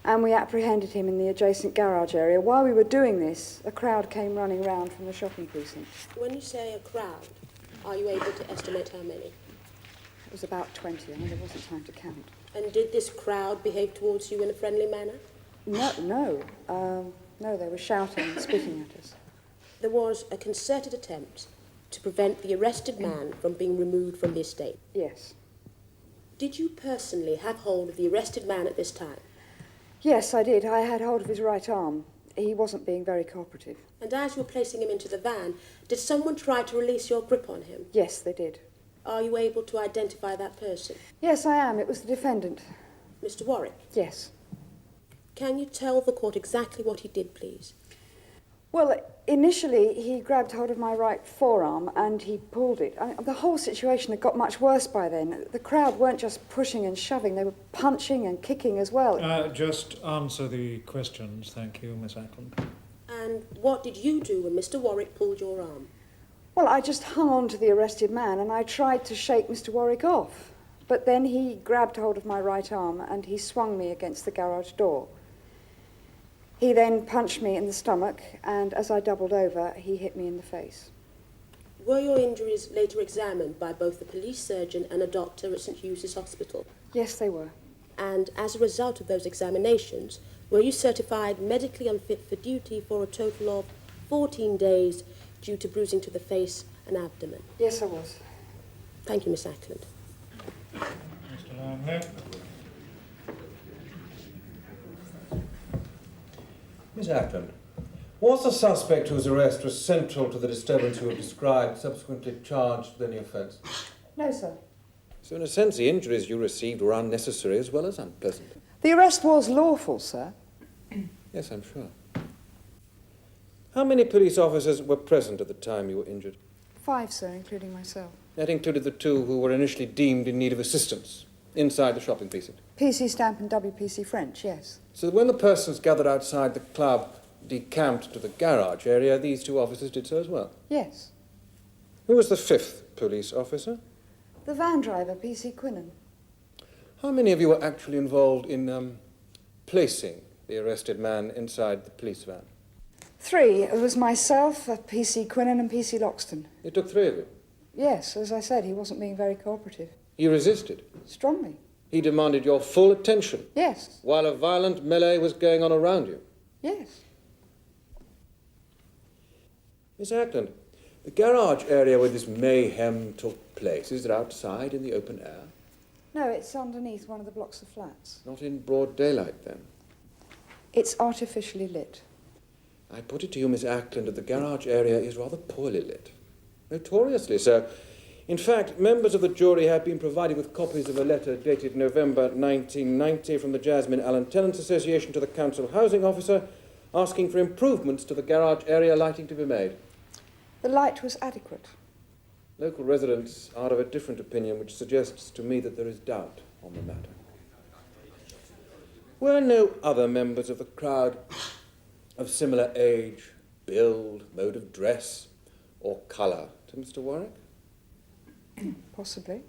and we apprehended him in the adjacent garage area. While we were doing this, a crowd came running round from the shopping precinct.
When you say a crowd, are you able to estimate how many?
It was about 20, and there wasn't time to count.
And did this crowd behave towards you in a friendly manner?
No, they were shouting and spitting at us.
There was a concerted attempt to prevent the arrested man from being removed from the estate?
Yes.
Did you personally have hold of the arrested man at this time?
Yes, I did. I had hold of his right arm. He wasn't being very cooperative.
And as you were placing him into the van, did someone try to release your grip on him?
Yes, they did.
Are you able to identify that person?
Yes, I am. It was the defendant.
Mr. Warwick?
Yes.
Can you tell the court exactly what he did, please?
Well, initially he grabbed hold of my right forearm and he pulled it. The whole situation had got much worse by then. The crowd weren't just pushing and shoving, they were punching and kicking as well.
Just answer the questions, thank you, Miss Ackland.
And what did you do when Mr. Warwick pulled your arm?
Well, I just hung on to the arrested man and I tried to shake Mr. Warwick off. But then he grabbed hold of my right arm and he swung me against the garage door. He then punched me in the stomach, and as I doubled over, he hit me in the face.
Were your injuries later examined by both the police surgeon and a doctor at St. Hugh's Hospital?
Yes, they were.
And as a result of those examinations, were you certified medically unfit for duty for a total of 14 days due to bruising to the face and abdomen?
Yes, I was.
Thank you, Miss Ackland.
Mr. Langley.
Miss Ackland, was the suspect whose arrest was central to the disturbance you have described subsequently charged with any offence?
No, sir.
So in a sense, the injuries you received were unnecessary as well as unpleasant.
The arrest was lawful, sir.
Yes, I'm sure. How many police officers were present at the time you were injured?
5, sir, including myself.
That included the 2 who were initially deemed in need of assistance inside the shopping precinct.
PC Stamp and WPC French, yes.
So that when the persons gathered outside the club decamped to the garage area, these 2 officers did so as well?
Yes.
Who was the 5th police officer?
The van driver, PC Quinnan.
How many of you were actually involved in placing the arrested man inside the police van?
3. It was myself, PC Quinnan and PC Loxton.
It took 3 of you?
Yes, as I said, he wasn't being very cooperative.
He resisted?
Strongly.
He demanded your full attention?
Yes.
While a violent melee was going on around you?
Yes.
Miss Ackland, the garage area where this mayhem took place, is it outside in the open air?
No, it's underneath one of the blocks of flats.
Not in broad daylight, then?
It's artificially lit.
I put it to you, Miss Ackland, that the garage area is rather poorly lit. Notoriously so. In fact, members of the jury have been provided with copies of a letter dated November 1990 from the Jasmine Allen Tenants Association to the Council Housing Officer asking for improvements to the garage area lighting to be made.
The light was adequate.
Local residents are of a different opinion, which suggests to me that there is doubt on the matter. Were no other members of the crowd of similar age, build, mode of dress, or colour to Mr. Warwick?
Possibly.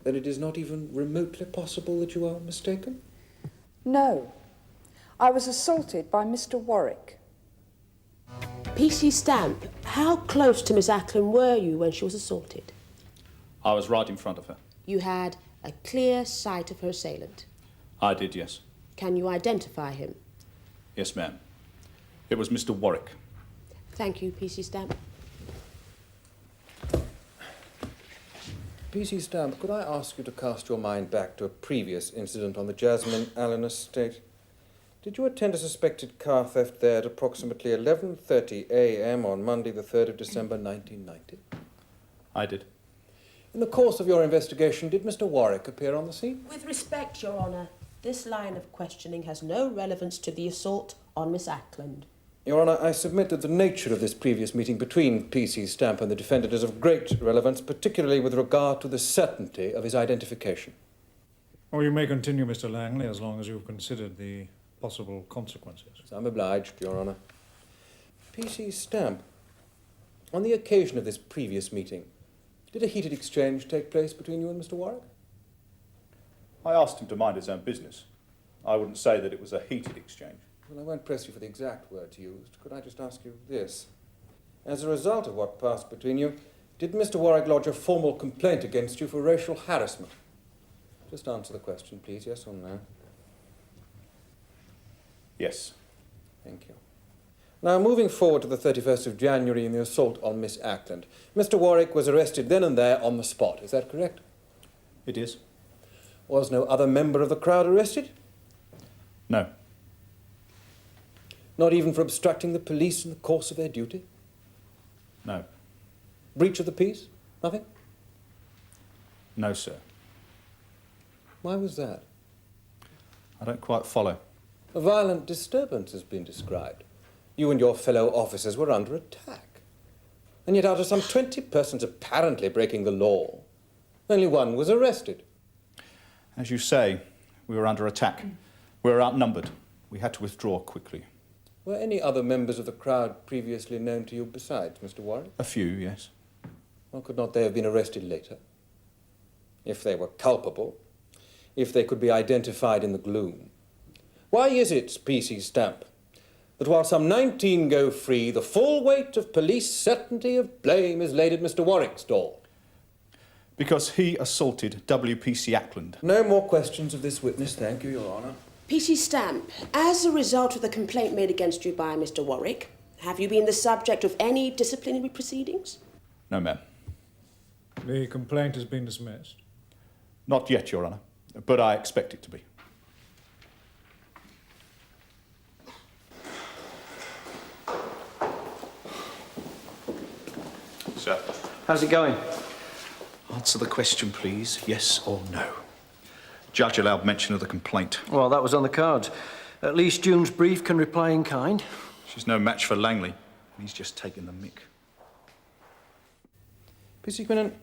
Then it is not even remotely possible that you are mistaken?
No. I was assaulted by Mr. Warwick.
PC Stamp, how close to Miss Ackland were you when she was assaulted?
I was right in front of her.
You had a clear sight of her assailant.
I did, yes.
Can you identify him?
Yes, ma'am. It was Mr. Warwick.
Thank you, PC Stamp.
PC Stamp, could I ask you to cast your mind back to a previous incident on the Jasmine Allen estate? Did you attend a suspected car theft there at approximately 11:30 a.m. on Monday, the 3rd of December, 1990?
I did.
In the course of your investigation, did Mr. Warwick appear on the scene?
With respect, Your Honour, this line of questioning has no relevance to the assault on Miss Ackland.
Your Honour, I submit that the nature of this previous meeting between PC Stamp and the defendant is of great relevance, particularly with regard to the certainty of his identification.
Or you may continue, Mr. Langley, as long as you've considered the possible consequences.
I'm obliged, Your Honour. PC Stamp, on the occasion of this previous meeting, did a heated exchange take place between you and Mr. Warwick?
I asked him to mind his own business. I wouldn't say that it was a heated exchange.
Well, I won't press you for the exact words used. Could I just ask you this? As a result of what passed between you, did Mr. Warwick lodge a formal complaint against you for racial harassment? Just answer the question, please, yes or no?
Yes.
Thank you. Now, moving forward to the 31st of January in the assault on Miss Ackland, Mr. Warwick was arrested then and there on the spot. Is that correct?
It is.
Was no other member of the crowd arrested?
No.
Not even for obstructing the police in the course of their duty?
No.
Breach of the peace? Nothing?
No, sir.
Why was that?
I don't quite follow.
A violent disturbance has been described. You and your fellow officers were under attack. And yet out of some 20 persons apparently breaking the law, only one was arrested.
As you say, we were under attack. We were outnumbered. We had to withdraw quickly.
Were any other members of the crowd previously known to you besides Mr. Warwick?
A few, yes.
Well, could not they have been arrested later? If they were culpable, if they could be identified in the gloom. Why is it, PC Stamp, that while some 19 go free, the full weight of police certainty of blame is laid at Mr. Warwick's door?
Because he assaulted WPC Ackland.
No more questions of this witness, thank you, Your Honour.
PC Stamp, as a result of the complaint made against you by Mr. Warwick, have you been the subject of any disciplinary proceedings?
No, ma'am.
The complaint has been dismissed?
Not yet, Your Honour, but I expect it to be. Sir.
How's it going?
Answer the question, please. Yes or no. Judge allowed mention of the complaint.
Well, that was on the cards. At least June's brief can reply in kind.
She's no match for Langley. He's just taking the mick.
PC Quinnen,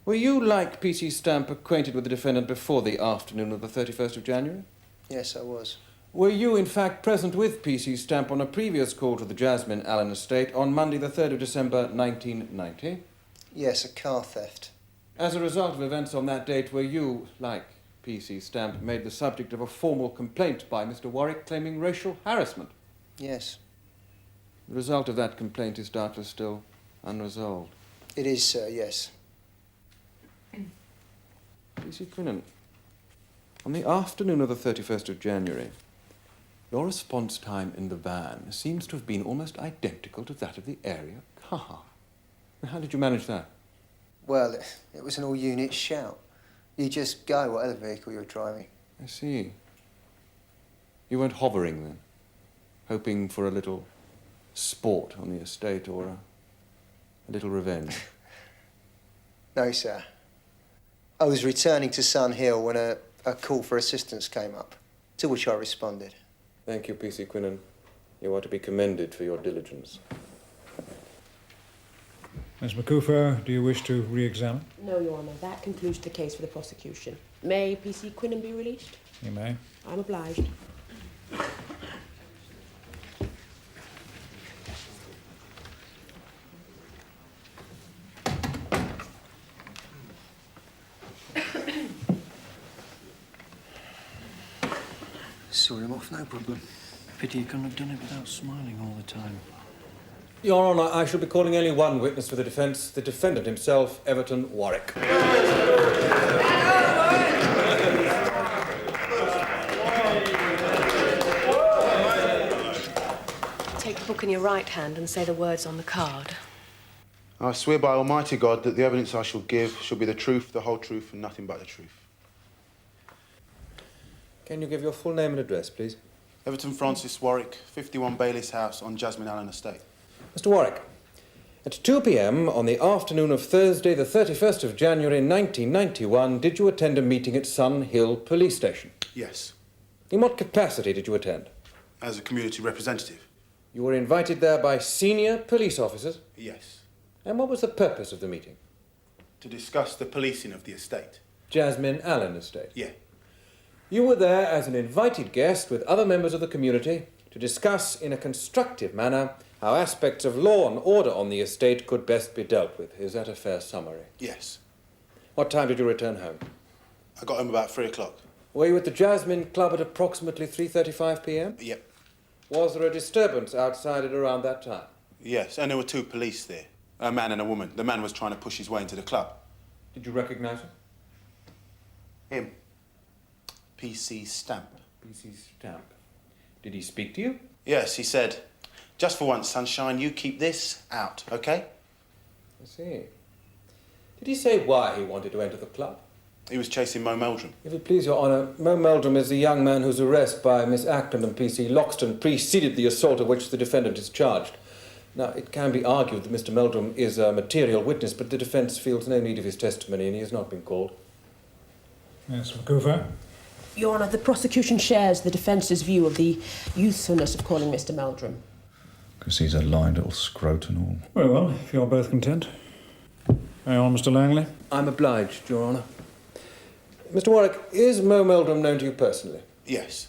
were you, like PC Stamp, acquainted with the defendant before the afternoon of the 31st of January?
Yes, I was.
Were you, in fact, present with PC Stamp on a previous call to the Jasmine Allen estate on Monday, the 3rd of December, 1990?
Yes, a car theft.
As a result of events on that date, were you, like PC Stamp, made the subject of a formal complaint by Mr. Warwick claiming racial harassment?
Yes.
The result of that complaint is doubtless still unresolved.
It is, sir, yes.
PC Quinnen, on the afternoon of the 31st of January, your response time in the van seems to have been almost identical to that of the area car. How did you manage that?
Well, it was an all-unit shout. You just go, whatever vehicle you're driving.
I see. You weren't hovering then, hoping for a little sport on the estate or a little revenge?
No, sir. I was returning to Sun Hill when a call for assistance came up, to which I responded.
Thank you, P.C. Quinnan. You are to be commended for your diligence.
Miss McCoofer, do you wish to re-examine?
No, Your Honour. That concludes the case for the prosecution. May P.C. Quinnan be released?
You may.
I'm obliged.
Saw him off, no problem. Pity you couldn't have done it without smiling all the time.
Your Honour, I shall be calling only one witness for the defence, the defendant himself, Everton Warwick.
Take the book in your right hand and say the words on the card.
I swear by Almighty God that the evidence I shall give shall be the truth, the whole truth, and nothing but the truth.
Can you give your full name and address, please?
Everton Francis Warwick, 51 Baylis House on Jasmine Allen Estate.
Mr. Warwick, at 2 p.m. on the afternoon of Thursday, the 31st of January 1991, did you attend a meeting at Sun Hill Police Station?
Yes.
In what capacity did you attend?
As a community representative.
You were invited there by senior police officers?
Yes.
And what was the purpose of the meeting?
To discuss the policing of the estate.
Jasmine Allen Estate?
Yeah.
You were there as an invited guest with other members of the community to discuss in a constructive manner how aspects of law and order on the estate could best be dealt with. Is that a fair summary?
Yes.
What time did you return home?
I got home about 3 o'clock.
Were you at the Jasmine Club at approximately 3:35 p.m?
Yep.
Was there a disturbance outside at around that time?
Yes, and there were 2 police there. A man and a woman. The man was trying to push his way into the club.
Did you recognise him?
Him. P.C. Stamp.
P.C. Stamp. Did he speak to you?
Yes, he said, "Just for once, sunshine, you keep this out, OK?"
I see. Did he say why he wanted to enter the club?
He was chasing Mo Meldrum.
If it please your honour, Mo Meldrum is the young man whose arrest by Miss Ackland and P.C. Loxton preceded the assault of which the defendant is charged. Now, it can be argued that Mr. Meldrum is a material witness, but the defence feels no need of his testimony and he has not been called.
Yes, McCoofer.
Your Honour, the prosecution shares the defence's view of the usefulness of calling Mr. Meldrum.
Because he's a lying little scrote and all.
Very well, if you're both content. Hang on, Mr. Langley.
I'm obliged, Your Honour. Mr. Warwick, is Mo Meldrum known to you personally?
Yes.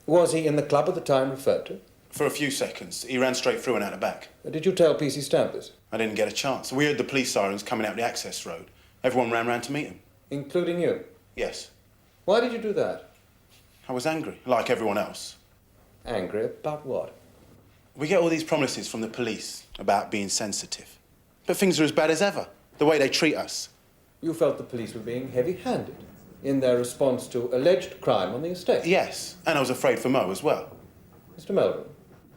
Was he in the club at the time referred to?
For a few seconds. He ran straight through and out the back.
Did you tell P.C. Stamp this?
I didn't get a chance. We heard the police sirens coming out the access road. Everyone ran round to meet him.
Including you?
Yes.
Why did you do that?
I was angry, like everyone else.
Angry about what?
We get all these promises from the police about being sensitive. But things are as bad as ever, the way they treat us.
You felt the police were being heavy-handed in their response to alleged crime on the estate?
Yes, and I was afraid for Mo as well.
Mr. Meldrum?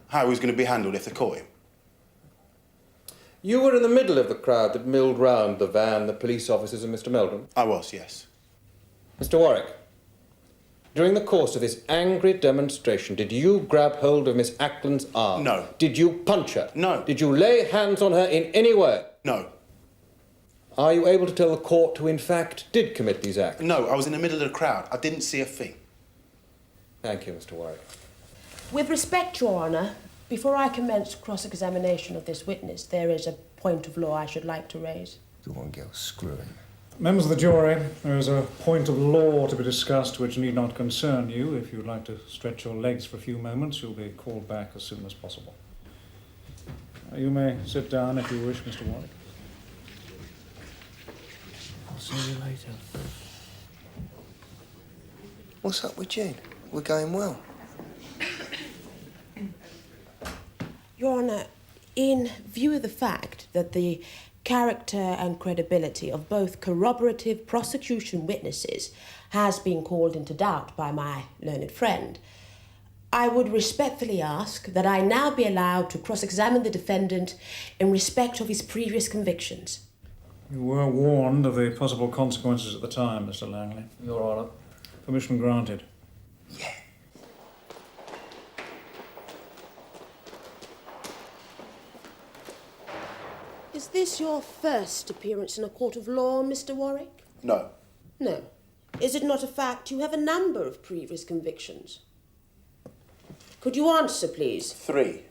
How he was going to be handled if they caught him.
You were in the middle of the crowd that milled round the van, the police officers and Mr. Meldrum?
I was, yes.
Mr. Warwick, during the course of this angry demonstration, did you grab hold of Miss Ackland's arm?
No.
Did you punch her?
No.
Did you lay hands on her in any way?
No.
Are you able to tell the court who, in fact, did commit these acts?
No, I was in the middle of the crowd. I didn't see a thing.
Thank you, Mr. Warwick.
With respect, Your Honour, before I commence cross-examination of this witness, there is a point of law I should like to raise.
Go on, girl, screw him.
Members of the jury, there is a point of law to be discussed which need not concern you. If you'd like to stretch your legs for a few moments, you'll be called back as soon as possible. You may sit down if you wish, Mr. Warwick.
I'll see you later.
What's up with June? We're going well.
Your Honour, in view of the fact that the character and credibility of both corroborative prosecution witnesses has been called into doubt by my learned friend, I would respectfully ask that I now be allowed to cross-examine the defendant in respect of his previous convictions.
You were warned of the possible consequences at the time, Mr. Langley.
Your Honour.
Permission granted.
Is this your first appearance in a court of law, Mr. Warwick?
No.
No. Is it not a fact you have a number of previous convictions? Could you answer, please?
3.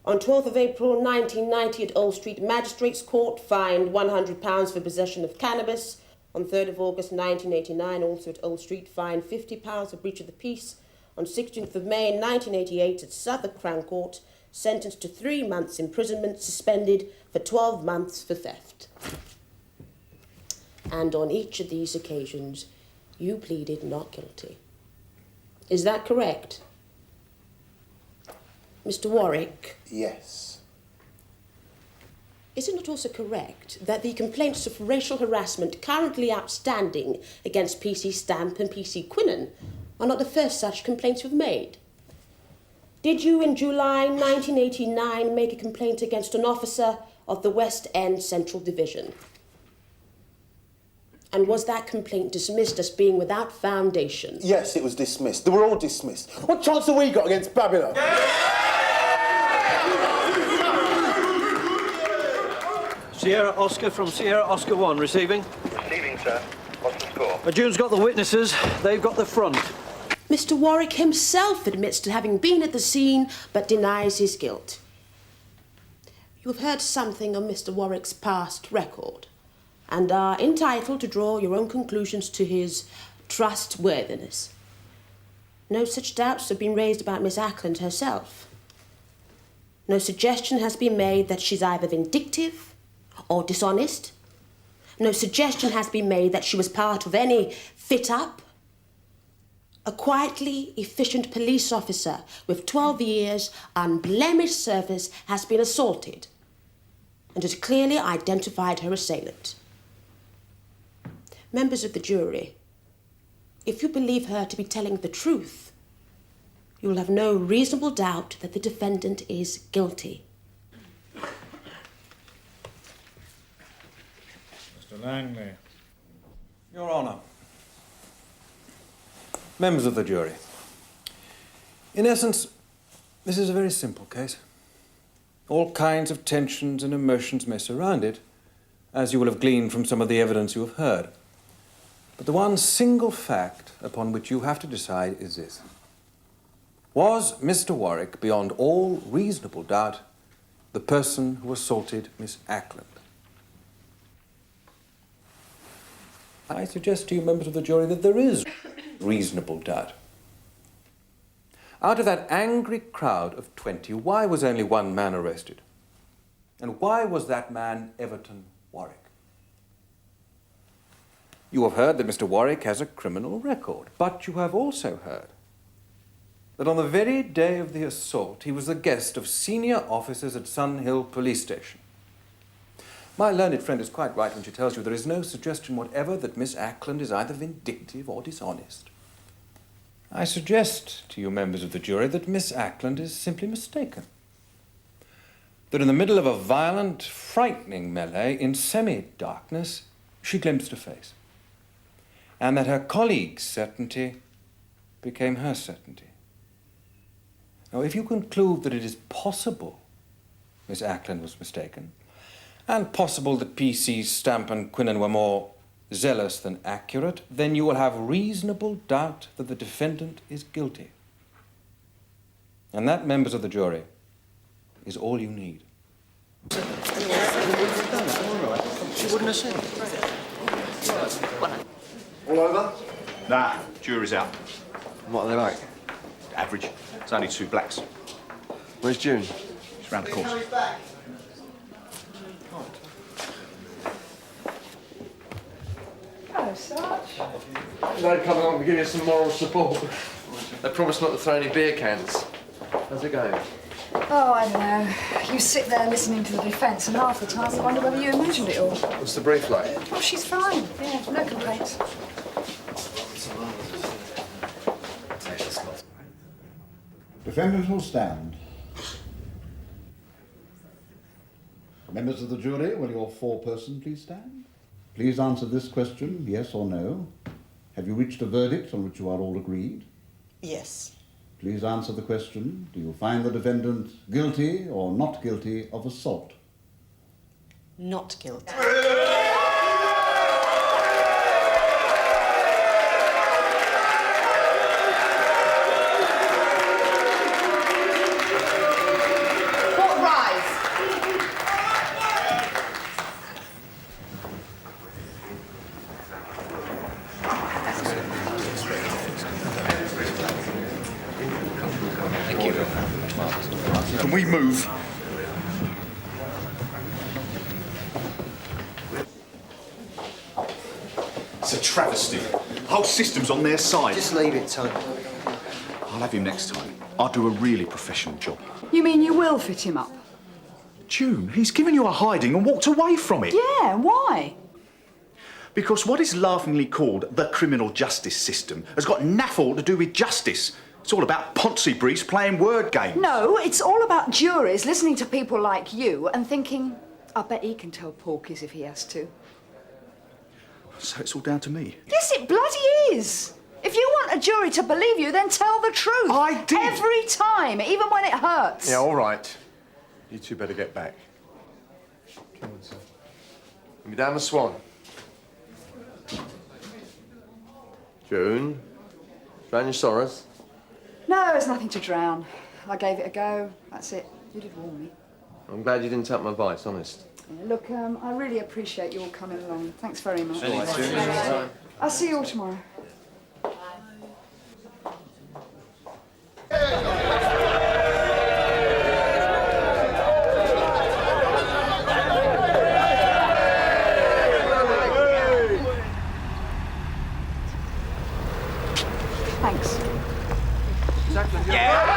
On 12th of April 1990 at Old Street Magistrates Court, fined £100 for possession of cannabis. On 3rd of August 1989, also at Old Street, fined £50 for breach of the peace. On 16th of May 1988 at Southwark Crown Court, sentenced to 3 months imprisonment, suspended for 12 months for theft. And on each of these occasions, you pleaded not guilty. Is that correct? Mr. Warwick?
Yes.
Is it not also correct that the complaints of racial harassment currently outstanding against PC Stamp and PC Quinnen are not the first such complaints you've made? Did you, in July 1989, make a complaint against an officer of the West End Central Division? And was that complaint dismissed as being without foundation?
Yes, it was dismissed. They were all dismissed. What chance have we got against Babylon?
Sierra Oscar from Sierra Oscar 1, receiving.
Receiving, sir. What's the score?
June's got the witnesses, they've got the front.
Mr. Warwick himself admits to having been at the scene, but denies his guilt. You have heard something of Mr. Warwick's past record, and are entitled to draw your own conclusions to his trustworthiness. No such doubts have been raised about Miss Ackland herself. No suggestion has been made that she's either vindictive or dishonest. No suggestion has been made that she was part of any fit-up. A quietly efficient police officer with 12 years unblemished service has been assaulted and has clearly identified her assailant. Members of the jury, if you believe her to be telling the truth, you will have no reasonable doubt that the defendant is guilty.
Mr. Langley.
Your Honour. Members of the jury. In essence, this is a very simple case. All kinds of tensions and emotions may surround it, as you will have gleaned from some of the evidence you have heard. But the one single fact upon which you have to decide is this. Was Mr. Warwick, beyond all reasonable doubt, the person who assaulted Miss Ackland? I suggest to you, members of the jury, that there is reasonable doubt. Out of that angry crowd of 20, why was only one man arrested? And why was that man Everton Warwick? You have heard that Mr. Warwick has a criminal record, but you have also heard that on the very day of the assault, he was the guest of senior officers at Sun Hill Police Station. My learned friend is quite right when she tells you there is no suggestion whatever that Miss Ackland is either vindictive or dishonest. I suggest to you, members of the jury, that Miss Ackland is simply mistaken. That in the middle of a violent, frightening melee in semi-darkness, she glimpsed a face. And that her colleague's certainty became her certainty. Now, if you conclude that it is possible Miss Ackland was mistaken, and possible that PC's Stamp and Quinnen were more zealous than accurate, then you will have reasonable doubt that the defendant is guilty. And that, members of the jury, is all you need.
She wouldn't have said it.
All over?
Nah, jury's out.
What are they like?
Average. It's only 2 blacks.
Where's June?
She's round the corner.
Oh, Sarge.
They'd come along to give you some moral support. They promised not to throw any beer cans. How's it going?
Oh, I don't know. You sit there listening to the defence, and half the time you wonder whether you imagined it all.
What's the brief like?
Oh, she's fine. Yeah, no complaints.
Defendant will stand. Members of the jury, will your foreperson please stand? Please answer this question, yes or no. Have you reached a verdict on which you are all agreed?
Yes.
Please answer the question, do you find the defendant guilty or not guilty of assault?
not guilty.
Court rise.
Thank you. Can we move? It's a travesty. The whole system's on their side.
Just leave it, Tony.
I'll have him next time. I'll do a really professional job.
You mean you will fit him up?
June, he's given you a hiding and walked away from it.
Yeah, why?
Because what is laughingly called the criminal justice system has got naff all to do with justice. It's all about Ponzi briefs playing word games.
No, it's all about juries listening to people like you and thinking, I bet he can tell porkies if he has to.
So it's all down to me.
Yes, it bloody is. If you want a jury to believe you, then tell the truth.
I did.
Every time, even when it hurts.
Yeah, all right. You two better get back. Come on, sir. Let me down the Swan. June, drown your sorrows.
No, there's nothing to drown. I gave it a go. That's it. You did warn me.
I'm glad you didn't take my advice, honest.
Yeah, look, I really appreciate you all coming along. Thanks very much.
Anytime.
I'll see you all tomorrow.
Thanks.
Yeah!